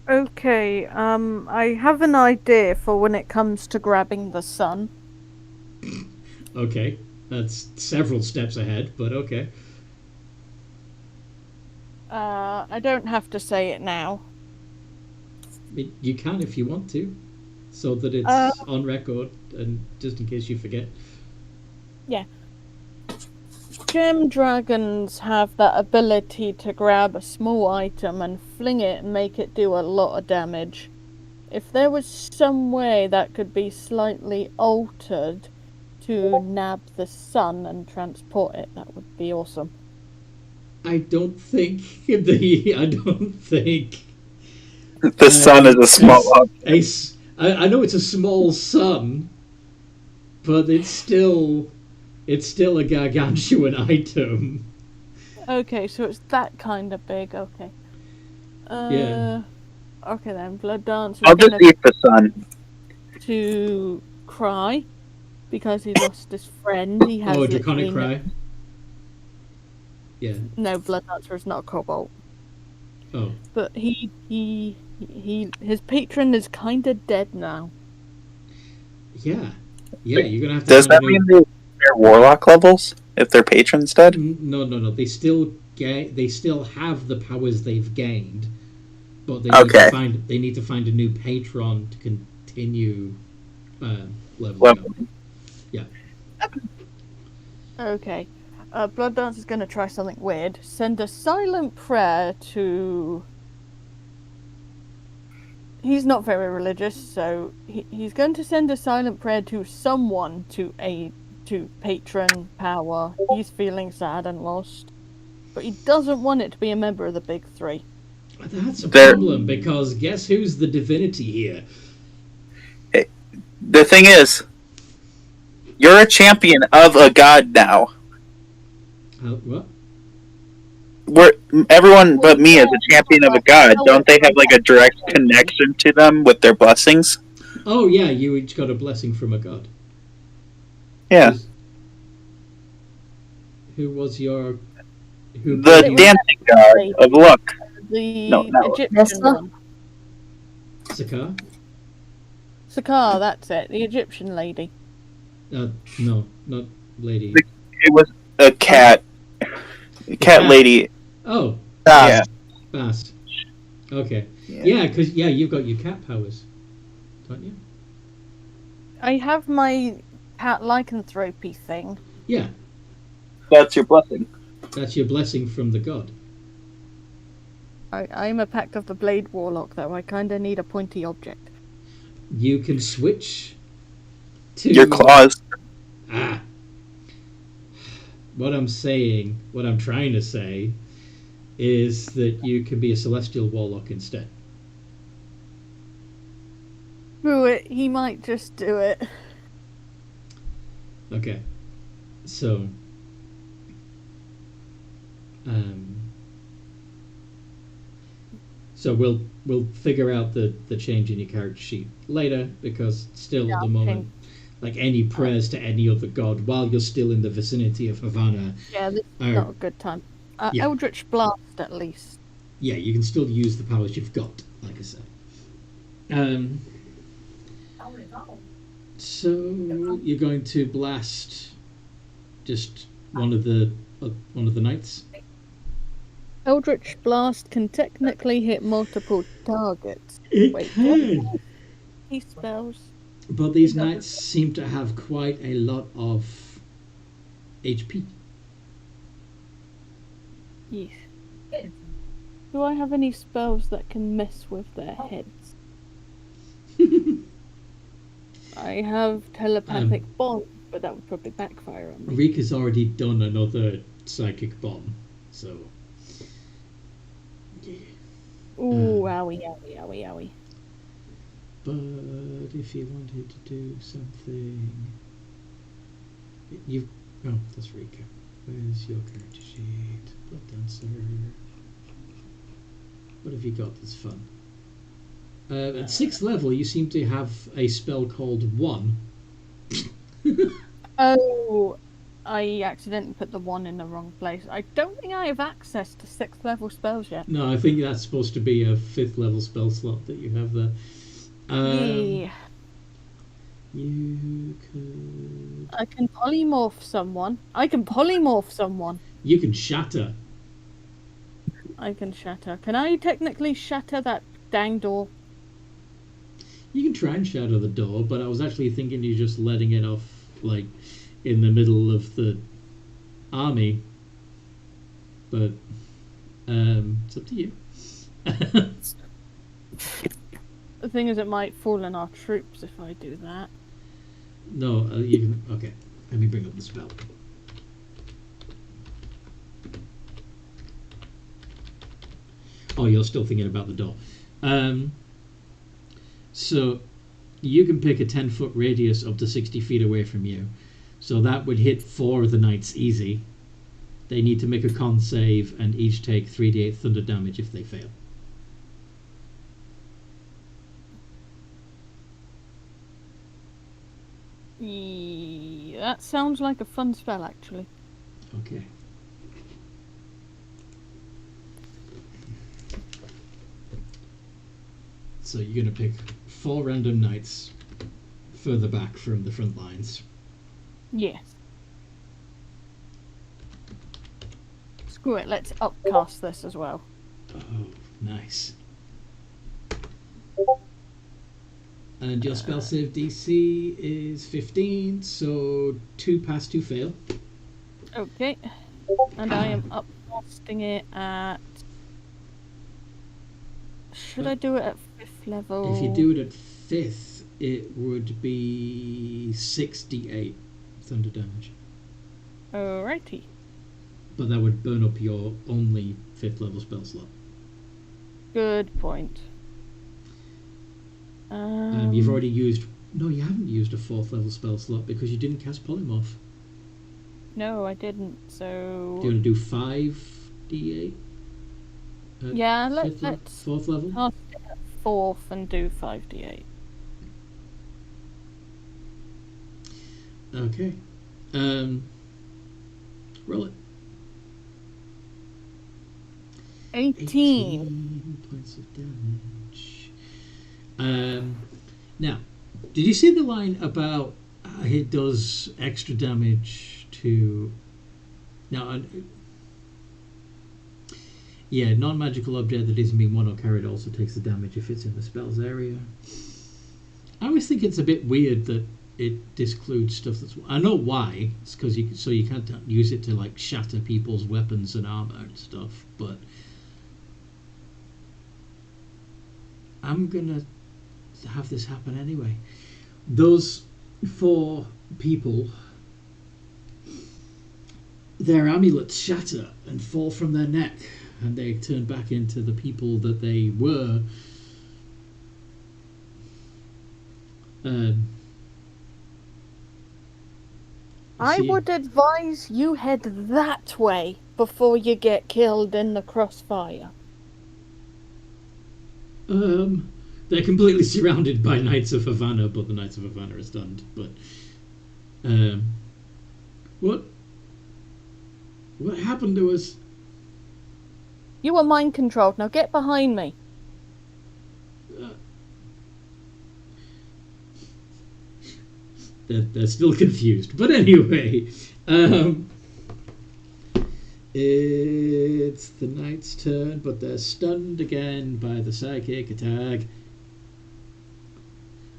Okay, I have an idea for when it comes to grabbing the sun. Okay, that's several steps ahead, but okay. I don't have to say it now. You can if you want to, so that it's on record, and just in case you forget. Yeah. Gem dragons have that ability to grab a small item and fling it and make it do a lot of damage. If there was some way that could be slightly altered to nab the sun and transport it, that would be awesome. I don't think I don't think The sun is a small object. I know it's a small sun, but it's still a gargantuan item. Okay, so it's that kind of big. Okay. Yeah. Okay then, Blood Dancer I'll is just gonna eat the sun. to cry because he lost his friend. He has Oh, Draconic literally Cry. Yeah. No, Blood Dancer is not a kobold. Oh. But his patron is kind of dead now. Yeah. Yeah, you're gonna have to. Does find that a new- mean they're warlock levels if their patron's dead? No. They still have the powers they've gained, but they need to find a new patron to continue leveling up. Yeah. Okay. Blood Dancer is going to try something weird. Send a silent prayer to... He's not very religious, so he's going to send a silent prayer to someone to patron power. He's feeling sad and lost. But he doesn't want it to be a member of the big three. That's a problem, because guess who's the divinity here? The thing is, you're a champion of a god now. What? Everyone but me is a champion of a god. Don't they have like a direct connection to them with their blessings? Oh yeah, you each got a blessing from a god. Yeah. Who was your... The dancing god of luck. The No, Egyptian one. Sakar? Sakar, that's it. The Egyptian lady. No, not lady. It was a cat. Cat lady. Oh. Yeah. Bast. Okay. Yeah, because you've got your cat powers, don't you? I have my cat lycanthropy thing. Yeah. That's your blessing. That's your blessing from the god. I'm a Pact of the Blade Warlock, though. I kind of need a pointy object. You can switch to... Your claws. Ah. What I'm trying to say, is that you can be a Celestial Warlock instead. Screw it. He might just do it. Okay. So... So we'll figure out the change in your character sheet later, because still at the moment, like any prayers to any other god while you're still in the vicinity of Havana. Yeah, this is not a good time. Eldritch Blast, at least. Yeah, you can still use the powers you've got, like I said. So you're going to blast just one of the knights. Eldritch Blast can technically hit multiple targets. It can. He spells. But these knights seem to have quite a lot of HP. Yes. Do I have any spells that can mess with their heads? I have telepathic bomb, but that would probably backfire on me. Reek has already done another psychic bomb, so... Yeah. Ooh, owie. But if you wanted to do something... Oh, that's Rika. Where's your character sheet? Blood Dancer. What have you got that's fun? At 6th level, you seem to have a spell called One. Oh, I accidentally put the 1 in the wrong place. I don't think I have access to 6th level spells yet. No, I think that's supposed to be a 5th level spell slot that you have there. Yeah. You could... I can polymorph someone. You can shatter. I can shatter. Can I technically shatter that dang door? You can try and shatter the door, but I was actually thinking you're just letting it off, like, in the middle of the army. But, it's up to you. The thing is, it might fall in our troops if I do that. No, you can... Okay, let me bring up the spell. Oh, you're still thinking about the door. So you can pick a 10-foot radius up to 60 feet away from you. So that would hit 4 of the knights easy. They need to make a con save and each take 3d8 thunder damage if they fail. That sounds like a fun spell, actually. Okay. So you're going to pick 4 random knights further back from the front lines. Yes. Screw it, let's upcast this as well. Oh, nice. And your spell save DC is 15, so 2 pass, 2 fail. Okay. And I am upcasting it at... Should I do it at 5th level? If you do it at 5th, it would be 6d8 thunder damage. Alrighty. But that would burn up your only 5th level spell slot. Good point. You've already used... No, you haven't used a 4th level spell slot because you didn't cast Polymorph. No, I didn't, so... Do you want to do 5d8? Yeah, let's 4th level? cast it at 4th and do 5d8. Okay. Roll it. 18 points of damage. Now, did you see the line about it does extra damage to... Now, yeah, non-magical object that isn't being won or carried also takes the damage if it's in the spell's area. I always think it's a bit weird that it discludes stuff that's... I know why. It's because you can't use it to like shatter people's weapons and armor and stuff, but I'm gonna have this happen anyway. Those 4 people, their amulets shatter and fall from their neck, and they turn back into the people that they were. I would advise you head that way before you get killed in the crossfire. They're completely surrounded by Knights of Havana, but the Knights of Havana are stunned. But what happened to us? You were mind controlled. Now get behind me. They're still confused. But anyway, it's the knight's turn, but they're stunned again by the psychic attack.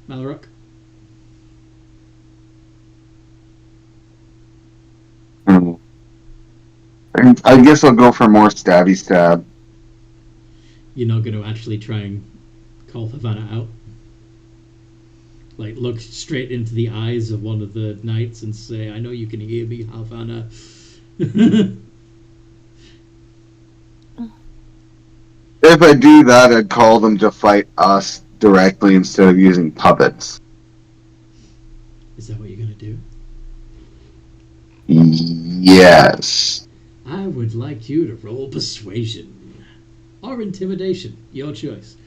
Malrock. I guess I'll go for more stabby stab. You're not going to actually try and call Havana out? Like, look straight into the eyes of one of the knights and say, I know you can hear me, Havana. If I do that, I'd call them to fight us directly instead of using puppets. Is that what you're going to do? Yes. I would like you to roll persuasion. Or intimidation. Your choice.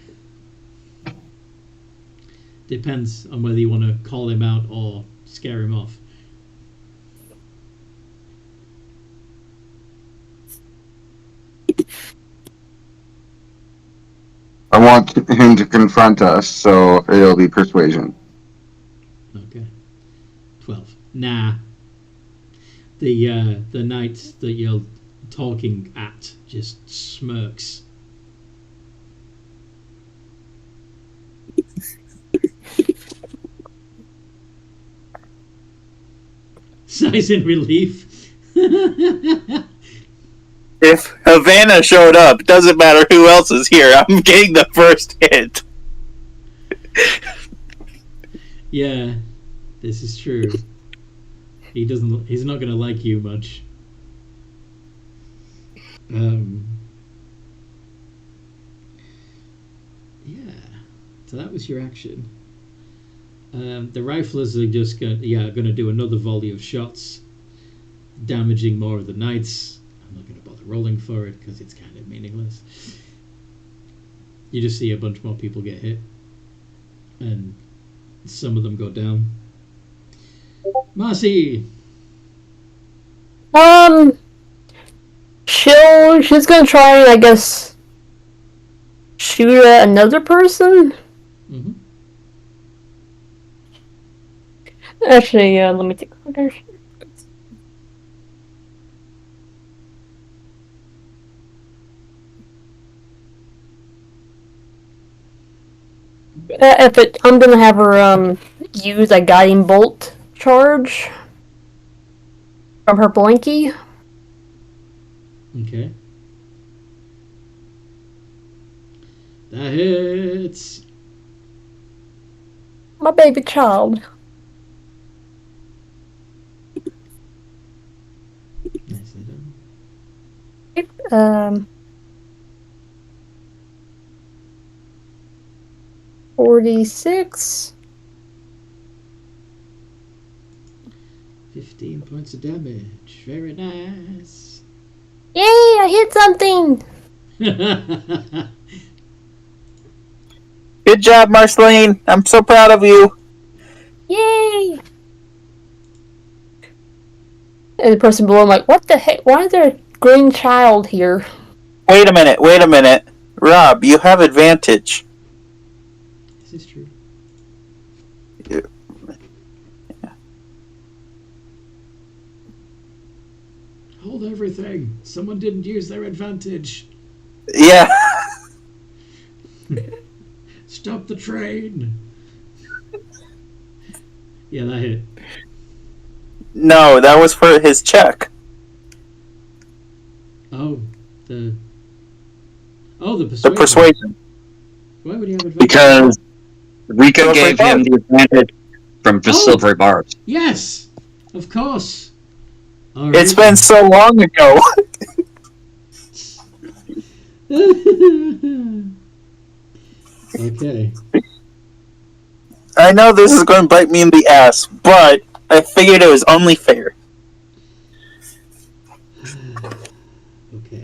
Depends on whether you want to call him out or scare him off. I want him to confront us, so it'll be persuasion. Okay. 12. Nah. The knight that you're talking at just smirks. Sighs in relief. If Havana showed up, doesn't matter who else is here. I'm getting the first hit. Yeah, this is true. He's not going to like you much. So that was your action. The riflers are just going to do another volley of shots, damaging more of the knights. I'm not going to bother rolling for it because it's kind of meaningless. You just see a bunch more people get hit, and some of them go down. Marcy! She's gonna try and, I guess, shoot at another person? Mm-hmm. Actually, let me take a look. I'm gonna have her use a guiding bolt charge from her blankie. Okay. That hits. My baby child. Nicely done. 46. 15 points of damage. Very nice. Yay, I hit something! Good job, Marceline. I'm so proud of you. Yay! And the person below, I'm like, what the heck? Why is there a green child here? Wait a minute. Rob, you have advantage. This is true. Yeah. Hold everything. Someone didn't use their advantage. Yeah. Stop the train. Yeah, that hit. No, that was for his check. Oh, the persuasion. The persuasion. Why would he have advantage? Because Rika Silvery gave him bars. the advantage from the silvery bars. Yes, of course. All It's right. been so long ago. Okay. I know this is going to bite me in the ass, but I figured it was only fair. Okay.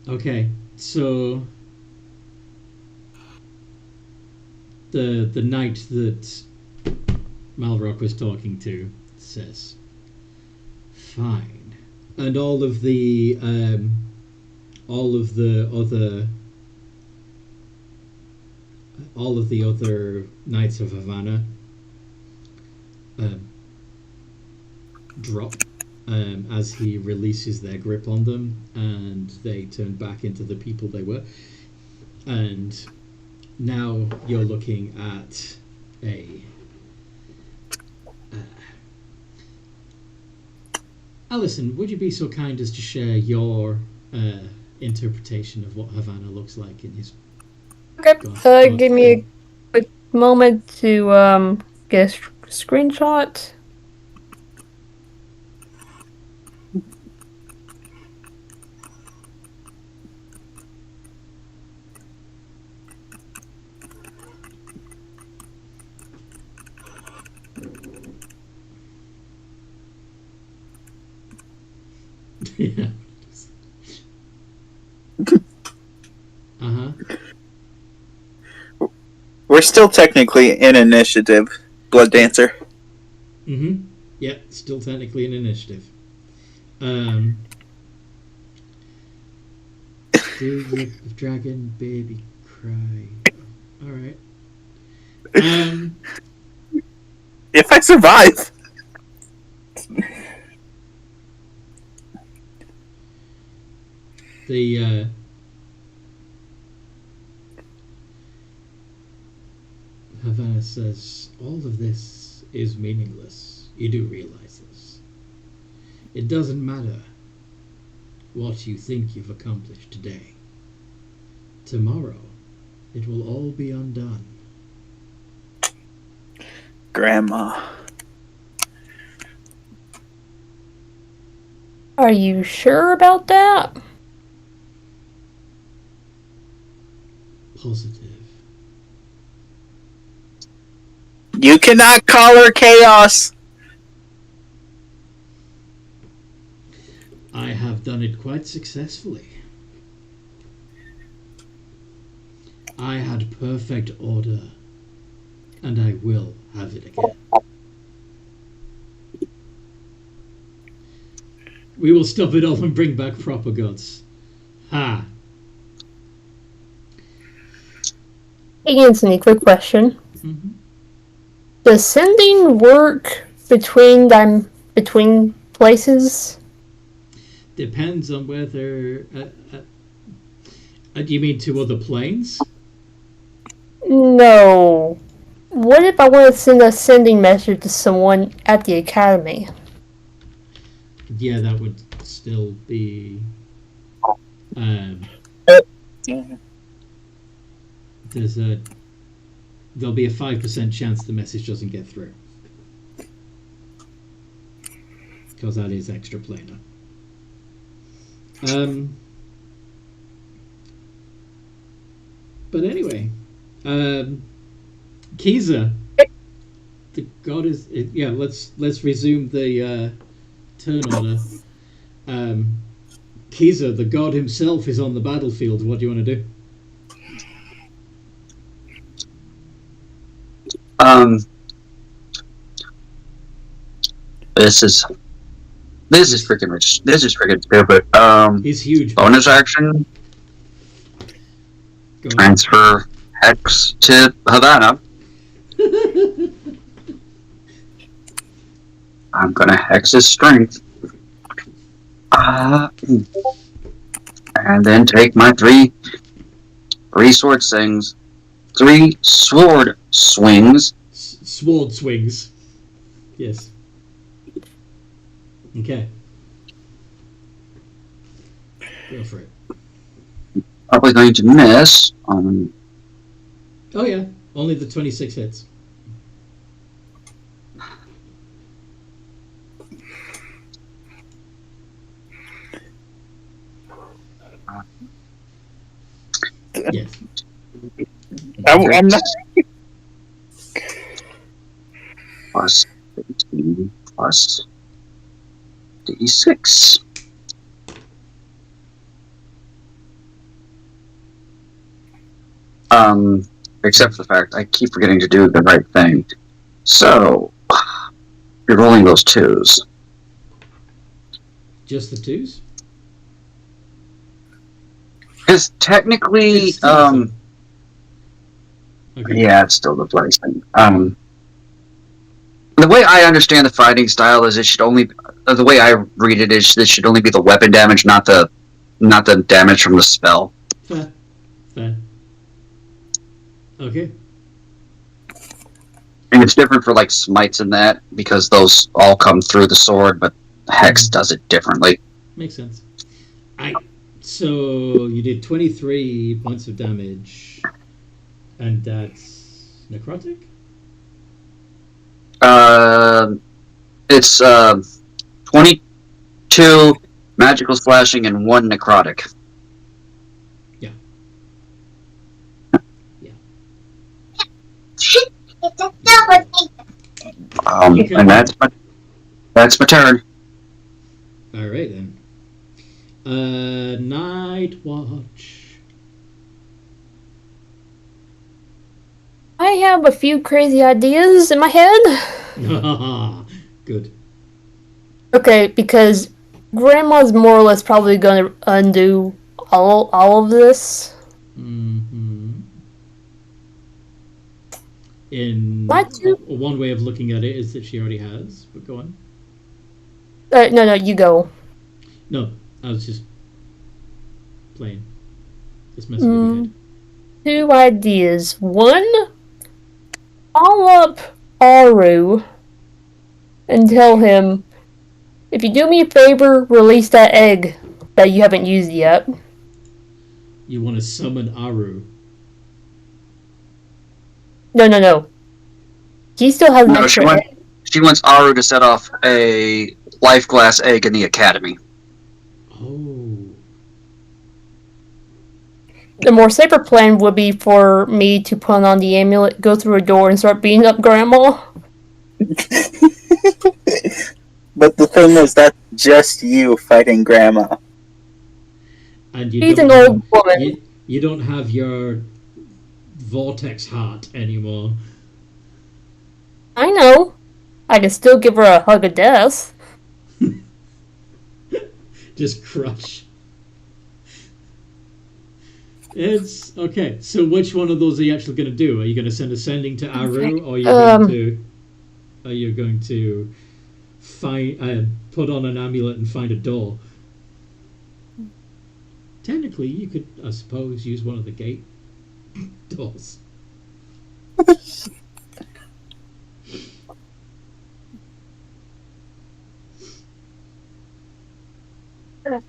Okay. So the knight that Malrock was talking to says, "Fine," and all of the other knights of Havana drop as he releases their grip on them, and they turn back into the people they were. And now you're looking at a Alison, would you be so kind as to share your interpretation of what Havana looks like in his... Okay, give me a quick moment to get a screenshot. Yeah. Uh-huh. We're still technically in initiative, Blood Dancer. Mm-hmm. Yeah, still technically an initiative. Do the dragon baby cry? Alright. If I survive. The Havana says, all of this is meaningless. You do realize this. It doesn't matter what you think you've accomplished today. Tomorrow, it will all be undone. Grandma. Are you sure about that? Positive. You cannot call her chaos. I have done it quite successfully. I had perfect order, and I will have it again. We will stop it all and bring back proper gods. Ha! Hey, Anthony, quick question. Mm-hmm. Does sending work between places? Depends on whether... do you mean to other planes? No. What if I want to send a sending message to someone at the academy? Yeah, that would still be... there'll be a 5% chance the message doesn't get through. Because that is extra planar. But anyway, Kiza, the god is... yeah, let's resume the turn order. Kiza, the god himself, is on the battlefield. What do you want to do? This is freaking rich. This is freaking stupid. He's huge. Bonus action. Go on. Transfer Hex to Havana. I'm gonna Hex his strength. And then take my three sword swings. 3 sword swings. Sword swings. Yes. Okay. Go for it. Probably going to miss. Oh yeah, only the 26 hits. Yes. I'm not. Plus 18 plus D6. Except for the fact I keep forgetting to do the right thing. So, you're rolling those 2s. Just the 2s? Because technically, It's still okay. yeah, it's still the place thing. The way I understand the fighting style is it should only, the way I read it is this should only be the weapon damage, not the damage from the spell. Fair. Okay. And it's different for like smites and that because those all come through the sword, but Hex does it differently. Makes sense. So you did 23 points of damage, and that's necrotic? It's 22 magical slashing and 1 necrotic. Yeah. Okay. And that's my turn. All right then. Night Watch. I have a few crazy ideas in my head. Good. Okay, because Grandma's more or less probably going to undo all of this. Mm-hmm. In What? one way of looking at it is that she already has, but go on. No, you go. No, I was just playing. Just messing with your head. 2 ideas. 1, call up Aru and tell him, if you do me a favor, release that egg that you haven't used yet. You want to summon Aru? No. He still has an No, extra egg. she wants Aru to set off a life glass egg in the academy. the more safer plan would be for me to put on the amulet, go through a door, and start beating up Grandma. But the thing is, that's just you fighting Grandma. And you She's don't an have, old woman. you don't have your vortex heart anymore. I know. I can still give her a hug of death. Just crush. It's okay. So which one of those are you actually going to do? Are you going to send ascending to Aru, or are you going to find put on an amulet and find a door? Technically, you could, I suppose, use one of the gate doors.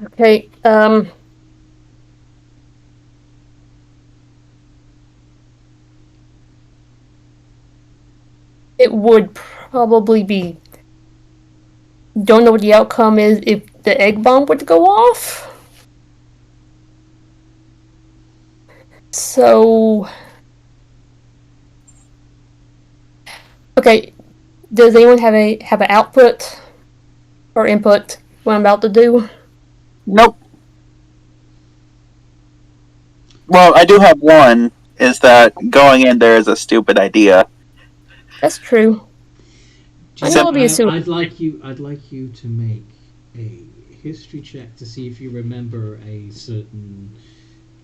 Okay, it would probably be... Don't know what the outcome is if the egg bomb would go off. So... Okay, does anyone have an output or input what I'm about to do? Nope. Well, I do have one, is that going in there is a stupid idea. That's true. I know it'll be a suit. I'd like you to make a history check to see if you remember a certain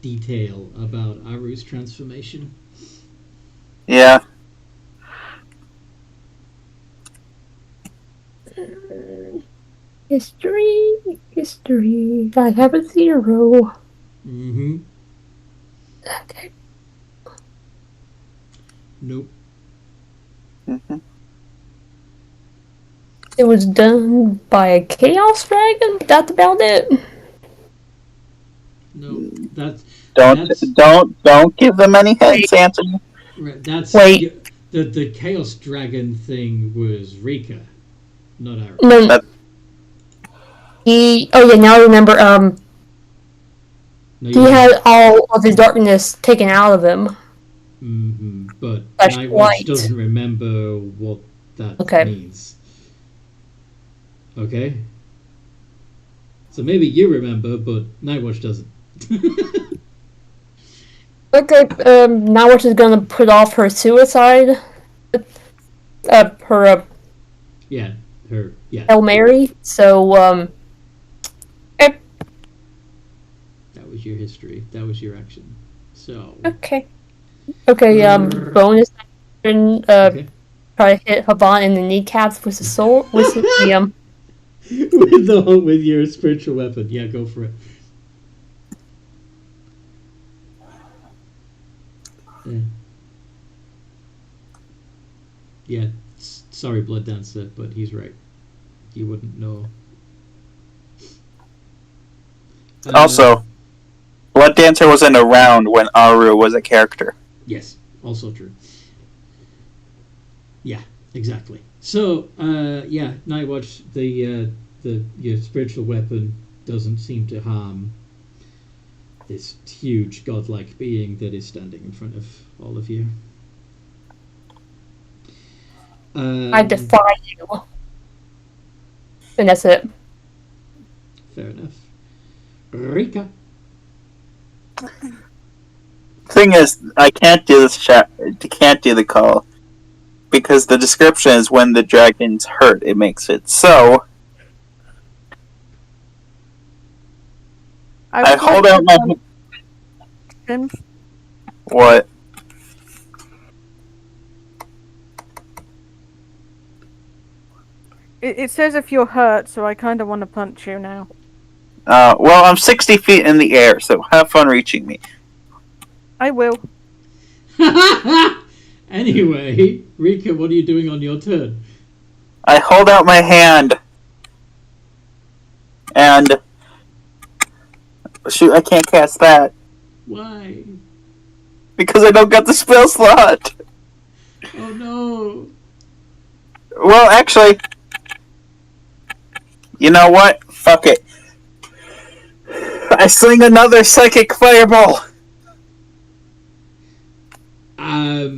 detail about Aru's transformation. Yeah. History. I have a 0. Mm-hmm. Okay. Nope. Mm-hmm. It was done by a chaos dragon. That's about it. No, that's Don't give them any hints, Anthony. that's Wait. The chaos dragon thing was Rika, not Aru. No. Now I remember. No, He had all of his darkness taken out of him. Mm-hmm. But That's Nightwatch right. doesn't remember what that means. Okay? So maybe you remember, but Nightwatch doesn't. Okay, Nightwatch is gonna put off her suicide. Her Hail Mary. So, That was your history. That was your action. So. Okay, bonus action, try to hit Havan in the kneecaps with the sword, with the, with your spiritual weapon. Yeah, go for it. Yeah, sorry, Blood Dancer, but he's right. You wouldn't know. Also, Blood Dancer wasn't around when Aru was a character. Yes, also true. Yeah, exactly. So, Nightwatch, your spiritual weapon doesn't seem to harm this huge godlike being that is standing in front of all of you. I defy you. And that's it. Fair enough. Rika. Thing is, I can't do this chat. Can't do the call because the description is when the dragon's hurt. It makes it so. I hold out my. What? It says if you're hurt, so I kind of want to punch you now. Well, I'm 60 feet in the air, so have fun reaching me. I will. Anyway, Rika, what are you doing on your turn? I hold out my hand. And... Shoot, I can't cast that. Why? Because I don't got the spell slot. Oh no. Well, actually... You know what? Fuck it. I sling another psychic fireball. At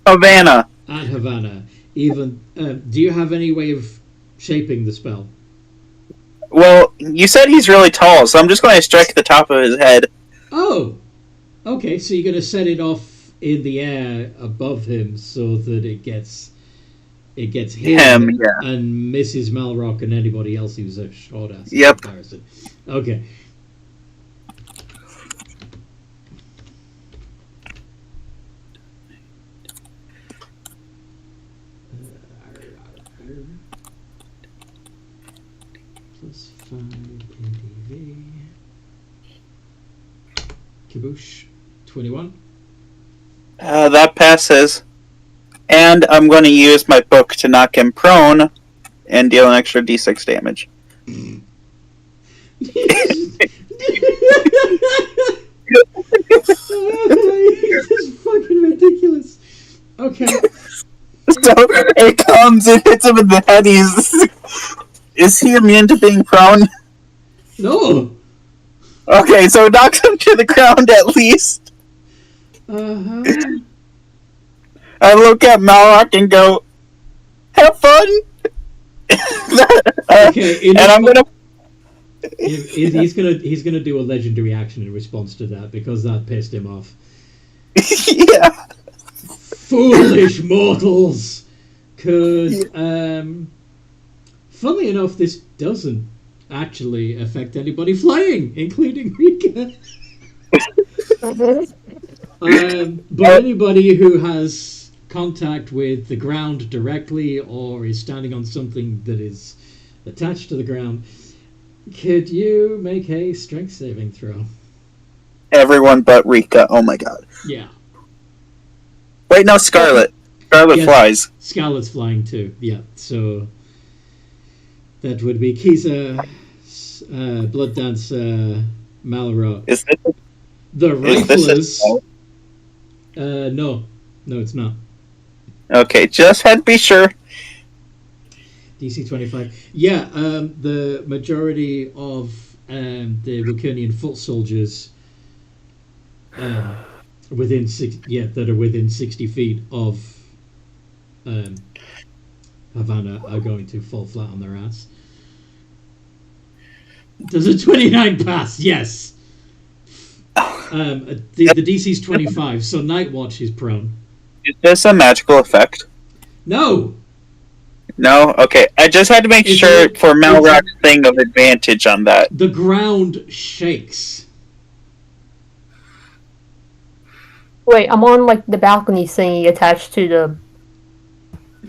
Havana. at Havana. Even do you have any way of shaping the spell? Well, you said he's really tall, so I'm just going to strike the top of his head. Oh, okay. So you're going to set it off in the air above him so that it gets him Yeah. and Mrs. Malrock and anybody else who's a short ass. Yep. Comparison. Okay. Plus 5 ADV. Kaboosh. 21. That passes. And I'm going to use my book to knock him prone and deal an extra d6 damage. This is fucking ridiculous. Okay. So it comes and hits him in the head. Is he immune to being prone? No. Okay, so it knocks him to the ground at least. Uh-huh. I look at Malrock and go, "Have fun." Okay, and I'm gonna. He's gonna do a legendary action in response to that because that pissed him off. Yeah. Foolish mortals! Because, funnily enough, this doesn't actually affect anybody flying, including Rika. But anybody who has contact with the ground directly or is standing on something that is attached to the ground, could you make a strength saving throw? Everyone but Rika. Oh my god. Yeah. Wait, no, Scarlet. Scarlet Yes, flies. Scarlet's flying too. Yeah, so that would be Kiza, Blood Dancer, Malrock. Is this? The Is this Riflers. No, it's not. Okay, just had to be sure. DC 25. Yeah, the majority of the Wakernian foot soldiers within that are within 60 feet of Havana are going to fall flat on their ass. Does a 29 pass? Yes. The DC's 25, so Night Watch is prone. Is this a magical effect? No. No? Okay, I just had to make sure for Malrock's thing of advantage on that. The ground shakes. Wait, I'm on like the balcony thingy attached to the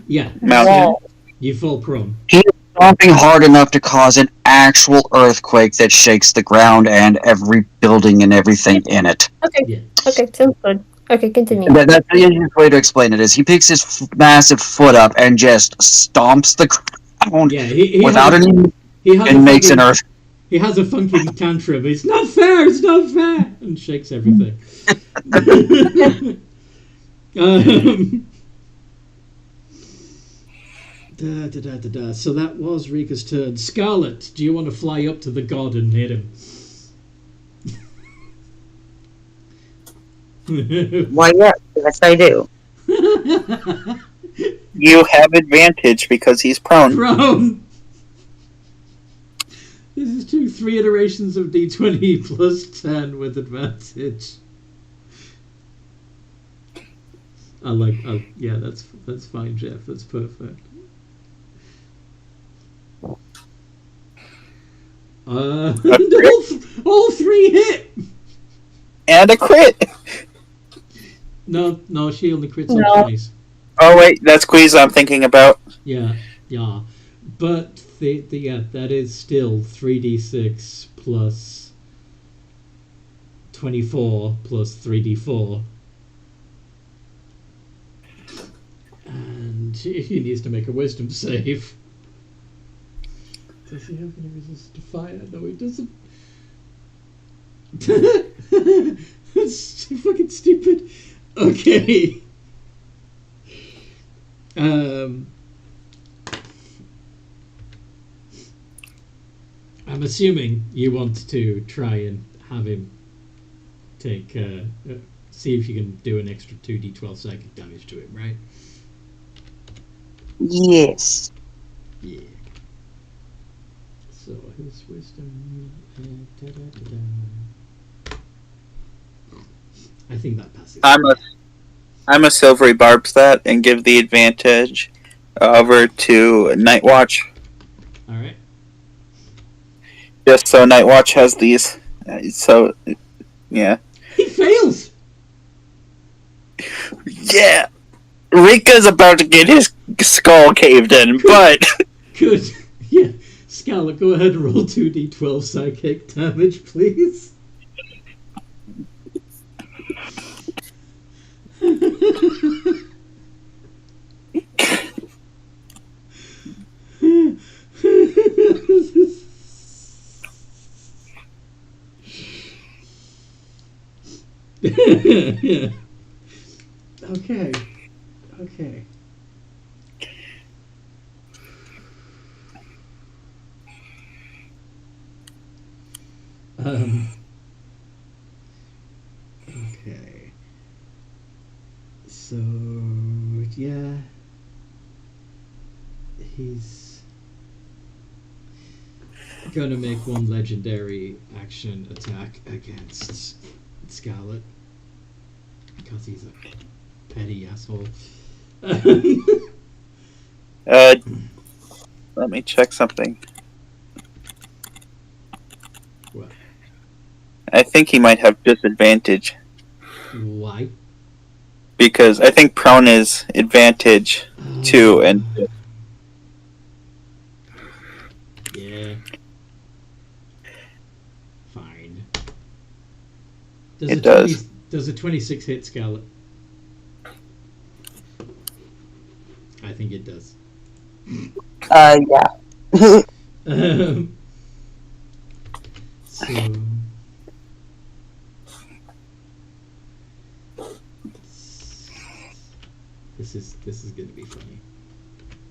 Yeah. wall. You fall prone. He is stomping hard enough to cause an actual earthquake that shakes the ground and every building and everything in it. Okay. Yeah. Okay, sounds good. Okay, continue. That's the easiest way to explain it. Is he picks his massive foot up and just stomps the ground Yeah, he without has, any he has and makes an fucking- earth. He has a funky tantrum. It's not fair. It's not fair, and shakes everything. So that was Rika's turn. Scarlet, do you want to fly up to the god and hit him? Why, yes, I do. You have advantage because he's prone. Prone. This is 3 iterations of D20 plus 10 with advantage. Yeah, that's fine, Jeff. That's perfect. All 3 hit. And a crit! No, she only crits No. on 20s. Oh wait, that's Queez I'm thinking about. Yeah. But that is still 3d6 plus 24 plus 3d4. And he needs to make a wisdom save. Does he have any resistance to fire? No, he doesn't. That's fucking stupid. Okay. I'm assuming you want to try and have him take see if you can do an extra 2d12 psychic damage to him, right? Yes. Yeah. So his wisdom. I think that passes. I'm a silvery barbs that and give the advantage over to Night Watch. All right. Just so Night Watch has these. So, yeah. He fails. Yeah. Rika's about to get his skull caved in, but Good. Yeah. Scarlet, go ahead and roll 2d12 psychic damage, please. Yeah. Okay. Okay. Okay. So, yeah. He's gonna make one legendary action attack against Scarlet. Because he's a petty asshole. let me check something. What? I think he might have disadvantage Why? because I think prone is advantage too, and Yeah. Fine. It does. Does a 26 hit Scarlet? I think it does. Yeah. So this is going to be funny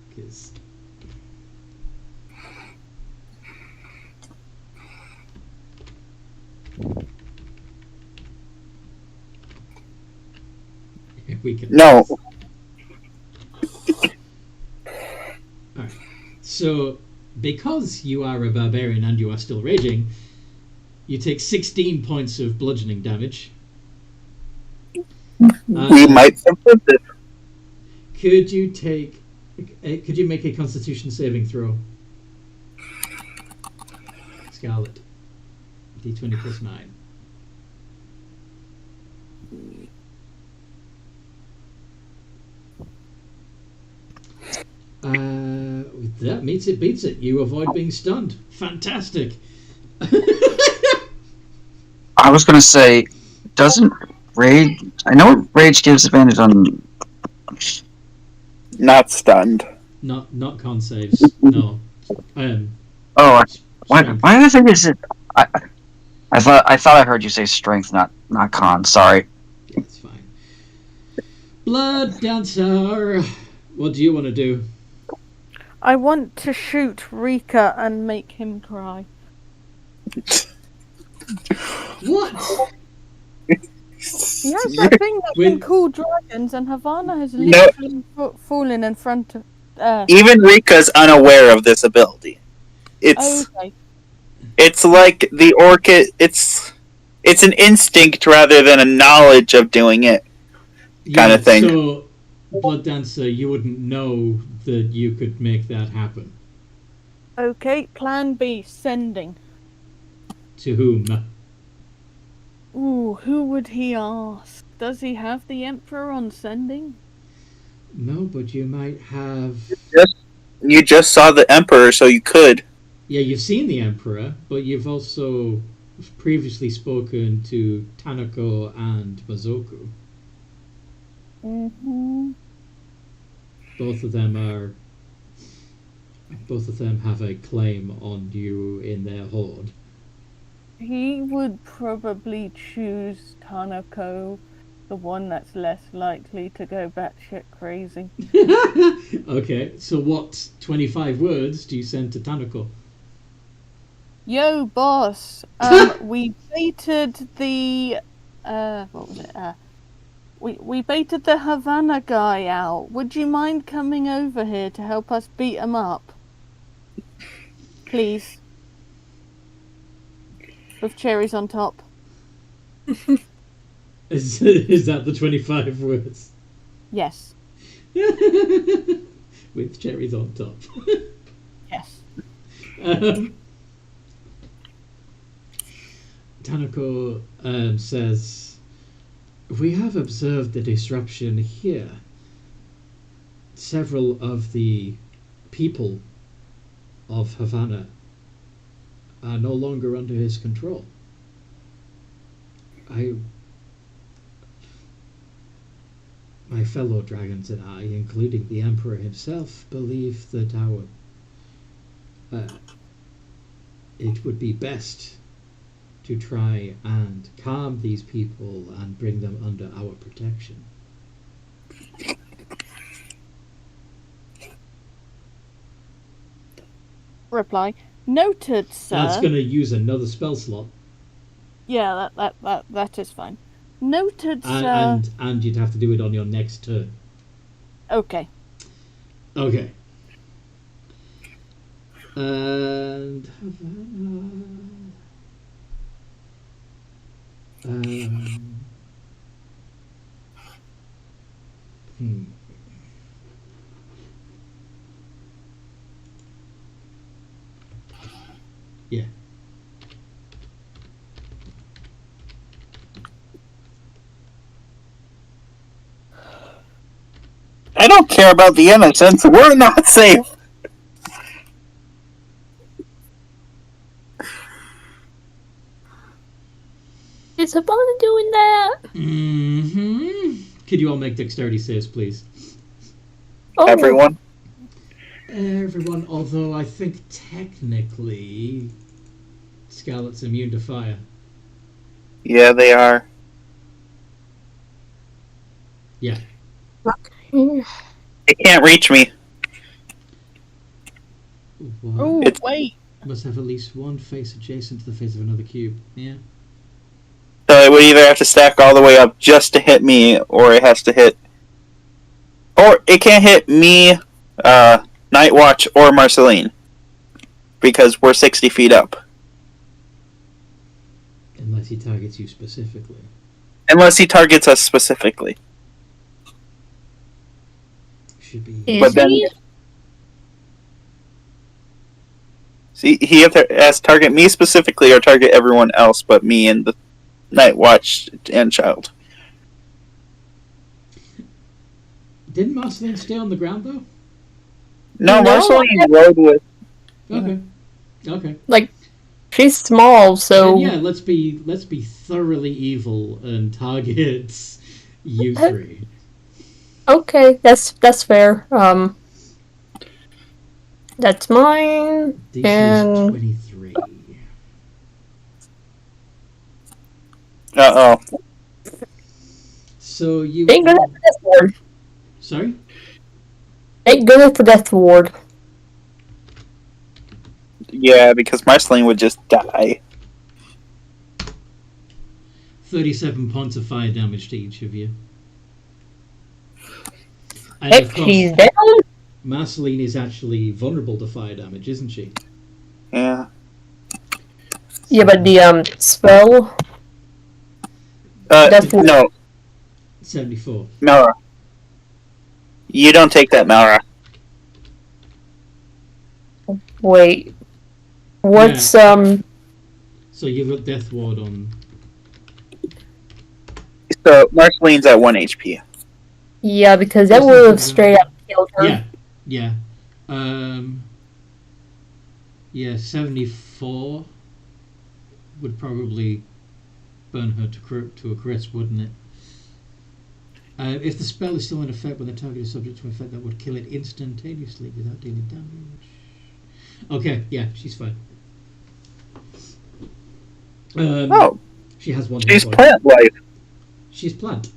because we can. no. Alright. So, because you are a barbarian and you are still raging, you take 16 points of bludgeoning damage. We might simplify this. Could you make a Constitution saving throw? Scarlet. D20 plus 9. That meets it, beats it. You avoid being stunned. Fantastic. I was gonna say, doesn't rage? I know rage gives advantage on. Not stunned. Not con saves. No. Oh, why did I think is it? I thought I heard you say strength, not con. Sorry. That's fine. Blood Dancer. What do you want to do? I want to shoot Rika and make him cry. What? He has that thing that can cool dragons, and Havana has literally fallen in front of. Even Rika's unaware of this ability. It's like the orchid. It's an instinct rather than a knowledge of doing it, kind of thing. So, Blood Dancer, you wouldn't know that you could make that happen. Okay, plan B, sending. To whom? Ooh, who would he ask? Does he have the Emperor on sending? No, but you might have. You just saw the Emperor, so you could. Yeah, you've seen the Emperor, but you've also previously spoken to Tanako and Mazoku. Mm-hmm. Both of them have a claim on you in their horde. He would probably choose Tanako, the one that's less likely to go batshit crazy. Okay, so what 25 words do you send to Tanako? Yo, boss. We baited the what was it? We baited the Havana guy out. Would you mind coming over here to help us beat him up? Please. With cherries on top. Is that the 25 words? Yes. With cherries on top. Yes. Tanako says, we have observed a disruption here. Several of the people of Havana are no longer under his control. My fellow dragons and I, including the Emperor himself, believe that it would be best to try and calm these people and bring them under our protection. Reply. Noted, sir. That's going to use another spell slot. Yeah, that is fine. Noted, sir. And you'd have to do it on your next turn. Okay. Okay. And yeah. I don't care about the innocents. We're not safe. Is Havana doing that? Could you all make dexterity saves, please? Oh. Everyone. Everyone, although I think technically Scarlet's immune to fire. Yeah, they are. Yeah. They can't reach me. Oh, wait. Must have at least one face adjacent to the face of another cube. Yeah. So it would either have to stack all the way up just to hit me, or it has to hit... Or it can't hit me, Nightwatch, or Marceline. Because we're 60 feet up. Unless he targets you specifically. Unless he targets us specifically. Should be... Is he? See, he has to target me specifically, or target everyone else but me and the Nightwatch and Child. Didn't Marceline stay on the ground, though? No, No. Marceline rode with... Okay. Okay. Like, she's small, so... Then yeah, let's be thoroughly evil and target you three. Okay, that's fair. That's mine. DC And- is 23. Uh-oh. So you... Ain't good at the death ward. Sorry? Ain't good at the death ward. Yeah, because Marceline would just die. 37 points of fire damage to each of you. And Heck, of course, she's down. Marceline is actually vulnerable to fire damage, isn't she? Yeah. Yeah, but the spell. Death ward. No, 74. Melra. You don't take that, Melra. Wait. What's So you've got Death Ward on... So, Marceline's at 1 HP. Yeah, because that would have straight up killed her. Yeah. Yeah, 74 would probably burn her to a crisp, wouldn't it? If the spell is still in effect when the target is subject to an effect, that would kill it instantaneously without dealing damage. Okay, yeah, she's fine. She has one. She's hit point. plant life. She's plant.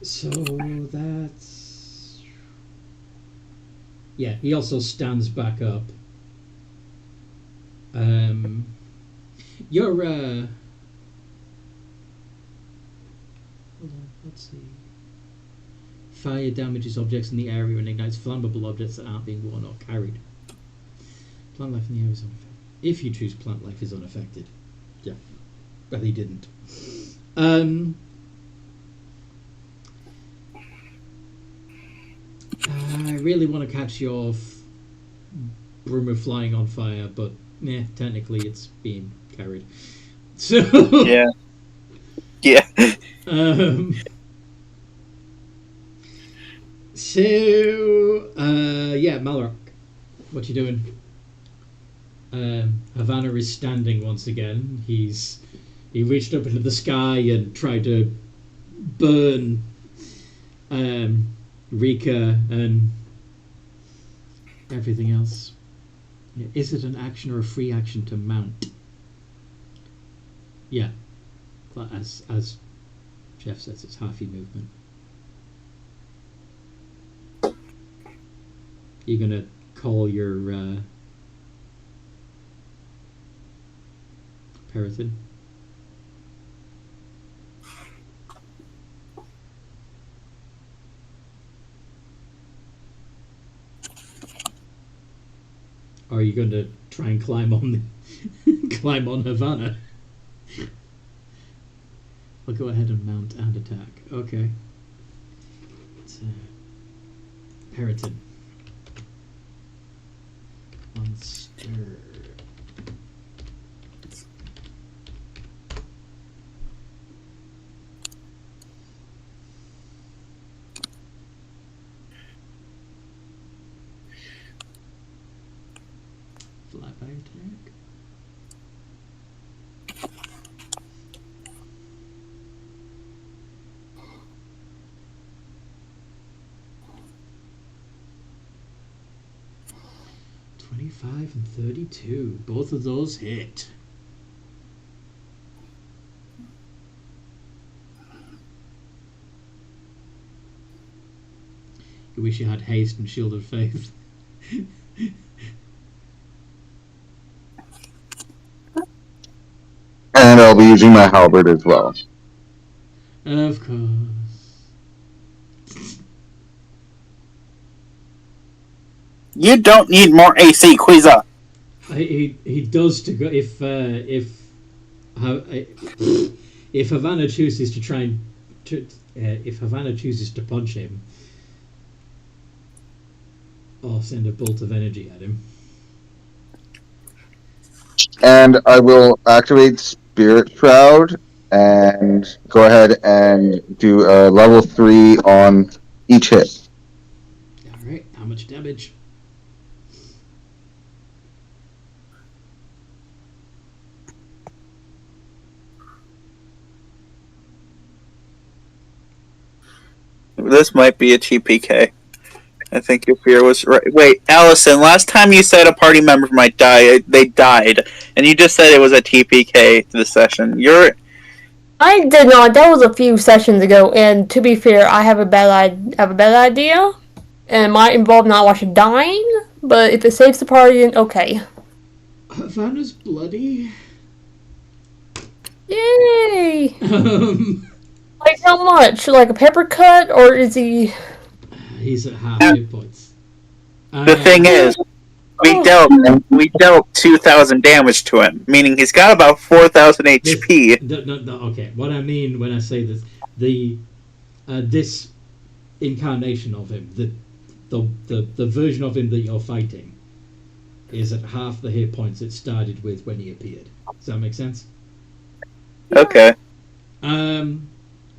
So that's... Yeah, he also stands back up Your hold on, let's see. Fire damages objects in the area and ignites flammable objects that aren't being worn or carried. Plant life in the area is unaffected. If you choose plant life is unaffected. Yeah. But he didn't. I really want to catch your Broomer flying on fire, but technically it's being carried. So Yeah. Yeah. Malrock, what you doing? Havana is standing once again. He reached up into the sky and tried to burn Rika and everything else. Is it an action or a free action to mount? Yeah, as Jeff says, it's half your movement. You're gonna call your Peryton. Or are you going to try and climb on climb on Havana? I'll go ahead and mount and attack. Okay. It's Peryton. Monster. Flat by attack. $25 and $32. Both of those hit. You wish you had haste and shield of faith. And I'll be using my halberd as well. Of course. You don't need more AC, Quiza. He does to go if Havana chooses to try and if Havana chooses to punch him or send a bolt of energy at him. And I will activate Spirit Shroud and go ahead and do a level 3 on each hit. Alright, how much damage? This might be a TPK. I think your fear was right. Wait, Allison, last time you said a party member might die, they died. And you just said it was a TPK this session. I did not. That was a few sessions ago, and to be fair, I have a bad idea, and it might involve Nightwatch dying. But if it saves the party, then okay. Havana's bloody. Yay! Like how much? Like a pepper cut, or is he? He's at half hit points. The thing is, we dealt 2,000 damage to him, meaning he's got about 4,000 HP. No, okay. What I mean when I say this, this incarnation of him, the version of him that you're fighting, is at half the hit points it started with when he appeared. Does that make sense? Okay.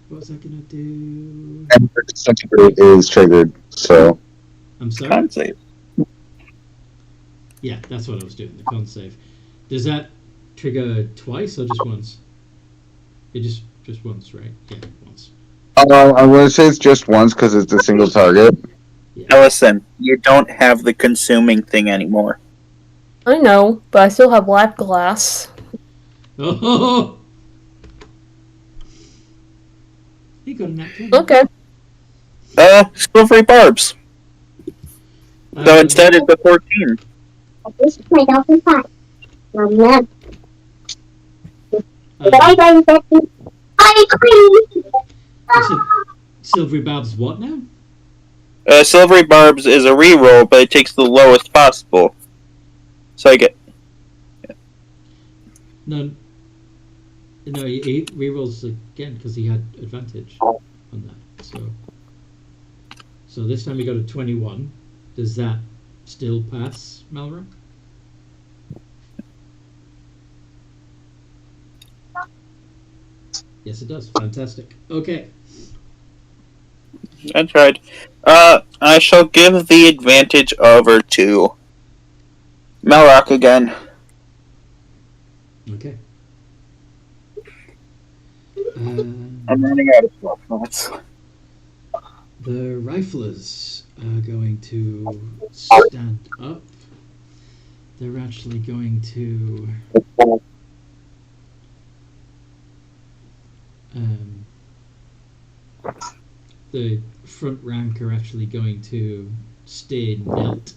What was I gonna do? And the disintegrate is triggered, so. I'm sorry? Con save. Yeah, that's what I was doing, the con save. Does that trigger twice or just once? It just once, right? Yeah, once. I'm going to say it's just once because it's a single target. Yeah. Ellison, you don't have the consuming thing anymore. I know, but I still have life glass. Oh! He got a nat 20. Okay. Silvery barbs. So instead it's a 14. Silvery Barb's what now? Silvery Barbs is a reroll, but it takes the lowest possible. So I get. No, he rerolls again because he had advantage on that. So this time he got a 21. Does that still pass, Malrock? Yes, it does. Fantastic. Okay. I tried. I shall give the advantage over to Malrock again. Okay. I'm running out of spell slots. The riflers are going to stand up. They're actually going to the front rank are actually going to stay knelt,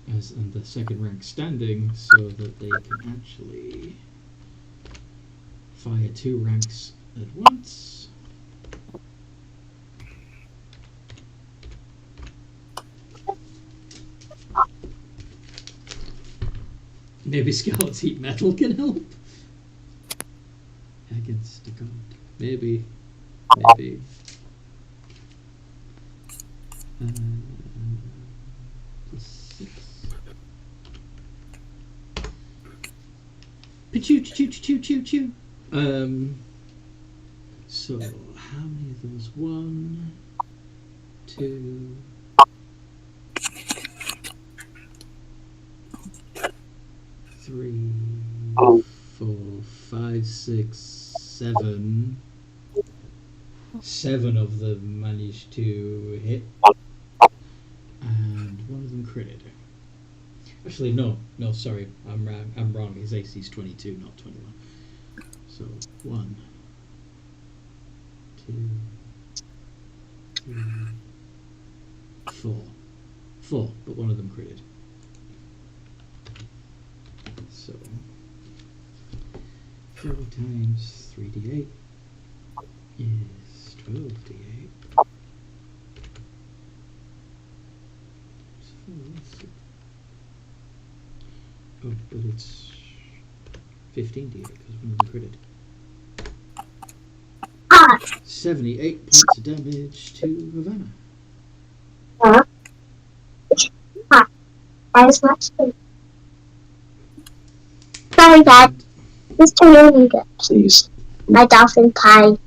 and the second rank standing, so that they can actually fire 2 ranks at once. Maybe Scarlet's Heat Metal can help against a god. Maybe. +6. Choo. So how many of those? 1, 2, 3, 4, 5, 6, 7. 7 of them managed to hit, and 1 of them critted. Actually, no, sorry, I'm wrong. His AC is 22, not 21. So 1, 2, 3, 4. 4, but 1 of them critted. So 4 times 3d8 is 12d8. Oh, but it's 15d8 because 1 of them critted. 78 points of damage to Havana. Sorry, Dad. This really good. Please. My dolphin pie.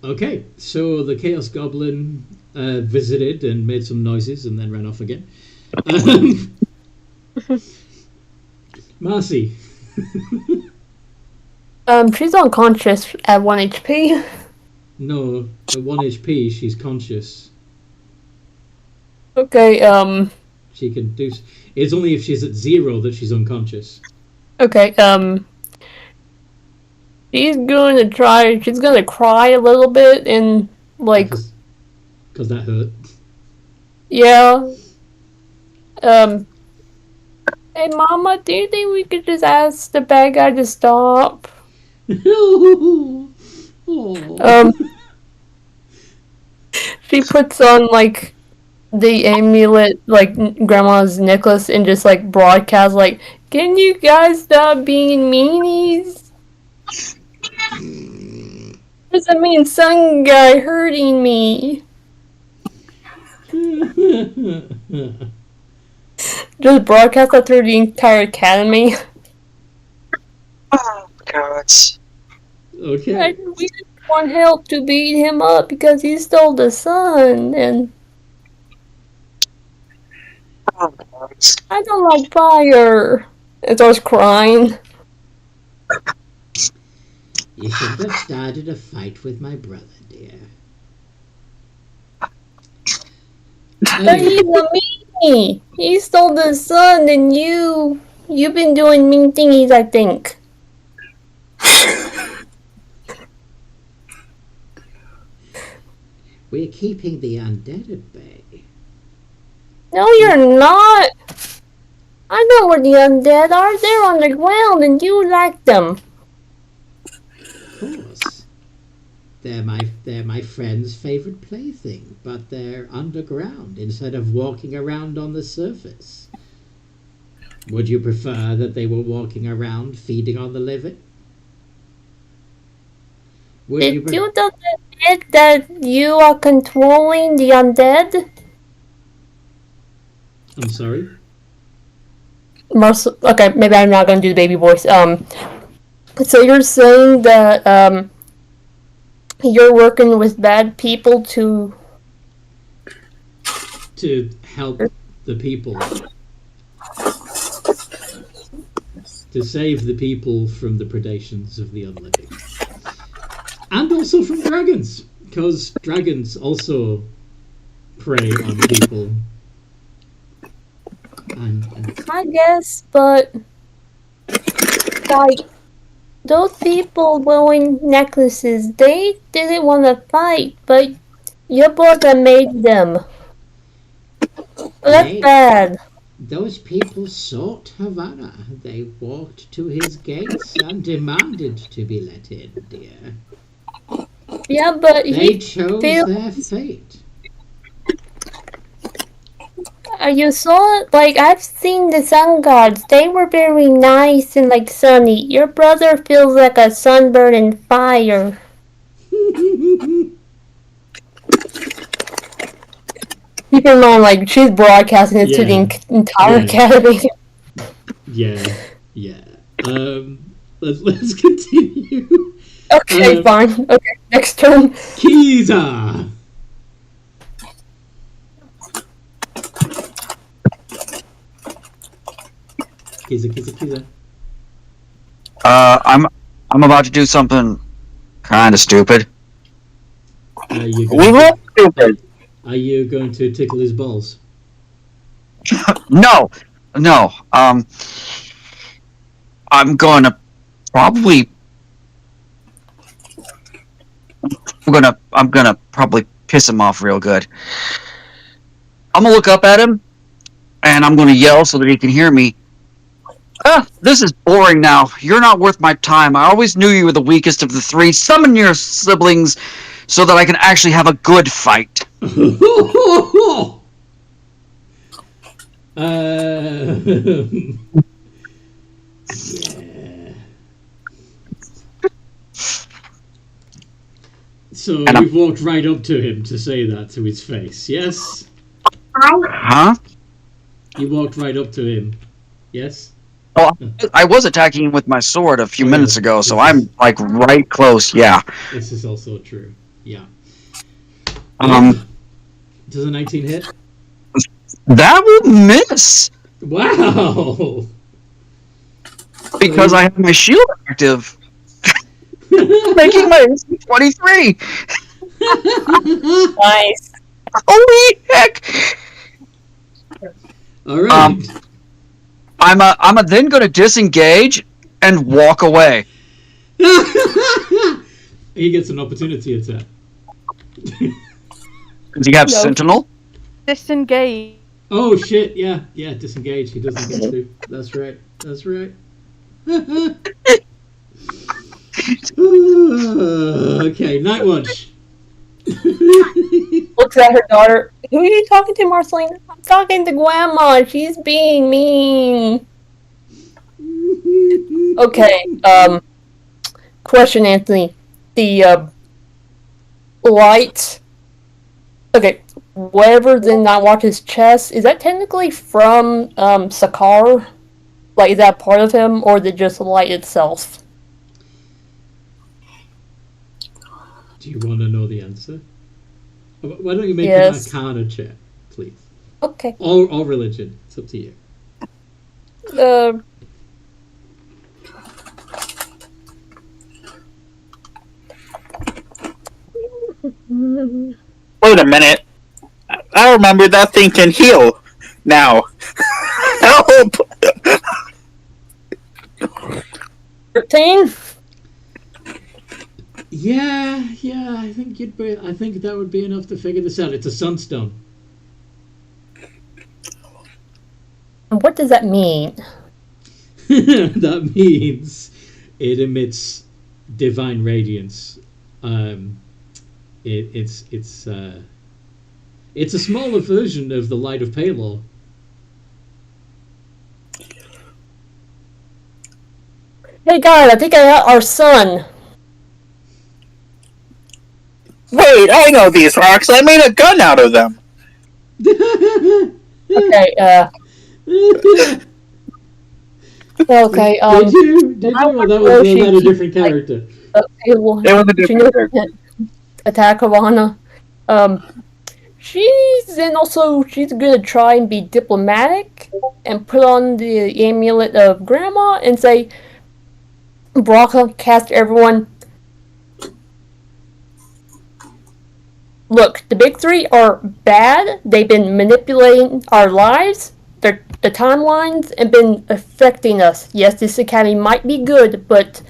Okay, so the Chaos Goblin visited and made some noises and then ran off again. Marcy. She's unconscious at 1 HP. No, at 1 HP she's conscious. Okay, She can do. It's only if she's at 0 that she's unconscious. okay, she's gonna cry a little bit and, like... Because that hurt. Yeah. Hey, Mama, do you think we could just ask the bad guy to stop? She puts on, like, the amulet, like, Grandma's necklace, and just, like, broadcasts, like, can you guys stop being meanies? Doesn't mean some guy hurting me. Just broadcast that through the entire academy. Oh, God. Okay. And we just want help to beat him up because he stole the sun, and Oh, God. I don't like fire. And starts crying. You shouldn't have started a fight with my brother, dear. But he's a meanie. He stole the sun, and you've been doing mean thingies, I think. We're keeping the undead at bay. No, you're not. I know where the undead are. They're on the ground, and you like them. Of course. They're my friend's favorite plaything, but they're underground instead of walking around on the surface. Would you prefer that they were walking around feeding on the living? Did you not admit that you are controlling the undead? I'm sorry? Okay, maybe I'm not gonna do the baby voice. So you're saying that, you're working with bad people to help the people. To save the people from the predations of the unliving. And also from dragons, because dragons also prey on people. And I guess, but like those people wearing necklaces, they didn't want to fight, but your brother made them. That's bad. Those people sought Havana. They walked to his gates and demanded to be let in, dear. Yeah, but they chose their fate. You saw it? Like, I've seen the sun gods. They were very nice and, like, sunny. Your brother feels like a sunburn in fire. Keep in mind, like, she's broadcasting it to the entire academy. Yeah. Let's continue. Okay, fine. Okay, next turn. Kiza! Kiza. I'm about to do something kind of stupid. We were stupid. Are you going to tickle his balls? No. I'm gonna probably. I'm gonna probably piss him off real good. I'm gonna look up at him, and I'm gonna yell so that he can hear me. This is boring now. You're not worth my time. I always knew you were the weakest of the three. Summon your siblings so that I can actually have a good fight. Yeah. So you've walked right up to him to say that to his face, yes? Huh? You walked right up to him, yes? Well, I was attacking him with my sword a few minutes ago, so I'm, like, right close, yeah. This is also true, yeah. Does a 19 hit? That will miss! Wow! Because I have my shield active. Making my 23! Nice. Holy heck! Alright. I'm then going to disengage and walk away. He gets an opportunity attack. Does he have Sentinel? Disengage. Oh shit, yeah, disengage. He doesn't get to. That's right. Okay, Night Watch. Looks at her daughter. Who are you talking to, Marceline? I'm talking to Grandma. She's being mean. Okay, question, Anthony. The, light. Okay, whatever did not watch his chest, is that technically from, Sakar? Like, is that part of him, or is it just light itself? Do you want to know the answer? Why don't you make an Arcana check, please? Okay. Or religion. It's up to you. Wait a minute. I remember that thing can heal now. Help! 13? Yeah, I think I think that would be enough to figure this out. It's a sunstone. What does that mean? That means it emits divine radiance. It's a smaller version of the light of Palor. Hey guys, I think I got our son. Wait, I know these rocks. I made a gun out of them. Okay, okay, Did you? Or that was a different character? It was a different character. Attack Orianna. She's gonna try and be diplomatic and put on the amulet of Grandma and say, broadcast everyone. Look, the big three are bad. They've been manipulating our lives, the timelines, and been affecting us. Yes, this academy might be good, but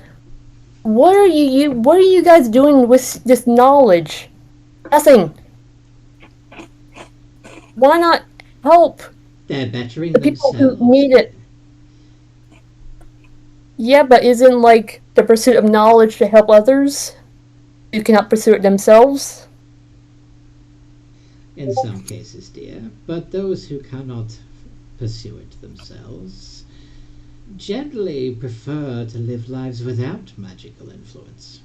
what are you guys doing with this knowledge? Nothing. Why not help They're bettering the people themselves. who need it? Yeah, but isn't like the pursuit of knowledge to help others who cannot pursue it themselves? In some cases, dear, but those who cannot pursue it themselves generally prefer to live lives without magical influence.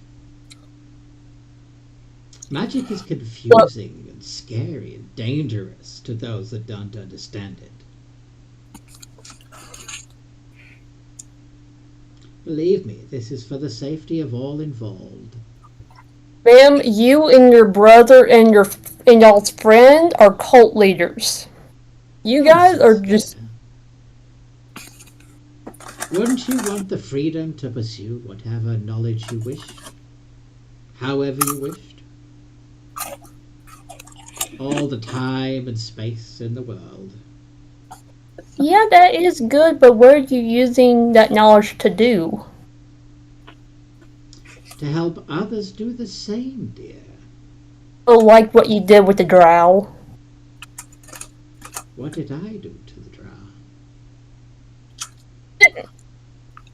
Magic is confusing and scary and dangerous to those that don't understand it. Believe me, this is for the safety of all involved. Ma'am, you and your brother and y'all's friend are cult leaders. You guys are just... Wouldn't you want the freedom to pursue whatever knowledge you wished? However you wished? All the time and space in the world. Yeah, that is good, but what are you using that knowledge to do? To help others do the same, dear. Oh, like what you did with the drow. What did I do to the drow?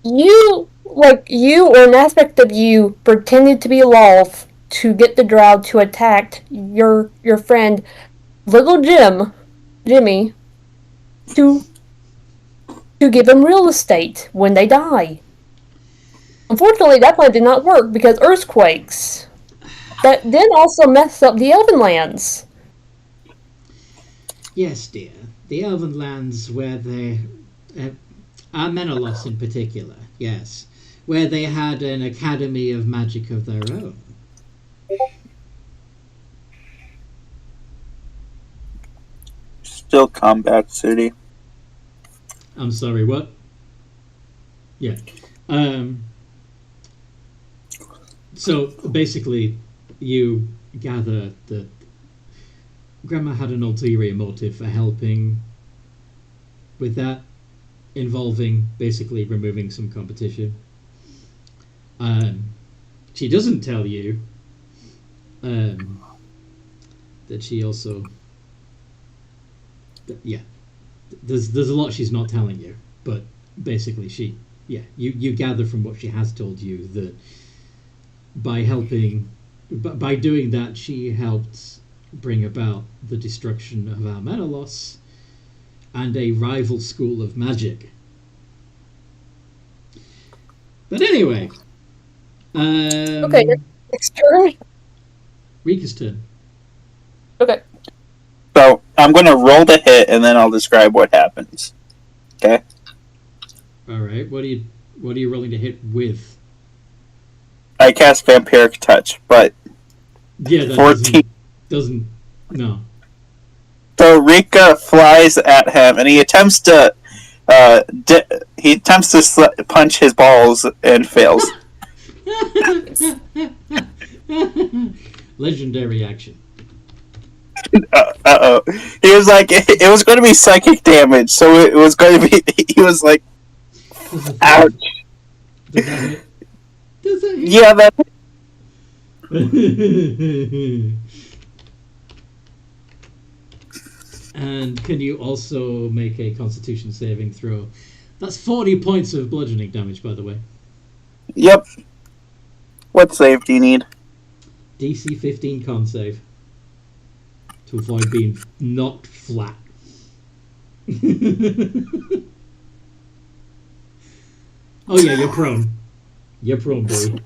You or an aspect of you pretended to be Lolth to get the drow to attack your friend, Little Jimmy, to give him real estate when they die. Unfortunately, that plan did not work because earthquakes. That then also messed up the Elven lands. Yes, dear. The Elven lands where they... Menelaus in particular, yes. Where they had an academy of magic of their own. Still Combat City. I'm sorry, what? Yeah. So basically, you gather that Grandma had an ulterior motive for helping with that, involving basically removing some competition. She doesn't tell you that she also... Yeah. There's a lot she's not telling you, but basically you gather from what she has told you that by doing that, she helped bring about the destruction of our Menelaus and a rival school of magic. But anyway, Okay, next turn. Rika's turn. Okay. So I'm going to roll the hit, and then I'll describe what happens. Okay. All right. What are you rolling to hit with? I cast Vampiric Touch, but Yeah, that 14. doesn't. No. So Rika flies at him, and he attempts to punch his balls and fails. Legendary action. Uh-oh. He was like, it was going to be psychic damage, so it was going to be, he was like, ouch. Does that hit? Does that hit? Yeah, And can you also make a Constitution saving throw? That's 40 points of bludgeoning damage, by the way. Yep. What save do you need? DC 15 con save. To avoid being knocked flat. Oh yeah, you're prone. You're prone, boy.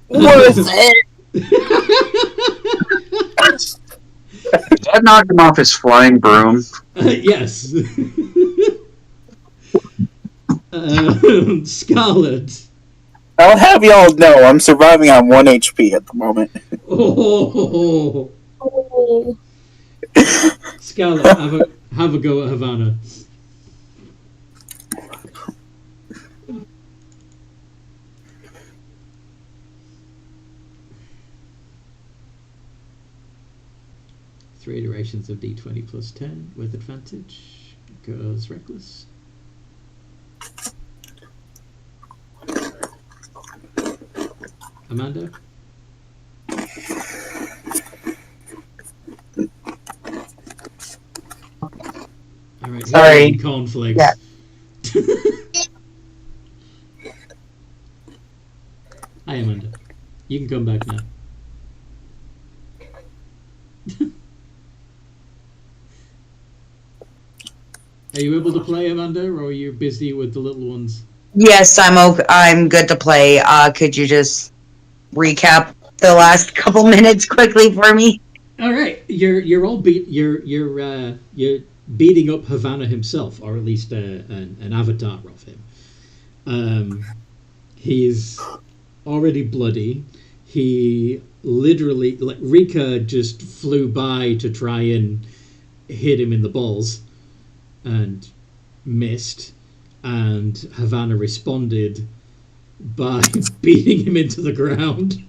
What is it? That knocked him off his flying broom. Yes. Scarlet. I'll have y'all know I'm surviving on 1 HP at the moment. Oh. Oh. Scarlet, have a go at Havana. Three iterations of D20 plus 10 with advantage. Goes reckless. Amanda? Alright, Sorry. Cornflakes. Yeah. Hi, Amanda. You can come back now. Are you able to play, Amanda, or are you busy with the little ones? Yes, I'm good to play. Could you just recap the last couple minutes quickly for me? All right, you're all you're beating up Havana himself, or at least an avatar of him. He's already bloody. He literally, like, Rika just flew by to try and hit him in the balls and missed, and Havana responded by beating him into the ground.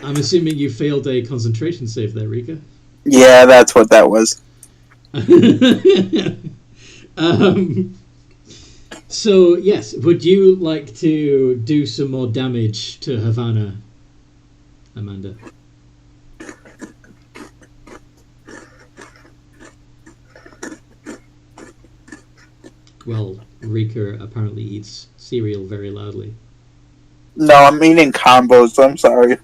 I'm assuming you failed a concentration save there, Rika. Yeah, that's what that was. So, yes, would you like to do some more damage to Havana, Amanda? Well, Rika apparently eats cereal very loudly. No, I'm eating combos. I'm sorry.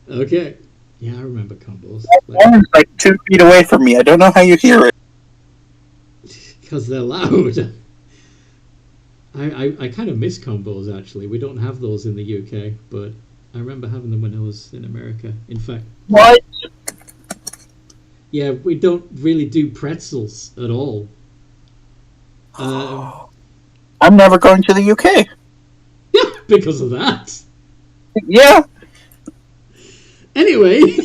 Okay. Yeah, I remember combos. One's like 2 feet away from me. I don't know how you hear it. Because they're loud. I kind of miss combos, actually. We don't have those in the UK, but I remember having them when I was in America. In fact... What? Yeah, we don't really do pretzels at all. I'm never going to the UK. Because of that. Yeah. Anyway,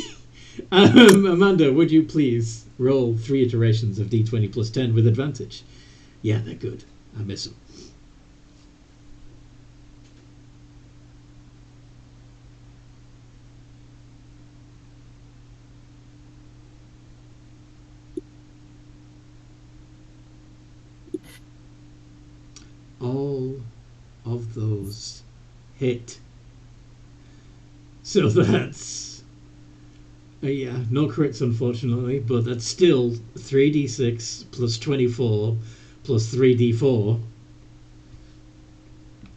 Amanda, would you please roll 3 iterations of D20 plus 10 with advantage? Yeah, they're good. I miss them. All of those hit. So that's... yeah, no crits, unfortunately, but that's still 3d6 plus 24 plus 3d4.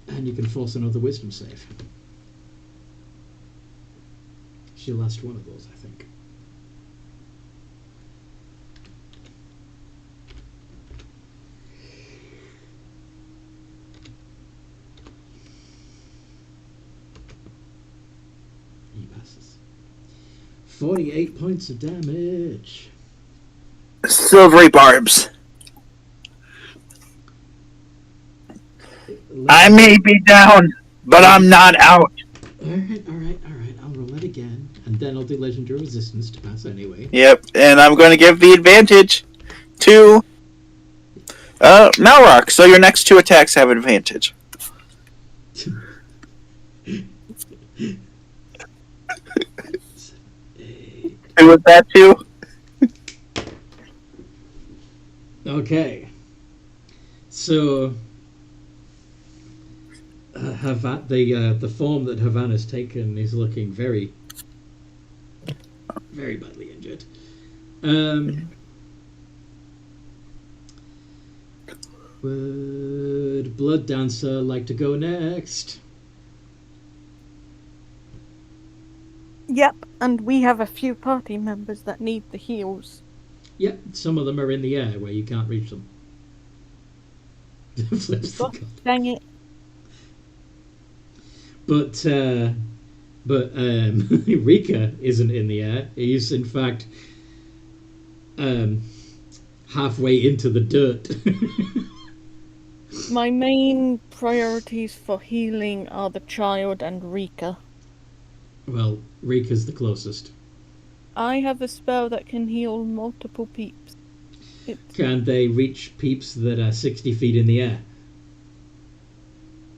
And you can force another wisdom save. It's your last one of those, I think. He passes. 48 points of damage. Silvery barbs. I may be down, but I'm not out. Alright. I'll roll it again. And then I'll do legendary resistance to pass anyway. Yep, and I'm going to give the advantage to Malrock, so your next 2 attacks have advantage. Who was that to? Okay. So, the form that Havana's taken is looking very, very badly injured. Would Blood Dancer like to go next? Yep, and we have a few party members that need the heals. Yep, some of them are in the air where you can't reach them. Flips the Oh, card. dang it. But Rika isn't in the air. He's in fact halfway into the dirt. My main priorities for healing are the child and Rika. Well, Rika's the closest. I have a spell that can heal multiple peeps. Can they reach peeps that are 60 feet in the air?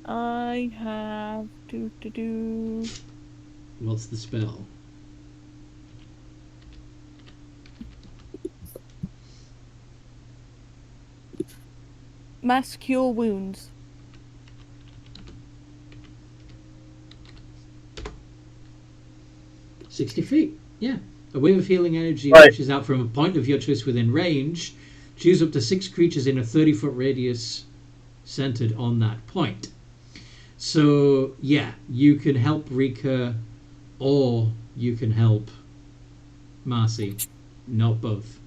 I have What's the spell? Mass Cure Wounds. 60 feet, yeah. A wave of healing energy Right. reaches out from a point of your choice within range. Choose up to 6 creatures in a 30-foot radius centered on that point. So, yeah, you can help Rika or you can help Marcy. Not both.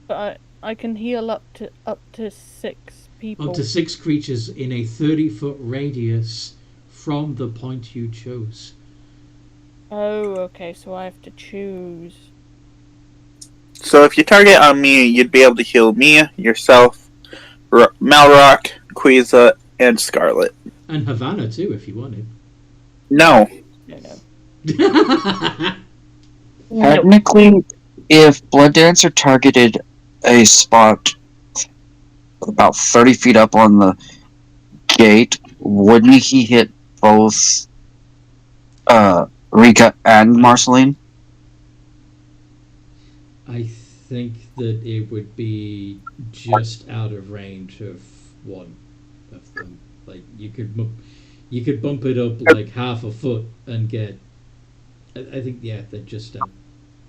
But I can heal up to 6 people. Up to 6 creatures in a 30-foot radius from the point you chose. Oh, okay, so I have to choose. So if you target on me, you'd be able to heal me, yourself, Malrock, Quiza, and Scarlet. And Havana too, if you wanted. No. No. Technically, if Blood Dancer targeted a spot about 30 feet up on the gate, wouldn't he hit both Rika and Marceline? I think that it would be just out of range of one of them. Like you could bump it up like half a foot and get. I think they're just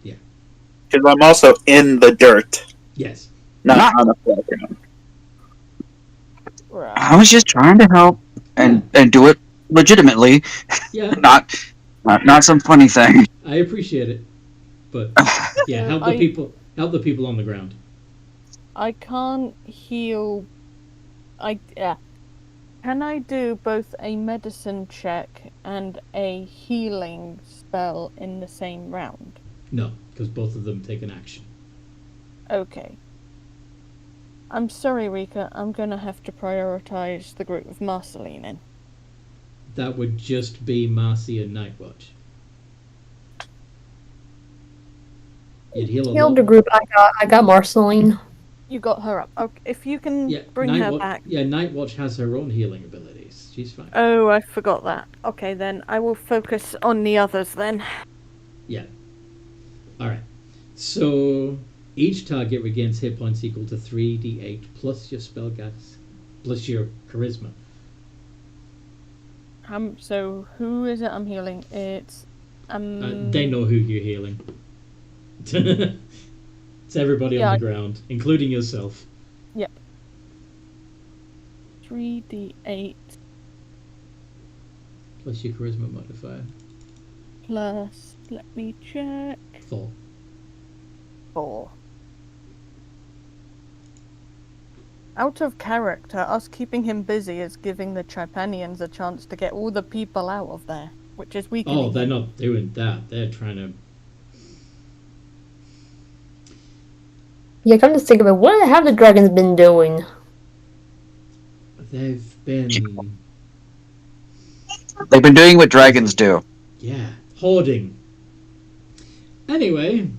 yeah. Because I'm also in the dirt, Yes. not on the playground. Right. I was just trying to help and do it legitimately, Yeah, not some funny thing. I appreciate it, but yeah, help the people on the ground. I can't heal. Can I do both a medicine check and a healing spell in the same round? No, because both of them take an action. Okay. I'm sorry, Rika. I'm gonna have to prioritize the group of Marceline in. That would just be Marcy and Nightwatch. You'd heal a Healed the lot. group. I got Marceline. You got her up. Okay, if you can Yeah, bring her back. Yeah, Nightwatch has her own healing abilities. She's fine. Oh, I forgot that. Okay, then I will focus on the others then. Yeah. Alright. So each target regains hit points equal to 3d8 plus your spellcast plus your charisma. So who is it I'm healing? It's They know who you're healing. It's everybody on the ground, including yourself. Yep. 3d8 Plus your charisma modifier. plus, let me check, 4. Out of character, us keeping him busy is giving the Chipanians a chance to get all the people out of there, which is weakening. Oh, they're not doing that. They're trying to. Yeah, come to think of it, what have the dragons been doing? They've been. They've been doing what dragons do. Yeah, hoarding. Anyway.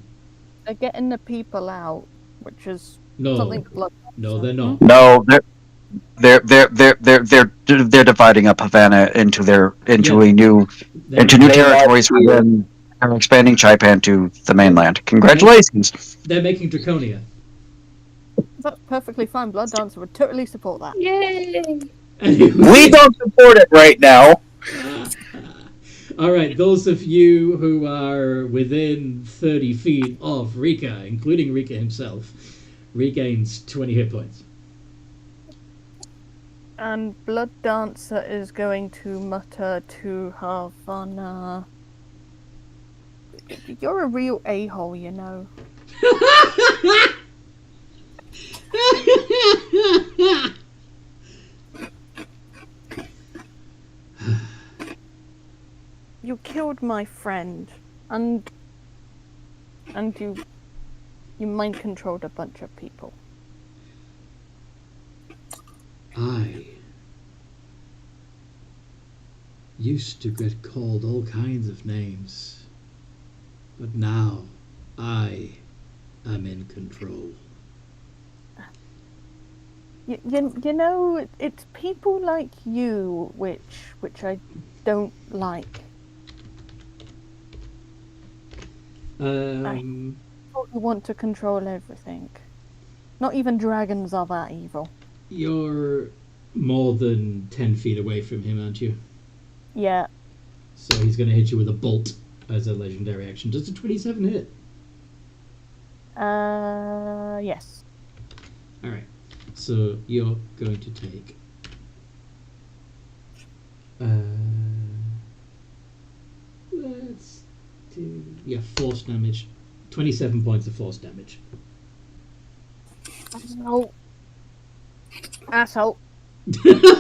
They're getting the people out, which is No. something blood. No, they're not. No, they're dividing up Havana into new territories for them I'm expanding Chipan to the mainland. Congratulations! They're making Draconia. That's perfectly fine. Blood Dancer would totally support that. Yay! We don't support it right now. Alright, those of you who are within 30 feet of Rika, including Rika himself, regains 20 hit points. And Blood Dancer is going to mutter to Havana. You're a real a-hole, you know. You killed my friend, and you mind controlled a bunch of people. I used to get called all kinds of names, but now I am in control. You know, it's people like you which I don't like. People who want to control everything. Not even dragons are that evil. You're more than 10 feet away from him, aren't you? Yeah. So he's going to hit you with a bolt as a legendary action. Does a 27 hit? Yes. Alright. So you're going to take... let's do... Yeah, force damage. 27 points of force damage. Oh. Asshole. You're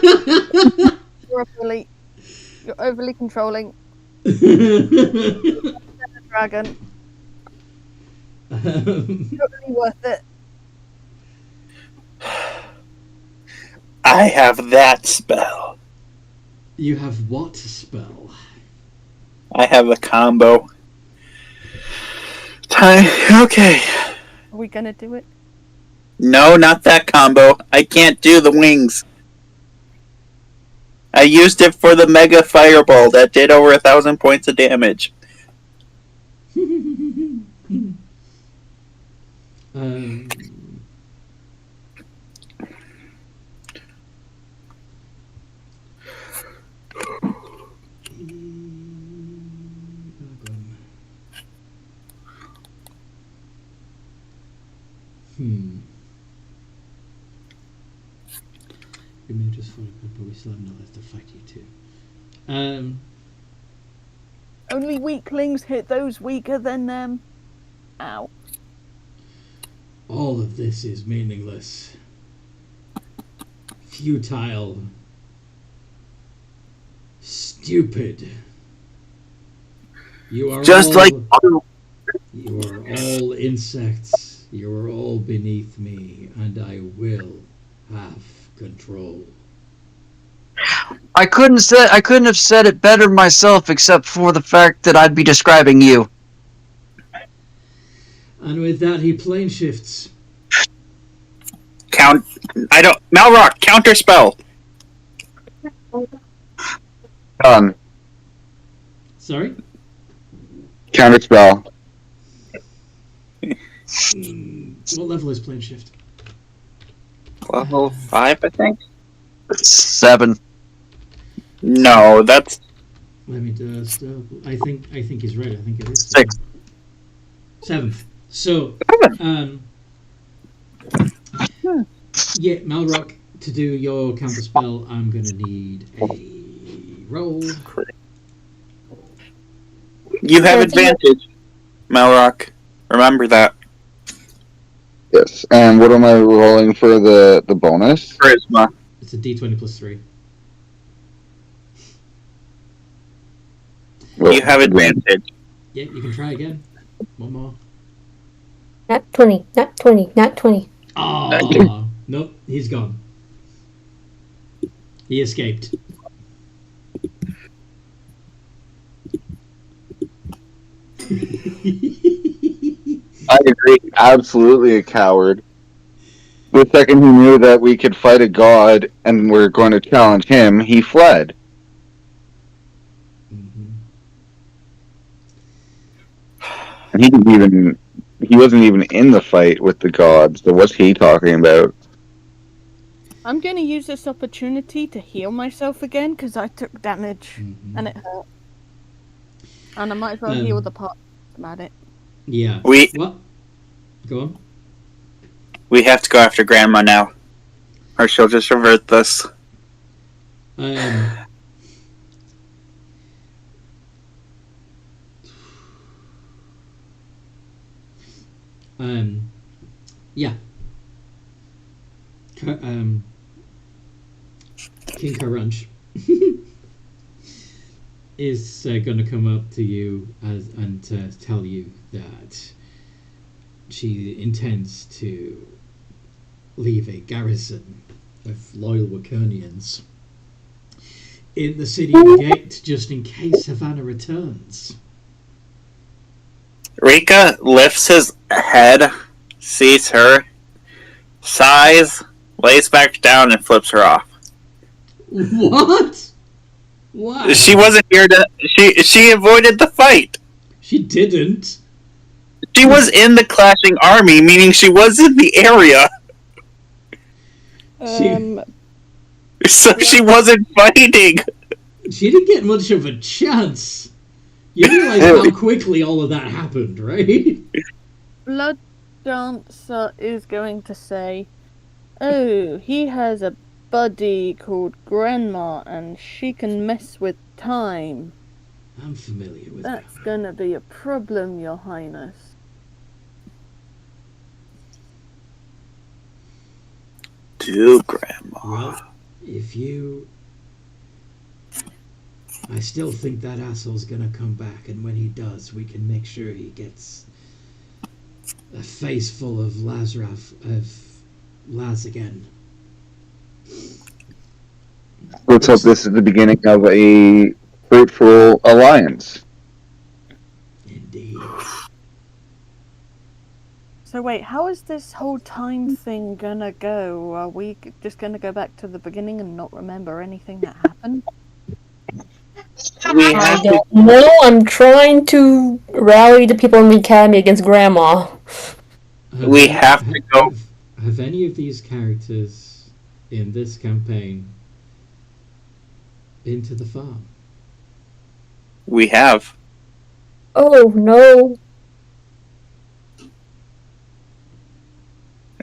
overly controlling. Dragon. Totally worth it. I have that spell. You have what spell? I have a combo. Okay. Are we gonna do it? No, not that combo. I can't do the wings. I used it for the Mega Fireball that did over 1,000 points of damage. You may just follow good, but we still have no left to fight you too. Only weaklings hit those weaker than them. Ow. All of this is meaningless. Futile. Stupid. You are Just all, like... You are all insects. You are all beneath me, and I will have control. I couldn't have said it better myself, except for the fact that I'd be describing you. And with that, he plane shifts. Malrock, counter spell. Done. Sorry? Counter spell. What level is plane shift? Level 5, I think. 7. No, that's... Let me just... I think he's right. I think it is 6. 7th. So, yeah, Malrock, to do your counter spell, I'm going to need a roll. You have advantage, Malrock. Remember that. Yes. And what am I rolling for the bonus? Charisma. It's a d20 plus 3. Well, You have advantage. Yeah, you can try again. One more. Not 20, not 20, not 20. Oh, nope, he's gone. He escaped. I agree. Absolutely a coward. The second he knew that we could fight a god and we're going to challenge him, he fled. And he wasn't even in the fight with the gods. So what's he talking about? I'm going to use this opportunity to heal myself again because I took damage and it hurt. And I might as well heal the part about it. Yeah. We What? Go on. we have to go after Grandma now, or she'll just revert this. Yeah. King Kerruntsh is going to come up to you and tell you that she intends to leave a garrison of loyal Wakernians in the city gate just in case Havana returns. Rika lifts his head, sees her, sighs, lays back down, and flips her off. What? Why? She wasn't here to. She avoided the fight. She didn't. She was in the clashing army, meaning she was in the area. So she wasn't fighting. She didn't get much of a chance. You realize how quickly all of that happened, right? Blood Dancer is going to say, "Oh, he has a buddy called Grandma, and she can mess with time. I'm familiar with That's gonna be a problem, Your Highness." To Grandma. Well, if you... I still think that asshole's gonna come back, and when he does, we can make sure he gets a face full of Laz again. Let's hope this is the beginning of a fruitful alliance. Indeed. So wait, how is this whole time thing gonna go? Are we just gonna go back to the beginning and not remember anything that happened? I don't know. I'm trying to rally the people in the academy against Grandma. We have to go. Have any of these characters in this campaign been to the farm? We have. Oh no.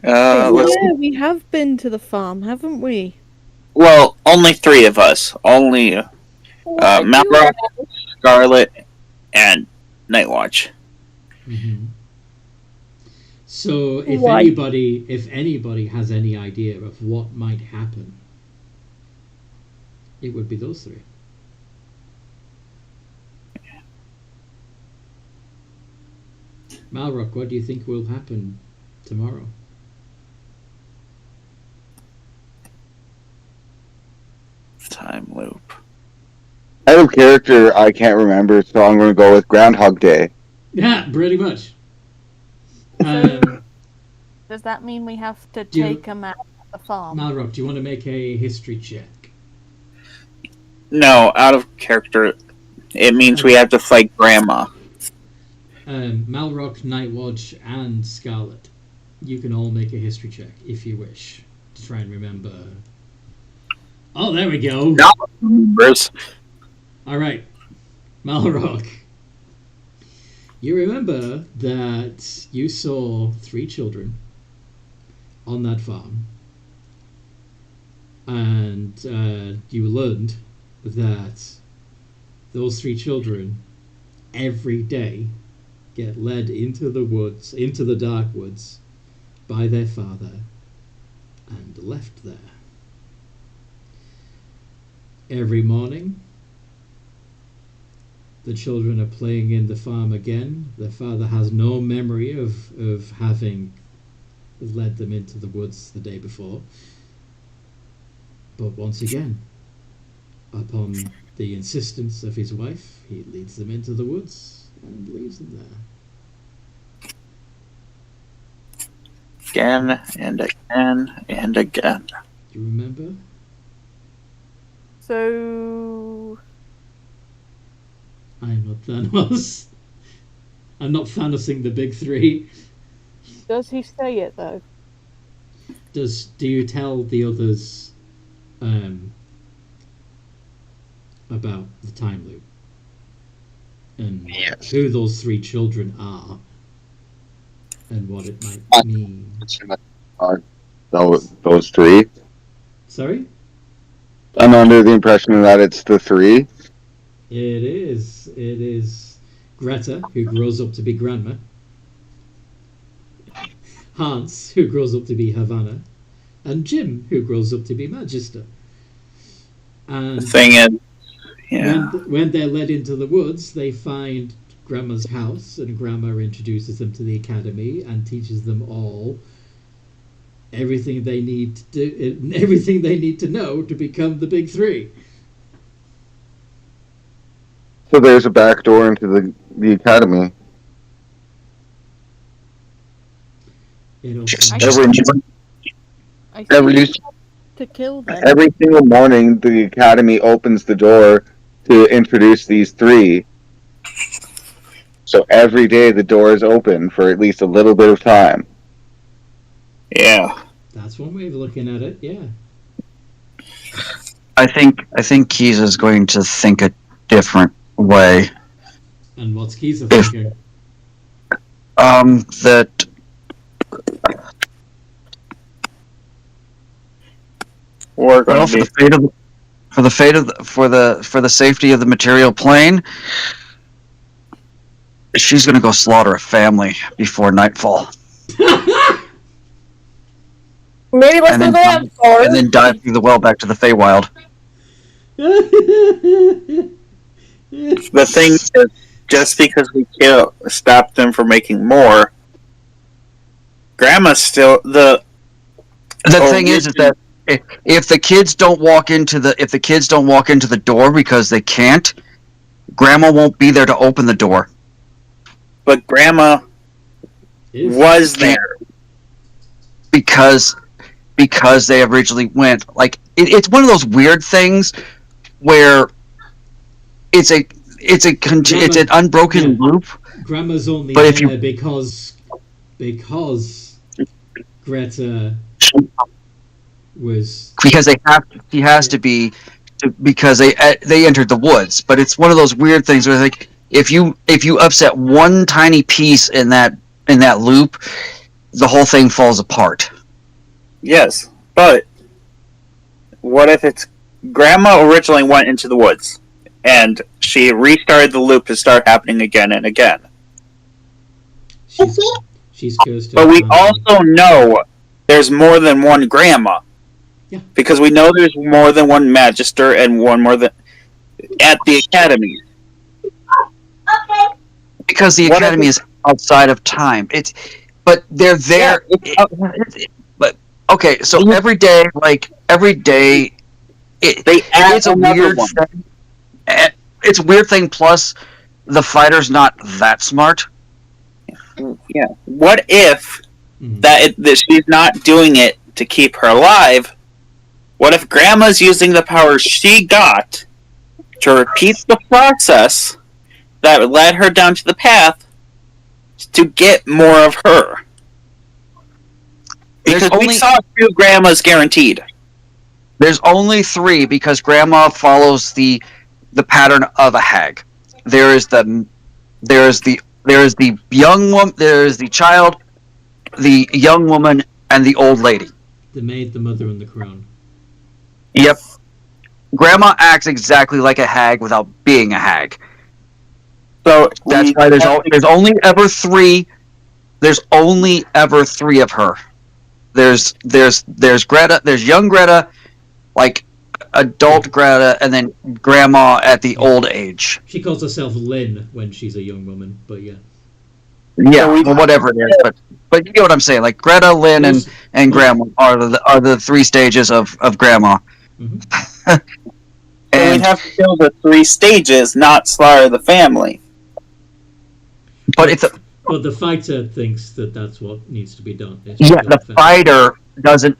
Yeah, we have been to the farm, haven't we? Well, only 3 of us. Only Malrock, Scarlet, and Nightwatch. Mm-hmm. So if anybody has any idea of what might happen, it would be those 3. Malrock, what do you think will happen tomorrow? Time loop. Out of character, I can't remember, so I'm going to go with Groundhog Day. Yeah, pretty much. Does that mean we have to take him out of the farm? Malrock, do you want to make a history check? No, out of character. It means we have to fight Grandma. Malrock, Nightwatch, and Scarlet. You can all make a history check if you wish to try and remember. Oh, there we go. No, Bruce. All right, Malrock. You remember that you saw 3 children on that farm, and you learned that those 3 children every day get led into the woods, into the dark woods, by their father and left there. Every morning, the children are playing in the farm again. Their father has no memory of having led them into the woods the day before. But once again, upon the insistence of his wife, he leads them into the woods and leaves them there. Again and again and again. Do you remember? So... I'm not Thanos. I'm not fantasizing the big three. Does he say it though? Do you tell the others about the time loop and Yes. who those three children are and what it might mean? Those three. Sorry? I'm under the impression that it's the three. It is. It is Greta, who grows up to be Grandma. Hans, who grows up to be Havana. And Jim, who grows up to be Magister. And The thing is, yeah. when they're led into the woods, they find Grandma's house, and Grandma introduces them to the academy and teaches them all everything they need to do, everything they need to know to become the big three. So there's a back door into the academy. It also I Every think to kill them. every single morning, the academy opens the door to introduce these three. So every day the door is open for at least a little bit of time. Yeah. That's one way of looking at it, yeah. I think Keys is going to think a different way. And what's Keys thinking? That We're going well, to be. for the safety of the material plane, she's going to go slaughter a family before nightfall, Maybe let's and do then that far. and then dive through the well back to the Feywild. The thing is, just because we stop them from making more, Grandma's still the. The thing is that if the kids don't walk into the door because they can't, Grandma won't be there to open the door. But Grandma was there. Because they originally went it's one of those weird things where it's an unbroken loop. Grandma's only But if there you- because Greta was Because he has to be because they entered the woods. But it's one of those weird things where if you upset one tiny piece in that loop, the whole thing falls apart. Yes, but what if it's Grandma originally went into the woods and she restarted the loop to start happening again and again? she's cursed. But we her also know there's more than one Grandma. Yeah. Because we know there's more than one Magister and one more than at the academy. Because the What academy if is outside of time. But they're there. But okay, so every day, they add it's a another weird one. thing. It's a weird thing. Plus, the fighter's not that smart. Yeah. What if Mhm. that she's not doing it to keep her alive? What if Grandma's using the power she got to repeat the process that led her down to the path to get more of her? Because we saw 2 Grandmas guaranteed. There's only 3 because Grandma follows the pattern of a hag. There is the young woman, there is the child, the young woman, and the old lady. The maid, the mother, and the crown. Yep. Grandma acts exactly like a hag without being a hag. So That's why there's only ever 3. There's only ever 3 of her. There's Greta. There's young Greta, like adult Greta, and then Grandma at the old age. She calls herself Lynn when she's a young woman, but yeah. Yeah, well, whatever it is, but you get what I'm saying. Like Greta, Lynn, and Grandma are the 3 stages of Grandma. Mhm. So we'd have to kill the 3 stages, not slaughter the family. But it's But the fighter thinks that that's what needs to be done. It's yeah, just the fair. fighter doesn't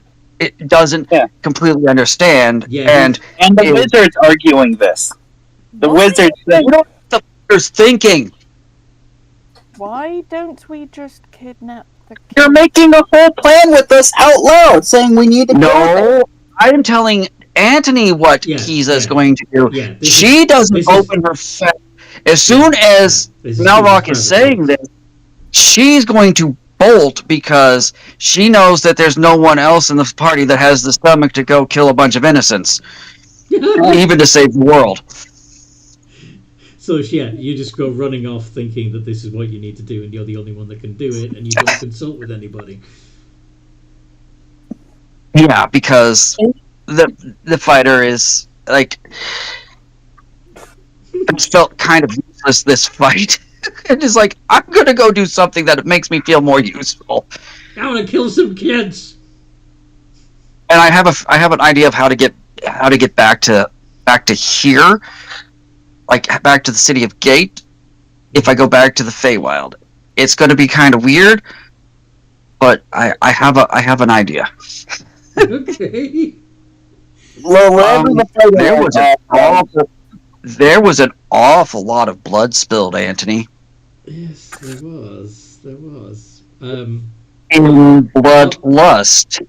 Yeah. completely understand, Yeah, and The Ew. wizard's arguing this. The wizard's saying, we don't know what the fighter's thinking. Why don't we just kidnap the kid? You're making a whole plan with us out loud, saying we need to kill them. No, I'm telling Anthony what Yeah, Kiza's yeah. going to do. Yeah, She doesn't open her face. As soon as Malrock is saying this, she's going to bolt because she knows that there's no one else in the party that has the stomach to go kill a bunch of innocents, even to save the world. So yeah, you just go running off thinking that this is what you need to do and you're the only one that can do it and you don't consult with anybody. Yeah, because the fighter is like, it felt kind of useless, this fight. And it's like, I'm gonna go do something that makes me feel more useful. I want to kill some kids. And I have an idea of how to get back to here, like back to the city of Gate. If I go back to the Feywild, it's going to be kind of weird, but I have an idea. Okay. There was an awful lot of blood spilled, Anthony. Yes, there was. There was. In Bloodlust.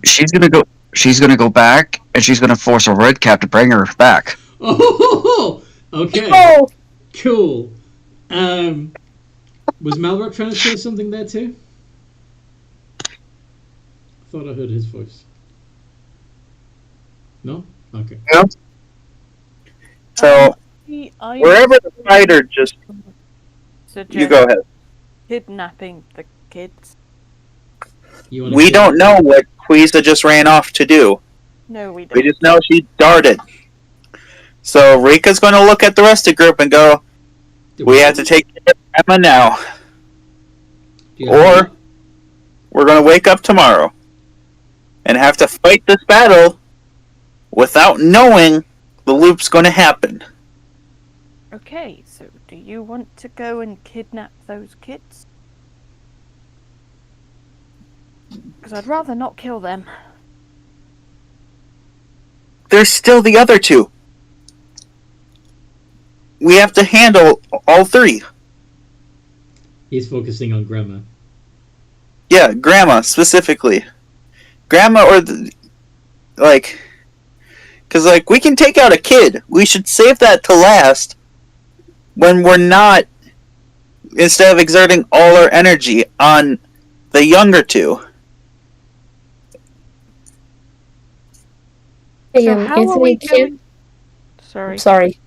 She's gonna go back, and she's gonna force a red cap to bring her back. Oh, okay. Oh, Cool. Was Malrock trying to say something there too? I thought I heard his voice. No? Okay. Yeah. So, I wherever the fighter just... suggest You go ahead. kidnapping the kids. We don't know what Quiza just ran off to do. No, we don't. We just know she darted. So Rika's going to look at the rest of the group and go, we have to take care of Emma now. Or we're going to wake up tomorrow and have to fight this battle without knowing the loop's going to happen. Okay, so do you want to go and kidnap those kids? Because I'd rather not kill them. There's still the other two. We have to handle all three. He's focusing on Grandma. Yeah, Grandma specifically. Grandma or because we can take out a kid. We should save that to last when we're not, instead of exerting all our energy on the younger two. hey, So how are we Anthony, going... Sorry. sorry.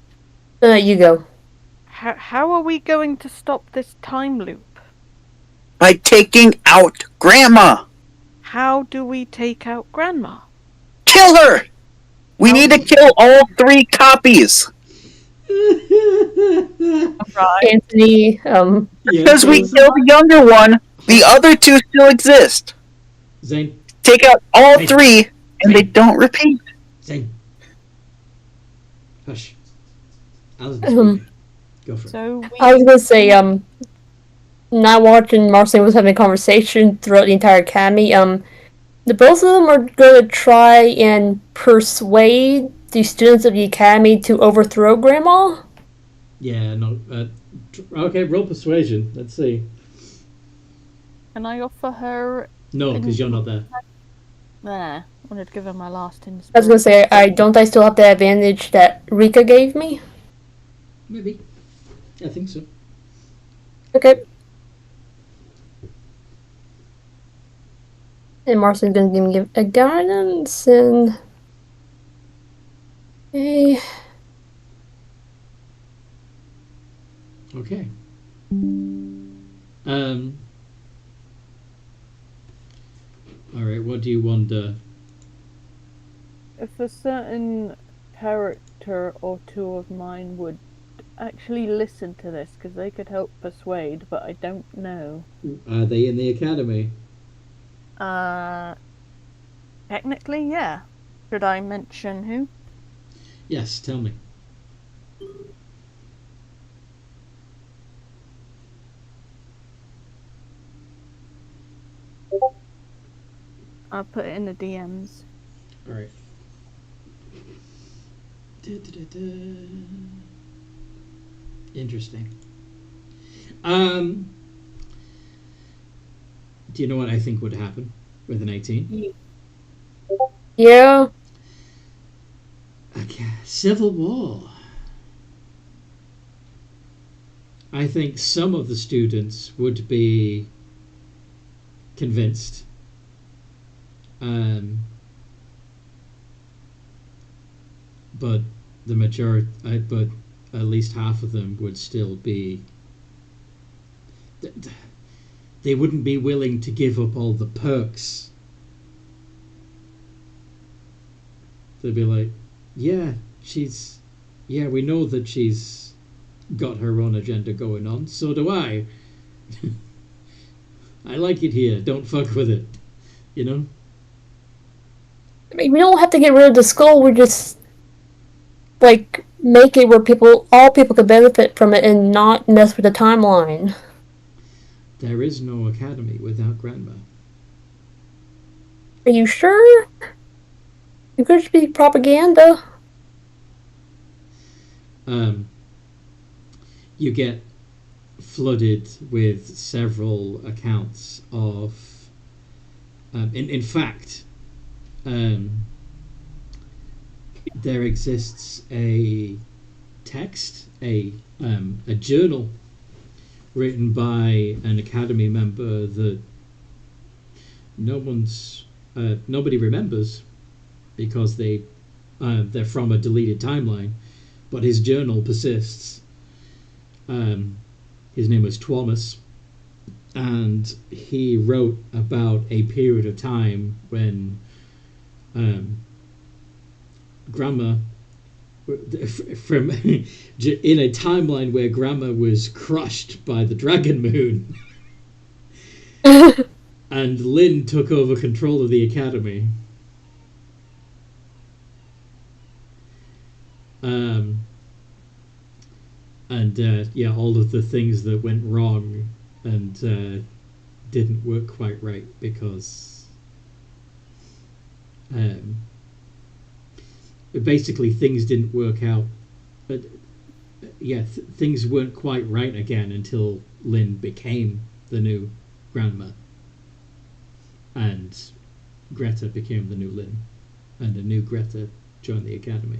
You go. How are we going to stop this time loop? By taking out Grandma. How do we take out Grandma? Kill her! We need to kill all three copies. Right. Anthony, Because we kill the younger one, the other two still exist. Zane. Take out all Zane. three, and they Zane. don't repeat. Zane. Hush. Alison, go for it. So we... I was gonna say, not watching Marcin was having a conversation throughout the entire academy, the both of them are gonna try and persuade the students of the academy to overthrow Grandma? Yeah, no. Okay, roll persuasion. Let's see. Can I offer her... No, because you're not there. Nah, I wanted to give her my last I was inspiration. gonna say, I still have the advantage that Rika gave me? Maybe. I think so. Okay. And Marcin's gonna give me a guidance and a... Okay. Alright, what do you wonder? If a certain character or two of mine would actually listen to this, because they could help persuade, but I don't know. Are they in the academy? Technically, yeah. Should I mention who? Yes, tell me. I'll put it in the DMs. Alright. Interesting. Do you know what I think would happen with an 18? Yeah. Okay. Civil War. I think some of the students would be convinced. But the majority, but at least half of them would still be. They wouldn't be willing to give up all the perks. They'd be like, yeah, we know that she's got her own agenda going on, so do I. I like it here, don't fuck with it. You know? I mean, we don't have to get rid of the school, we just, like, make it where all people could benefit from it and not mess with the timeline. There is no academy without grandma. Are you sure? It could just be propaganda. You get flooded with several accounts of. In fact, there exists a text, a journal written by an academy member that nobody remembers because they're from a deleted timeline, but his journal persists. His name was Thomas, and he wrote about a period of time when Grandma, from in a timeline where Grandma was crushed by the Dragon Moon, and Lynn took over control of the academy. All of the things that went wrong and didn't work quite right because basically things didn't work out. But things weren't quite right again until Lynn became the new grandma, and Greta became the new Lynn, and a new Greta joined the academy.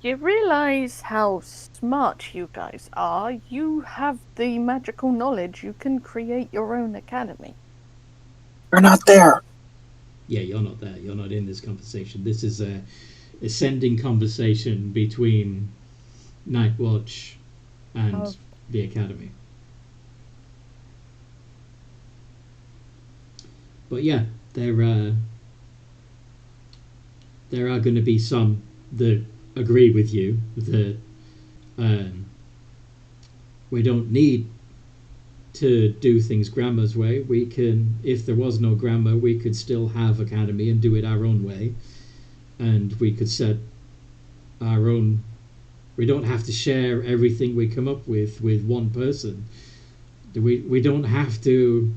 You realize how smart you guys are? You have the magical knowledge. You can create your own academy. We're not there. Yeah, you're not there. You're not in this conversation. This is a ascending conversation between Night Watch and the academy. But yeah, there are going to be some that agree with you that we don't need to do things Grandma's way. We can, if there was no Grandma, we could still have academy and do it our own way, and we could set our own. We don't have to share everything we come up with one person. We don't have to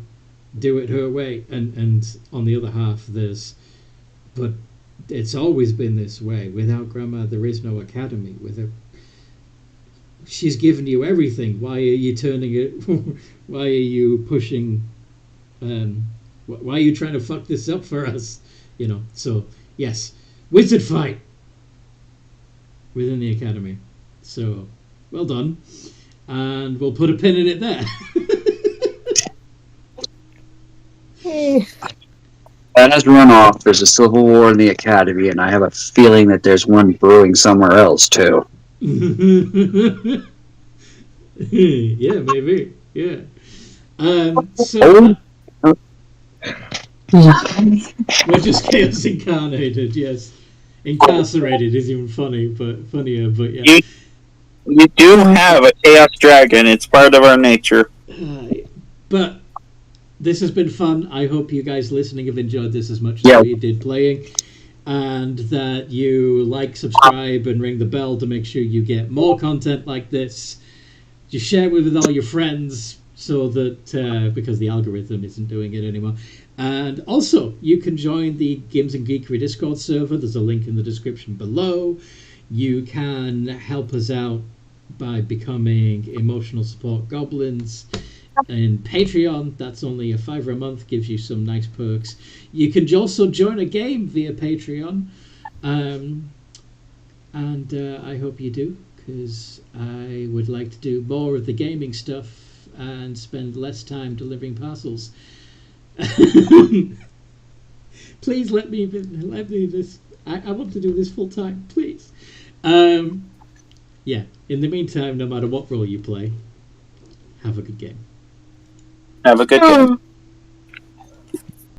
do it her way. And on the other half, but it's always been this way. Without Grandma, there is no academy. She's given you everything. Why are you turning it? Why are you pushing? Why are you trying to fuck this up for us? You know. So yes, wizard fight within the academy. So well done, and we'll put a pin in it there. That has run off. There's a civil war in the academy, and I have a feeling that there's one brewing somewhere else too. Yeah, maybe. Yeah. So we're just chaos incarnated. Yes, incarcerated is even funnier. But yeah. You do have a chaos dragon. It's part of our nature. But this has been fun. I hope you guys listening have enjoyed this as much as we did playing, and that you like, subscribe, and ring the bell to make sure you get more content like this. Just share it with all your friends so that because the algorithm isn't doing it anymore. And also, you can join the Games and Geekery Discord server. There's a link in the description below. You can help us out by becoming emotional support goblins. And Patreon, that's only a $5 a month, gives you some nice perks. You can also join a game via Patreon, and I hope you do, because I would like to do more of the gaming stuff and spend less time delivering parcels. Please let me this. I want to do this full time, please. Yeah. In the meantime, no matter what role you play, have a good game. Have a good game.